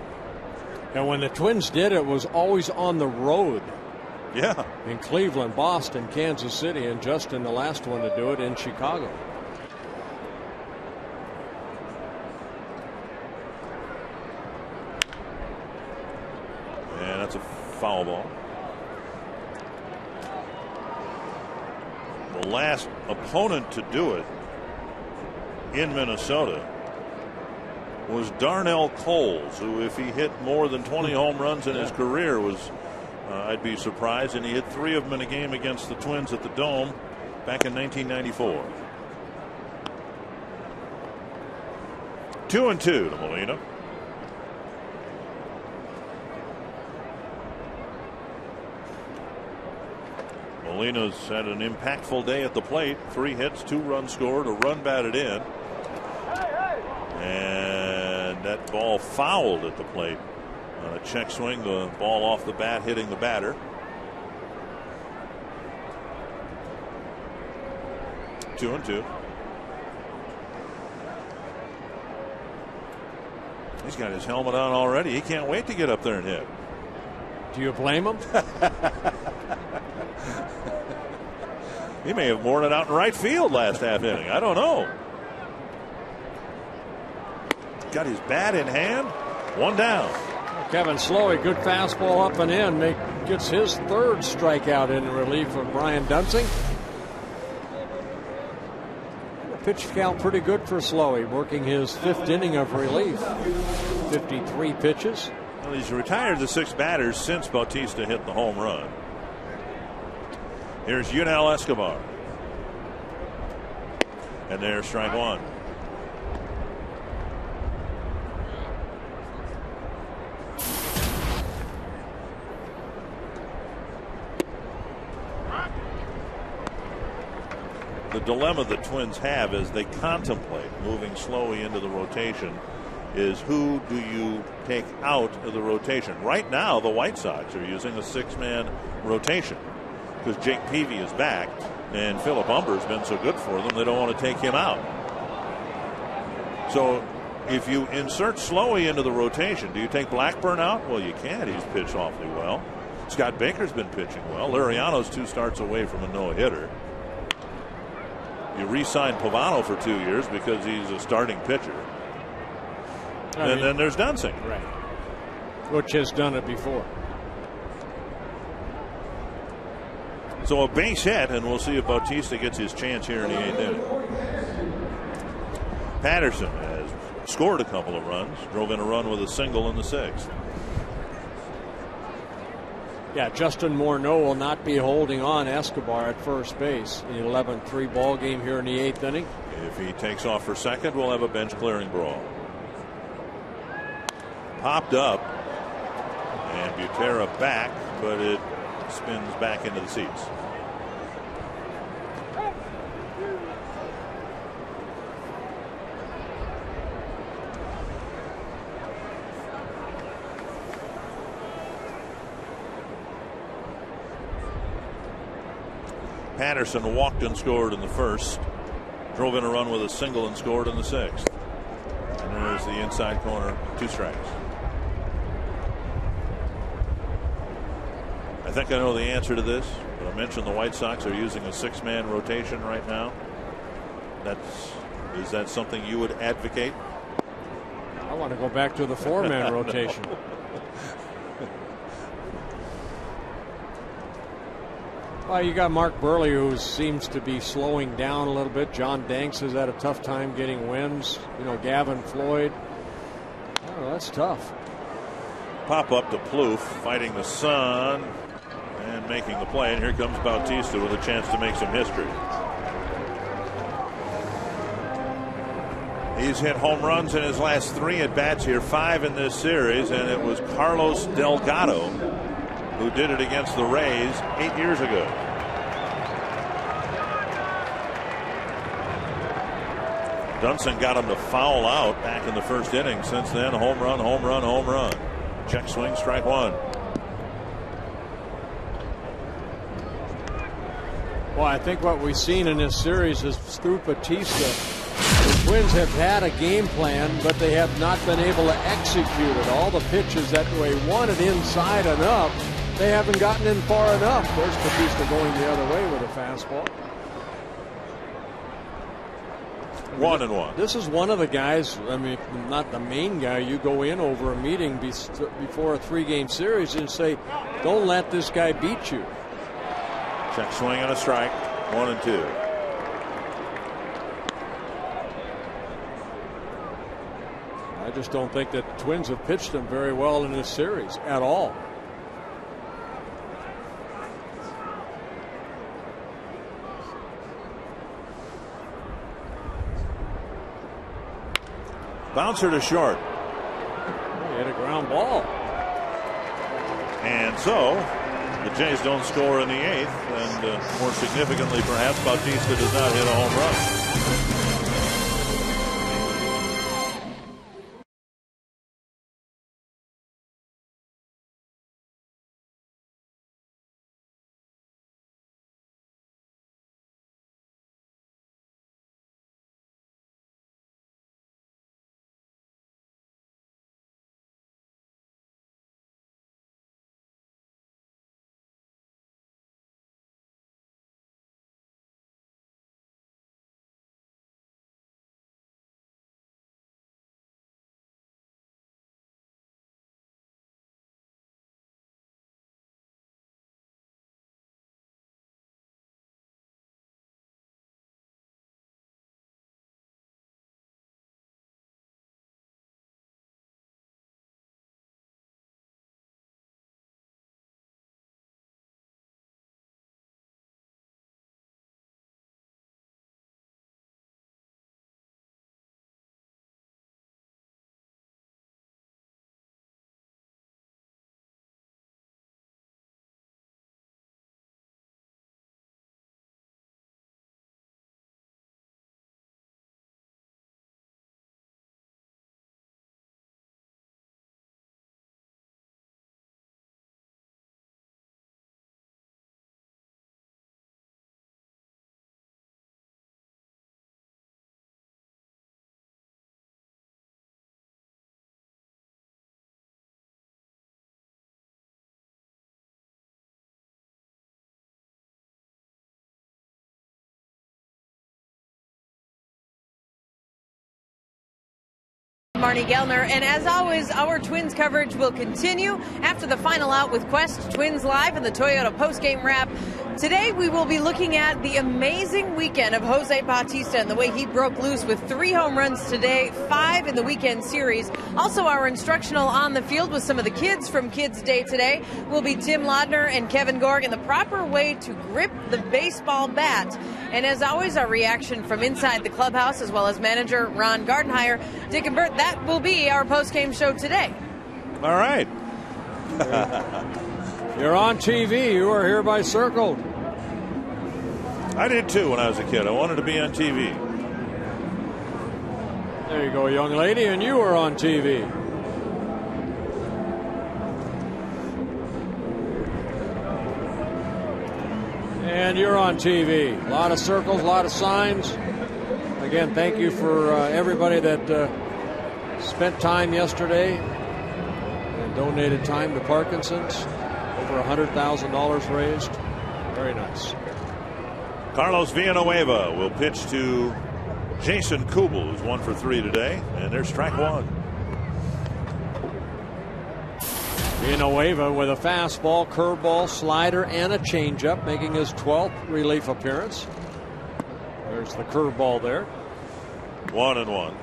[SPEAKER 2] And when the Twins did, it was always on the road.
[SPEAKER 1] Yeah.
[SPEAKER 2] In Cleveland, Boston, Kansas City, and Justin, the last one to do it, in Chicago.
[SPEAKER 1] And that's a foul ball. The last opponent to do it in Minnesota was Darnell Coles, who, if he hit more than 20 home runs in his career, was I'd be surprised, and he hit 3 of them in a game against the Twins at the Dome back in 1994. 2-2 to Molina. Molina's had an impactful day at the plate. 3 hits, 2 runs scored, a run batted in. And that ball fouled at the plate. On a check swing, the ball off the bat hitting the batter. 2-2. He's got his helmet on already. He can't wait to get up there and hit.
[SPEAKER 2] Do you blame him?
[SPEAKER 1] He may have worn it out in right field last half inning. I don't know. Got his bat in hand. 1 down.
[SPEAKER 2] Kevin Slowey, good fastball up and in. Gets his 3rd strikeout in relief of Brian Dunsing. The pitch count pretty good for Slowey, working his 5th inning of relief. 53 pitches.
[SPEAKER 1] Well, he's retired the 6 batters since Bautista hit the home run. Here's Yunel Escobar. And there's strike 1. The dilemma the Twins have as they contemplate moving Slowey into the rotation is, who do you take out of the rotation? Right now, the White Sox are using a 6-man rotation because Jake Peavy is back and Philip Humber's been so good for them they don't want to take him out. So if you insert Slowey into the rotation, do you take Blackburn out? Well, you can't. He's pitched awfully well. Scott Baker's been pitching well. Liriano's 2 starts away from a no-hitter. You re-sign Pavano for 2 years because he's a starting pitcher. And then there's Dunsing.
[SPEAKER 2] Right. Which has done it before.
[SPEAKER 1] So a base hit, and we'll see if Bautista gets his chance here in the 8th inning. Patterson has scored a couple of runs, drove in a run with a single in the 6th.
[SPEAKER 2] Yeah, Justin Morneau will not be holding on Escobar at first base in the 11-3 ball game here in the 8th inning.
[SPEAKER 1] If he takes off for second, we'll have a bench clearing brawl. Popped up, and Butera back, but it spins back into the seats. Patterson walked and scored in the 1st. Drove in a run with a single and scored in the 6th. And there's the inside corner, 2 strikes. I I think I know the answer to this, but I mentioned the White Sox are using a 6-man rotation right now. Is that something you would advocate?
[SPEAKER 2] I want to go back to the 4-man rotation. Well, you got Mark Burley, who seems to be slowing down a little bit. John Danks has had a tough time getting wins. Gavin Floyd. Oh, that's tough.
[SPEAKER 1] Pop up to Plouffe, fighting the sun and making the play. And here comes Bautista with a chance to make some history. He's hit home runs in his last 3 at-bats here, 5 in this series, and it was Carlos Delgado who did it against the Rays 8 years ago. Dunston got him to foul out back in the first inning. Since then, home run, home run, home run. Check swing, strike 1.
[SPEAKER 2] Well, I think what we've seen in this series is through Bautista, the Twins have had a game plan, but they have not been able to execute it. All the pitches that they wanted inside and up, they haven't gotten in far enough. There's Bautista going the other way with a fastball.
[SPEAKER 1] 1-1.
[SPEAKER 2] This is one of the guys, I mean, not the main guy. You go in over a meeting before a 3-game series and say, don't let this guy beat you.
[SPEAKER 1] Check swing and a strike. 1-2.
[SPEAKER 2] I just don't think that the Twins have pitched him very well in this series at all.
[SPEAKER 1] Bouncer to short.
[SPEAKER 2] He hit a ground ball.
[SPEAKER 1] And so the Jays don't score in the 8th, and more significantly perhaps, Bautista does not hit a home run.
[SPEAKER 3] Marnie Gellner, and as always, our Twins coverage will continue after the final out with Quest Twins Live and the Toyota postgame wrap. Today we will be looking at the amazing weekend of Jose Bautista and the way he broke loose with 3 home runs today, 5 in the weekend series. Also, our instructional on the field with some of the kids from Kids Day today will be Tim Laudner and Kevin Gorg and the proper way to grip the baseball bat. And as always, our reaction from inside the clubhouse, as well as manager Ron Gardenhire. Dick and Bert, that will be our postgame show today.
[SPEAKER 1] All right.
[SPEAKER 2] You're on TV. You are hereby circled.
[SPEAKER 1] I did too when I was a kid. I wanted to be on TV.
[SPEAKER 2] There you go, young lady, and you are on TV. And you're on TV. A lot of circles, a lot of signs. Again, thank you for everybody that spent time yesterday and donated time to Parkinson's. for $100,000 raised. Very nice.
[SPEAKER 1] Carlos Villanueva will pitch to Jason Kubel, who's 1 for 3 today, and there's strike one.
[SPEAKER 2] Villanueva with a fastball, curveball, slider, and a changeup, making his 12th relief appearance. There's the curveball there.
[SPEAKER 1] 1-1.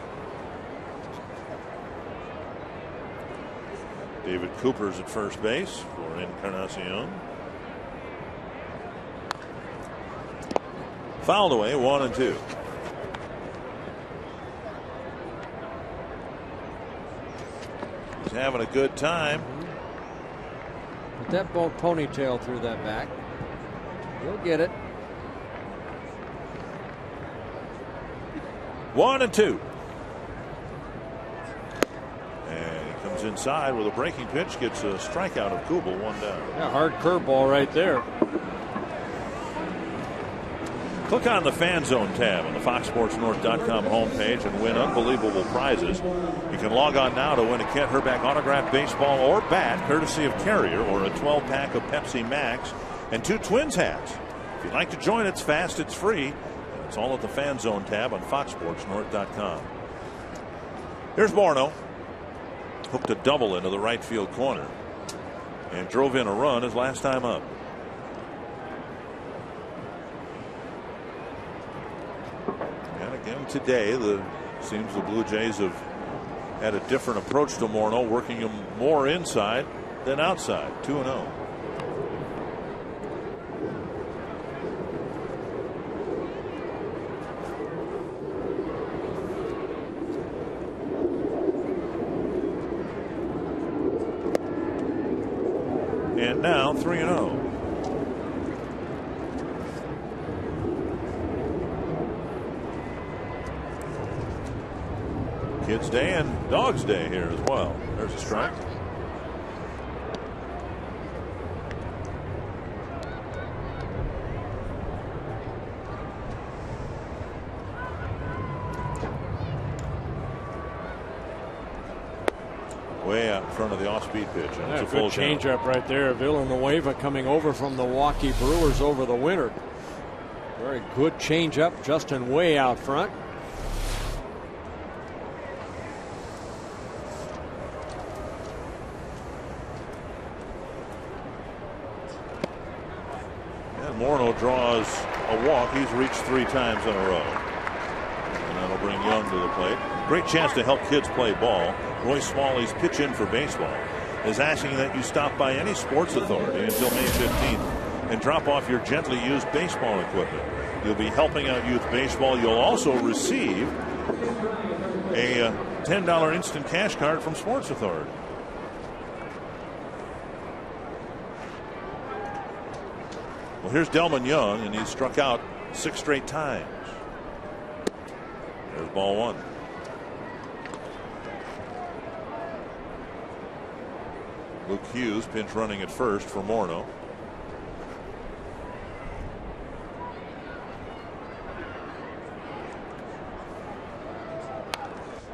[SPEAKER 1] David Cooper's at first base for Encarnacion. Fouled away, 1-2. He's having a good time.
[SPEAKER 2] Put that ponytail through that back. He'll get it.
[SPEAKER 1] 1-2. And he comes inside with a breaking pitch, gets a strikeout of Kubel, 1 down.
[SPEAKER 2] Yeah, hard curveball right there.
[SPEAKER 1] Click on the Fan Zone tab on the FoxSportsNorth.com homepage and win unbelievable prizes. You can log on now to win a Kent Herbeck autographed baseball or bat, courtesy of Carrier, or a 12-pack of Pepsi Max and 2 Twins hats. If you'd like to join, it's fast, it's free, and it's all at the Fan Zone tab on FoxSportsNorth.com. Here's Morneau. Hooked a double into the right field corner and drove in a run his last time up. And today, seems the Blue Jays have had a different approach to Morneau, working him more inside than outside. 2-0. And now 3-0. Kids Day and Dogs Day here as well. There's a strike. Way out in front of the off-speed pitch.
[SPEAKER 2] Yeah, it's a good changeup right there. Villanueva coming over from the Milwaukee Brewers over the winter. Very good changeup. Justin way out front.
[SPEAKER 1] Morneau draws a walk. He's reached 3 times in a row. And that'll bring Young to the plate. Great chance to help kids play ball. Roy Smalley's Pitch In for Baseball is asking that you stop by any sports authority until May 15th and drop off your gently used baseball equipment. You'll be helping out youth baseball. You'll also receive a $10 instant cash card from Sports Authority. Well, here's Delman Young, and he's struck out 6 straight times. There's ball 1. Luke Hughes pinch running at first for Morneau.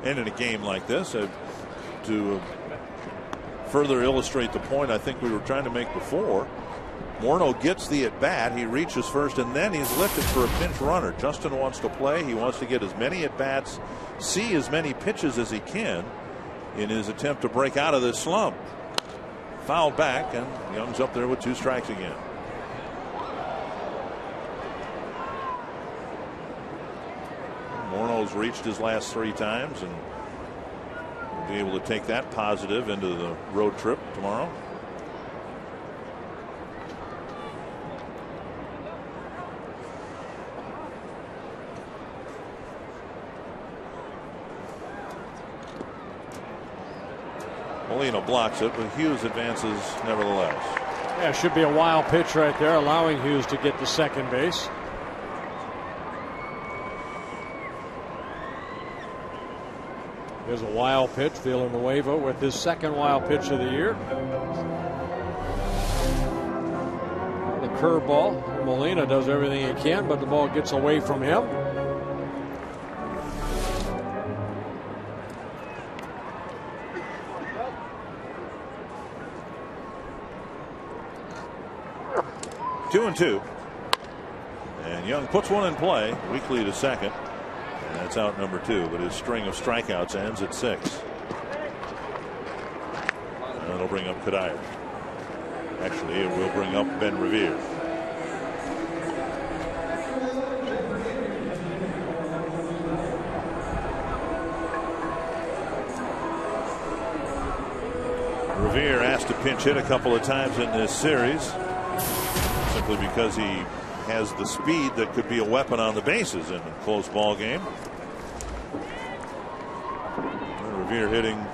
[SPEAKER 1] And in a game like this, to further illustrate the point I think we were trying to make before, Morneau gets the at bat. He reaches first, and then he's lifted for a pinch runner. Justin wants to play. He wants to get as many at bats, see as many pitches as he can in his attempt to break out of this slump. Foul back, and Young's up there with 2 strikes again. Morneau's reached his last 3 times, and will be able to take that positive into the road trip tomorrow. Molina blocks it, but Hughes advances nevertheless.
[SPEAKER 2] Yeah, should be a wild pitch right there, allowing Hughes to get to second base. There's a wild pitch, Villanueva with his second wild pitch of the year. The curveball. Molina does everything he can, but the ball gets away from him.
[SPEAKER 1] 2-2. And Young puts one in play, weakly to second. And that's out number 2, but his string of strikeouts ends at 6. And that'll bring up Kadire. Actually, it will bring up Ben Revere. Revere asked to pinch hit a couple of times in this series, simply because he has the speed that could be a weapon on the bases in a close ball game. Revere hitting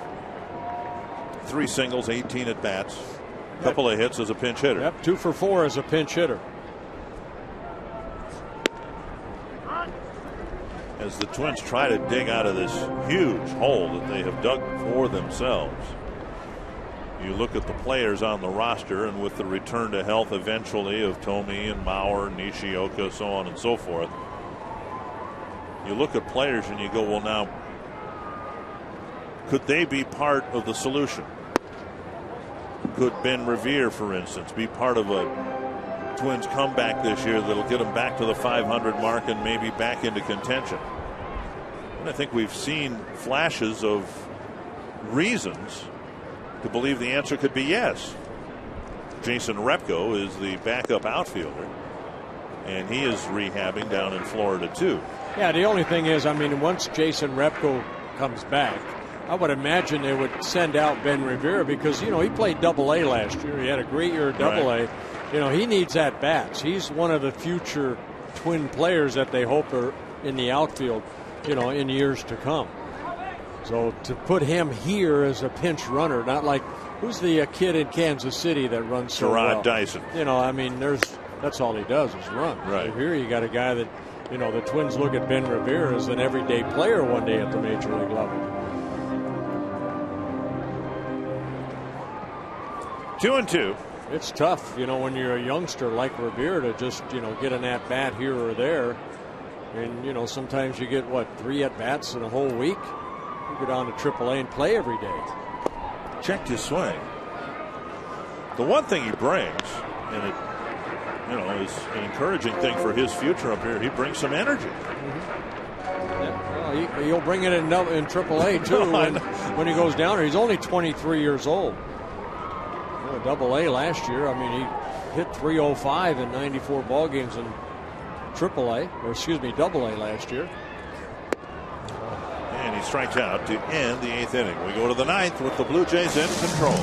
[SPEAKER 1] 3 singles, 18 at bats, a couple of hits as a pinch hitter.
[SPEAKER 2] Yep, 2 for 4 as a pinch hitter.
[SPEAKER 1] As the Twins try to dig out of this huge hole that they have dug for themselves. You look at the players on the roster, and with the return to health eventually of Tomei and Mauer, Nishioka, so on and so forth, you look at players and you go, well, now, could they be part of the solution? Could Ben Revere, for instance, be part of a Twins comeback this year that'll get them back to the 500 mark and maybe back into contention? And I think we've seen flashes of reasons to believe the answer could be yes. Jason Repko is the backup outfielder, and he is rehabbing down in Florida too.
[SPEAKER 2] Yeah, the only thing is, I mean, once Jason Repko comes back, I would imagine they would send out Ben Revere because, you know, he played Double-A last year. He had a great year at Double-A. Right. You know, he needs at bats. He's one of the future Twin players that they hope are in the outfield, you know, in years to come. So to put him here as a pinch runner, not like who's the kid in Kansas City that runs so well?
[SPEAKER 1] Gerard Dyson.
[SPEAKER 2] You know, I mean, that's all he does is run.
[SPEAKER 1] Right.
[SPEAKER 2] So here you got a guy that, you know, the Twins look at Ben Revere as an everyday player one day at the major league level.
[SPEAKER 1] 2-2.
[SPEAKER 2] It's tough, you know, when you're a youngster like Revere to just, you know, get an at bat here or there. And, you know, sometimes you get, what, 3 at bats in a whole week? You go down to AAA and play every day.
[SPEAKER 1] Checked his swing. The one thing he brings, and it, you know, is an encouraging thing for his future up here, he brings some energy.
[SPEAKER 2] Mm-hmm. Yeah, well, he'll bring it in AAA too when he goes down there. He's only 23 years old. You know, Double-A last year, I mean, he hit 305 in 94 ball games in AAA, or excuse me, Double-A last year.
[SPEAKER 1] And he strikes out to end the 8th inning. We go to the 9th with the Blue Jays in control.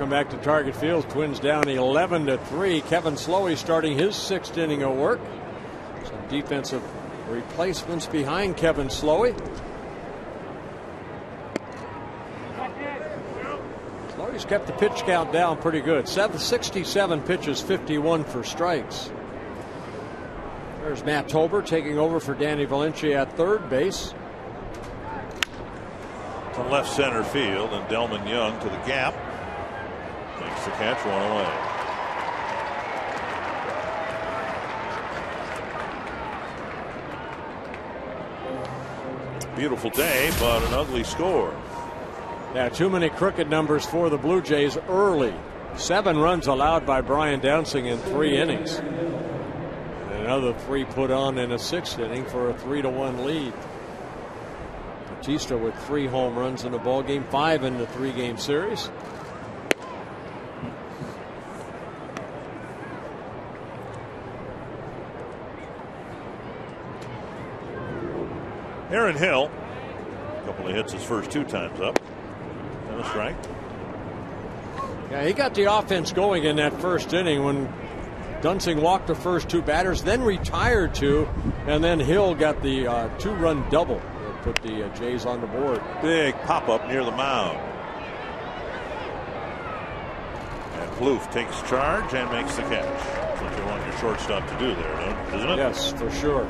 [SPEAKER 2] Welcome back to Target Field. Twins down 11-3. Kevin Slowey starting his 6th inning of work. Some defensive replacements behind Kevin Slowey. Slowey's kept the pitch count down pretty good. 67 pitches, 51 for strikes. There's Matt Tolbert taking over for Danny Valencia at third base.
[SPEAKER 1] To left center field, and Delman Young to the gap. Makes the catch, one away. Beautiful day, but an ugly score.
[SPEAKER 2] Yeah, too many crooked numbers for the Blue Jays early. 7 runs allowed by Brian Downsing in 3 innings. And another 3 put on in a 6th inning for a 3-1 lead. Batista with 3 home runs in the ball game, 5 in the 3-game series.
[SPEAKER 1] Aaron Hill, a couple of hits his first 2 times up. And a strike.
[SPEAKER 2] Yeah, he got the offense going in that 1st inning when Dunsing walked the first 2 batters, then retired 2, and then Hill got the 2-run double that put the Jays on the board.
[SPEAKER 1] Big pop up near the mound. And Plouffe takes charge and makes the catch. That's what you want your shortstop to do there, isn't it?
[SPEAKER 2] Yes, for sure.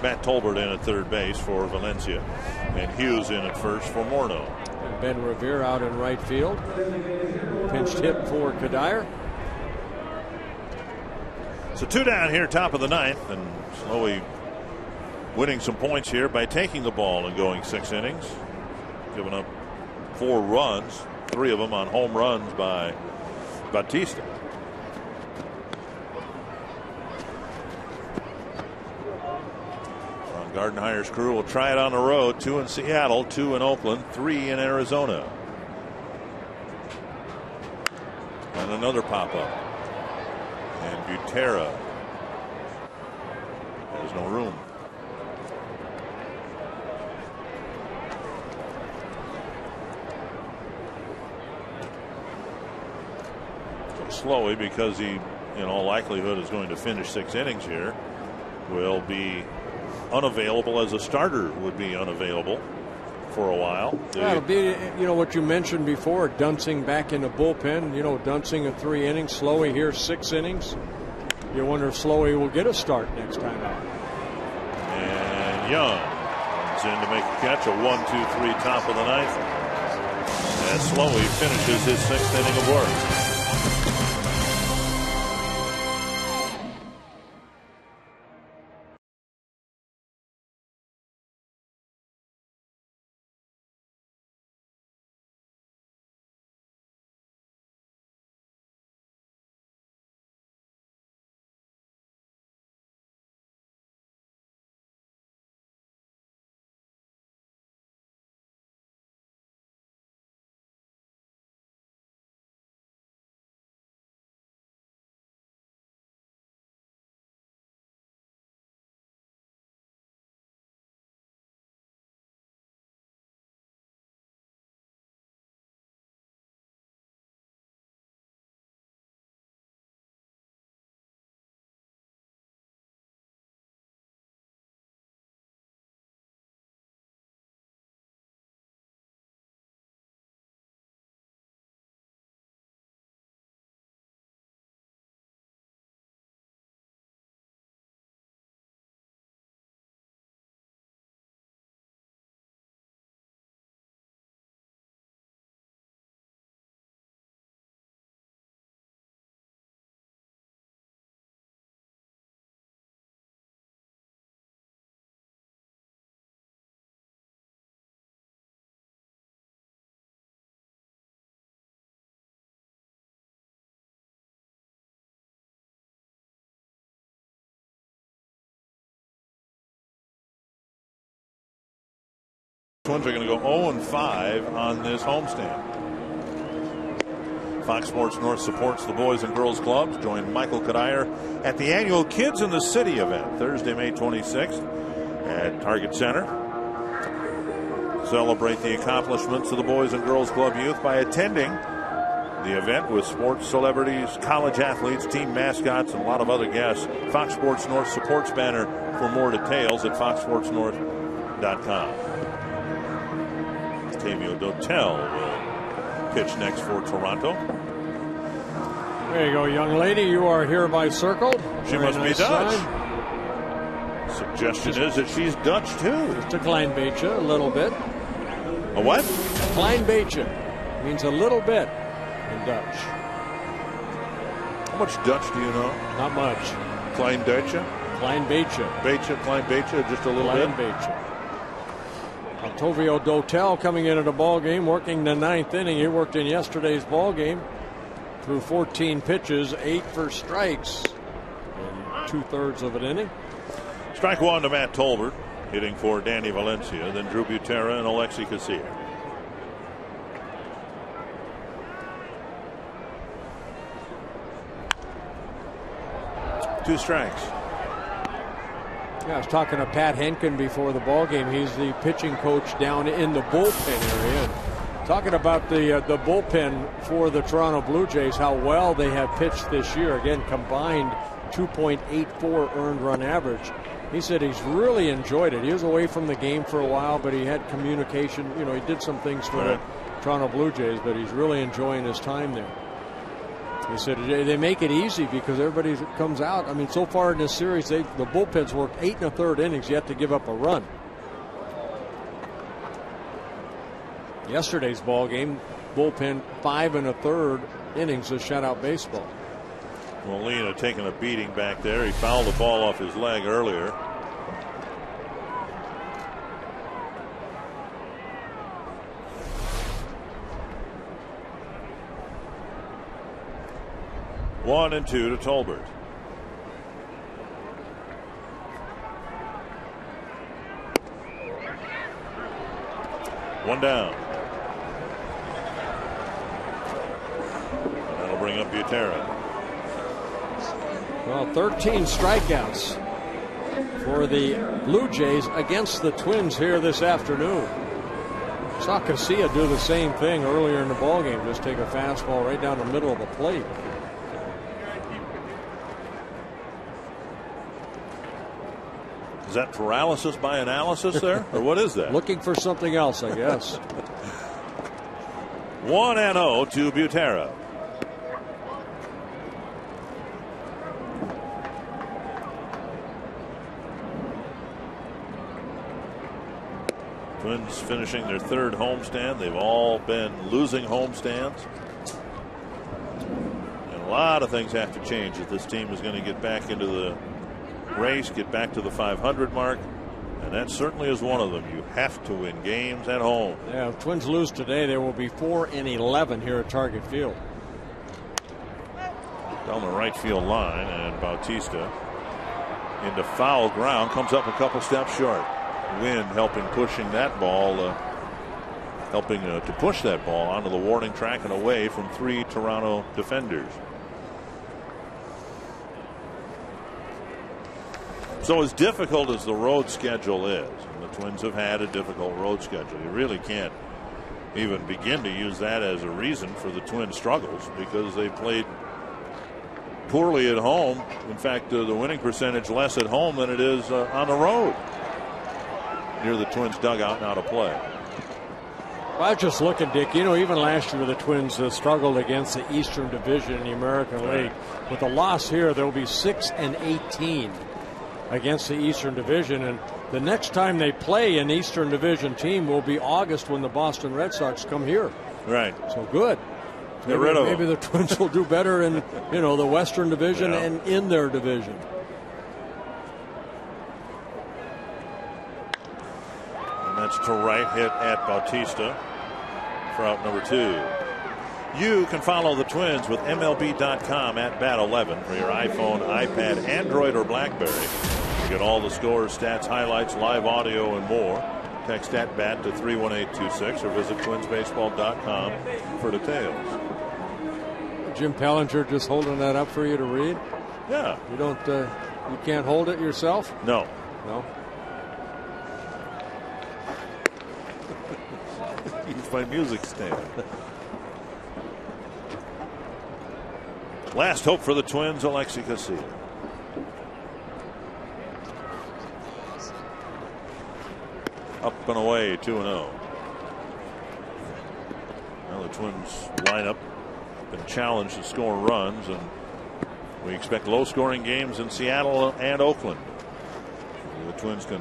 [SPEAKER 1] Matt Tolbert in at third base for Valencia, and Hughes in at first for Morneau.
[SPEAKER 2] And Ben Revere out in right field. Pinched hit for Kadire.
[SPEAKER 1] So 2 down here, top of the 9th, and Slowey winning some points here by taking the ball and going 6 innings, giving up 4 runs, 3 of them on home runs by Batista. Gardenhire's crew will try it on the road. 2 in Seattle, 2 in Oakland, 3 in Arizona. And another pop-up. And Butera. There's no room. So Slowey, because he in all likelihood is going to finish 6 innings here, will be unavailable as a starter, would be unavailable for a while.
[SPEAKER 2] That'll be, what you mentioned before, Dunsing back in the bullpen. Dunsing at 3 innings, Slowey here 6 innings. You wonder if Slowey will get a start next time out.
[SPEAKER 1] And Young comes in to make a catch, a 1-2-3 top of the 9th. And Slowey finishes his 6th inning of work. Twins are going to go 0-5 on this homestand. Fox Sports North supports the Boys and Girls Clubs. Join Michael Kadire at the annual Kids in the City event Thursday, May 26th at Target Center. Celebrate the accomplishments of the Boys and Girls Club youth by attending the event with sports celebrities, college athletes, team mascots, and a lot of other guests. Fox Sports North supports banner for more details at foxsportsnorth.com. Tavio Dotel will pitch next for Toronto.
[SPEAKER 2] There you go, young lady. You are hereby circled.
[SPEAKER 1] She must be Dutch. Suggestion is that she's Dutch too.
[SPEAKER 2] Just a klein beetje, a little bit.
[SPEAKER 1] A what?
[SPEAKER 2] Klein beetje means a little bit in Dutch.
[SPEAKER 1] How much Dutch do you know?
[SPEAKER 2] Not much.
[SPEAKER 1] Klein Beetje?
[SPEAKER 2] Klein beetje.
[SPEAKER 1] Beetje, klein beetje, just a little
[SPEAKER 2] klein
[SPEAKER 1] bit?
[SPEAKER 2] Beetje. Tavio Dotel coming into the ball game, working the 9th inning. He worked in yesterday's ball game. Threw 14 pitches, 8 for strikes in 2/3 of an inning.
[SPEAKER 1] Strike one to Matt Tolbert, hitting for Danny Valencia, then Drew Butera and Alexi Casilla. Two strikes.
[SPEAKER 2] Yeah, I was talking to Pat Henkin before the ball game. He's the pitching coach down in the bullpen area. And talking about the bullpen for the Toronto Blue Jays, how well they have pitched this year. Again, combined 2.84 earned run average. He said he's really enjoyed it. He was away from the game for a while, but he had communication. You know, he did some things for the Toronto Blue Jays, but he's really enjoying his time there. He said they make it easy because everybody comes out. I mean, so far in this series, the bullpen's worked 8 1/3 innings yet to give up a run. Yesterday's ball game, bullpen 5 1/3 innings of shutout baseball.
[SPEAKER 1] Molina taking a beating back there. He fouled the ball off his leg earlier. One and two to Tolbert. One down. That'll bring up Butera.
[SPEAKER 2] Well, 13 strikeouts for the Blue Jays against the Twins here this afternoon. Saw Casilla do the same thing earlier in the ballgame. Just take a fastball right down the middle of the plate.
[SPEAKER 1] Is that paralysis by analysis there? Or what is that?
[SPEAKER 2] Looking for something else, I guess.
[SPEAKER 1] 1-0 to Butera. Twins finishing their 3rd homestand. They've all been losing homestands. And a lot of things have to change if this team is going to get back into the race, get back to the 500 mark, and that certainly is one of them. You have to win games at home.
[SPEAKER 2] Yeah, if Twins lose today, they will be 4-11 here at Target Field.
[SPEAKER 1] Down the right field line, and Bautista into foul ground, comes up a couple steps short. Wind helping pushing that ball, helping to push that ball onto the warning track and away from 3 Toronto defenders. So as difficult as the road schedule is, and the Twins have had a difficult road schedule, you really can't even begin to use that as a reason for the Twins' struggles, because they played poorly at home. In fact, the winning percentage less at home than it is on the road. Near the Twins' dugout, now to play.
[SPEAKER 2] Well, I was just looking, Dick. You know, even last year the Twins struggled against the Eastern Division in the American League. With a loss here, they'll be 6-18 against the Eastern Division, and the next time they play an Eastern Division team will be August when the Boston Red Sox come here.
[SPEAKER 1] Right.
[SPEAKER 2] So good.
[SPEAKER 1] Get rid of them.
[SPEAKER 2] Maybe the Twins will do better in the Western Division and in their division.
[SPEAKER 1] And that's to right, hit at Bautista for out number 2. You can follow the Twins with MLB.com at Bat11 for your iPhone, iPad, Android, or BlackBerry. You get all the scores, stats, highlights, live audio, and more. Text at BAT to 31826 or visit twinsbaseball.com for details.
[SPEAKER 2] Jim Pellinger just holding that up for you to read?
[SPEAKER 1] Yeah.
[SPEAKER 2] You don't. You can't hold it yourself?
[SPEAKER 1] No.
[SPEAKER 2] No.
[SPEAKER 1] my music stand. Last hope for the Twins, Alexi Casilla. Up and away, 2-0. Now the Twins lineup been challenged to score runs, and we expect low-scoring games in Seattle and Oakland. The Twins can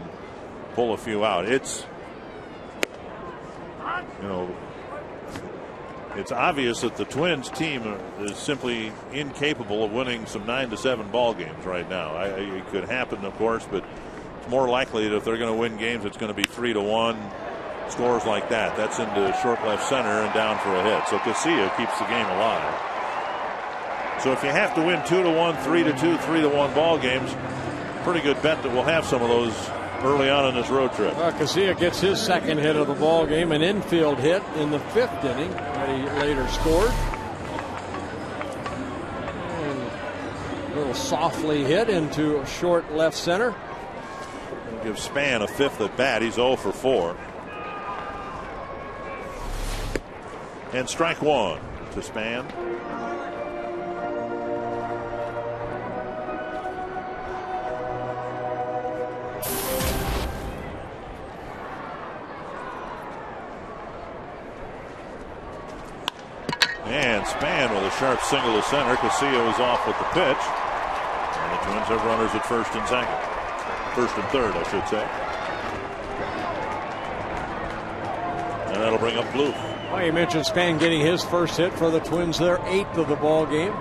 [SPEAKER 1] pull a few out. It's, you know, it's obvious that the Twins team is simply incapable of winning some 9-7 ball games right now. It could happen, of course, but it's more likely that if they're going to win games, it's going to be 3-1 scores like that. That's into short left center and down for a hit. So Casilla keeps the game alive. So if you have to win 2-1, 3-2, 3-1 ball games, pretty good bet that we'll have some of those early on in this road trip.
[SPEAKER 2] Casilla gets his second hit of the ball game, an infield hit in the 5th inning that he later scored. And a little softly hit into short left center.
[SPEAKER 1] We'll give Span a 5th at bat. He's 0 for 4. And strike 1 to Span. And Span with a sharp single to center. Casilla was off with the pitch. And the Twins have runners at first and second. First and third, I should say. And that'll bring up Blue.
[SPEAKER 2] Well, you mentioned Span getting his first hit for the Twins, their 8th of the ball game.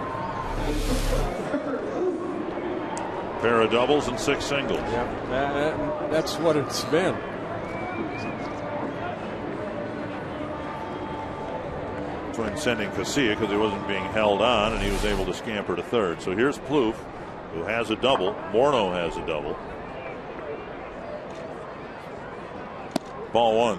[SPEAKER 1] Pair of doubles and 6 singles.
[SPEAKER 2] Yep, that's what it's been.
[SPEAKER 1] Twins sending Casilla because he wasn't being held on, and he was able to scamper to third. So here's Plouffe, who has a double. Morneau has a double. Ball 1.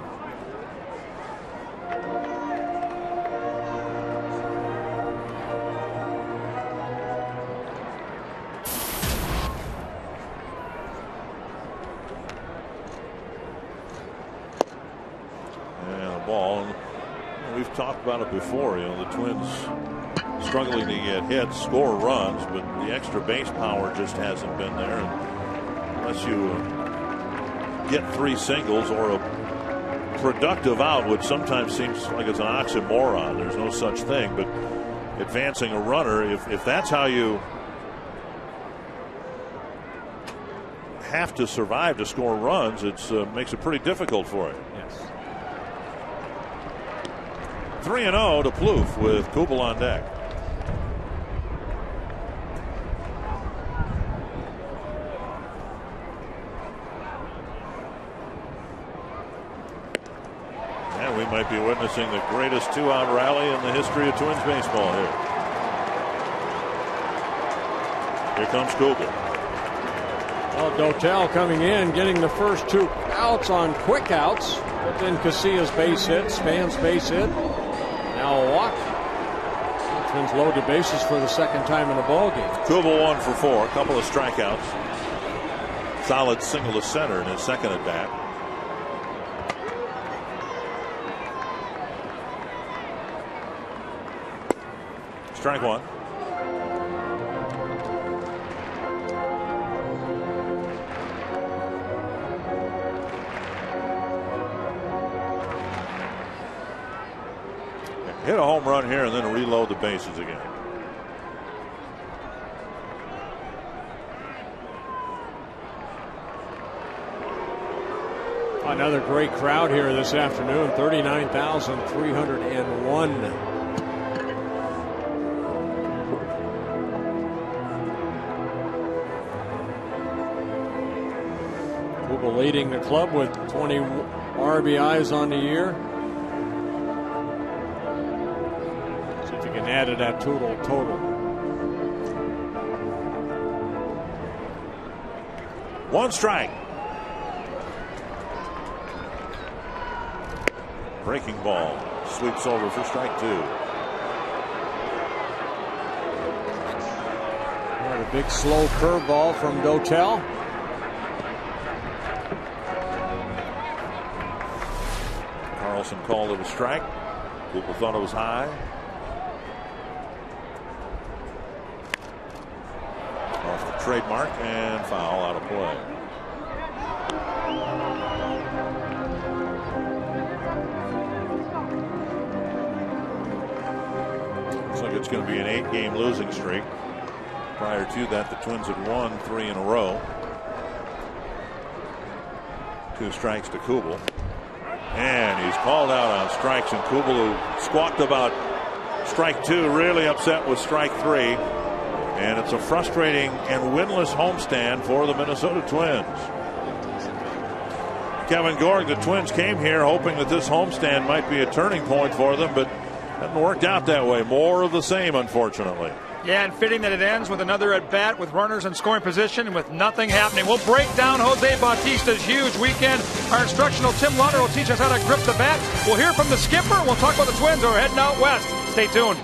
[SPEAKER 1] We've talked about it before. You know, the Twins struggling to get hits, score runs, but the extra base power just hasn't been there. And unless you get 3 singles or a productive out, which sometimes seems like it's an oxymoron. There's no such thing, but advancing a runner, if that's how you have to survive to score runs, it makes it pretty difficult for you.
[SPEAKER 2] Yes.
[SPEAKER 1] 3-0 to Plouffe with Kubel on deck. And we might be witnessing the greatest 2-out rally in the history of Twins baseball here. Here comes Kubel.
[SPEAKER 2] Well, Dotel coming in, getting the first 2 outs on quick outs, but then Casilla's base hit, Span's base hit. Now a walk. The Twins load the bases for the second time in the ball game.
[SPEAKER 1] Kubel 1 for 4, a couple of strikeouts. Solid single to center in his second at bat. Strike 1. Hit a home run here and then reload the bases again.
[SPEAKER 2] Another great crowd here this afternoon. 39,301. Kubel leading the club with 20 RBIs on the year. Added that total.
[SPEAKER 1] One strike. Breaking ball sweeps over for strike 2.
[SPEAKER 2] And a big slow curveball from Dotel.
[SPEAKER 1] Dixon called it a strike. People thought it was high. Off the trademark and foul, out of play. Looks like it's going to be an 8-game losing streak. Prior to that, the Twins had won 3 in a row. 2 strikes to Kubel. And he's called out on strikes, and Kubel, who squawked about strike 2, really upset with strike 3. And it's a frustrating and winless homestand for the Minnesota Twins. Kevin Gorg, the Twins came here hoping that this homestand might be a turning point for them, but hasn't worked out that way. More of the same, unfortunately.
[SPEAKER 9] Yeah, and fitting that it ends with another at-bat with runners in scoring position and with nothing happening. We'll break down Jose Bautista's huge weekend. Our instructional Tim Lauder will teach us how to grip the bat. We'll hear from the skipper. We'll talk about the Twins who are heading out west. Stay tuned.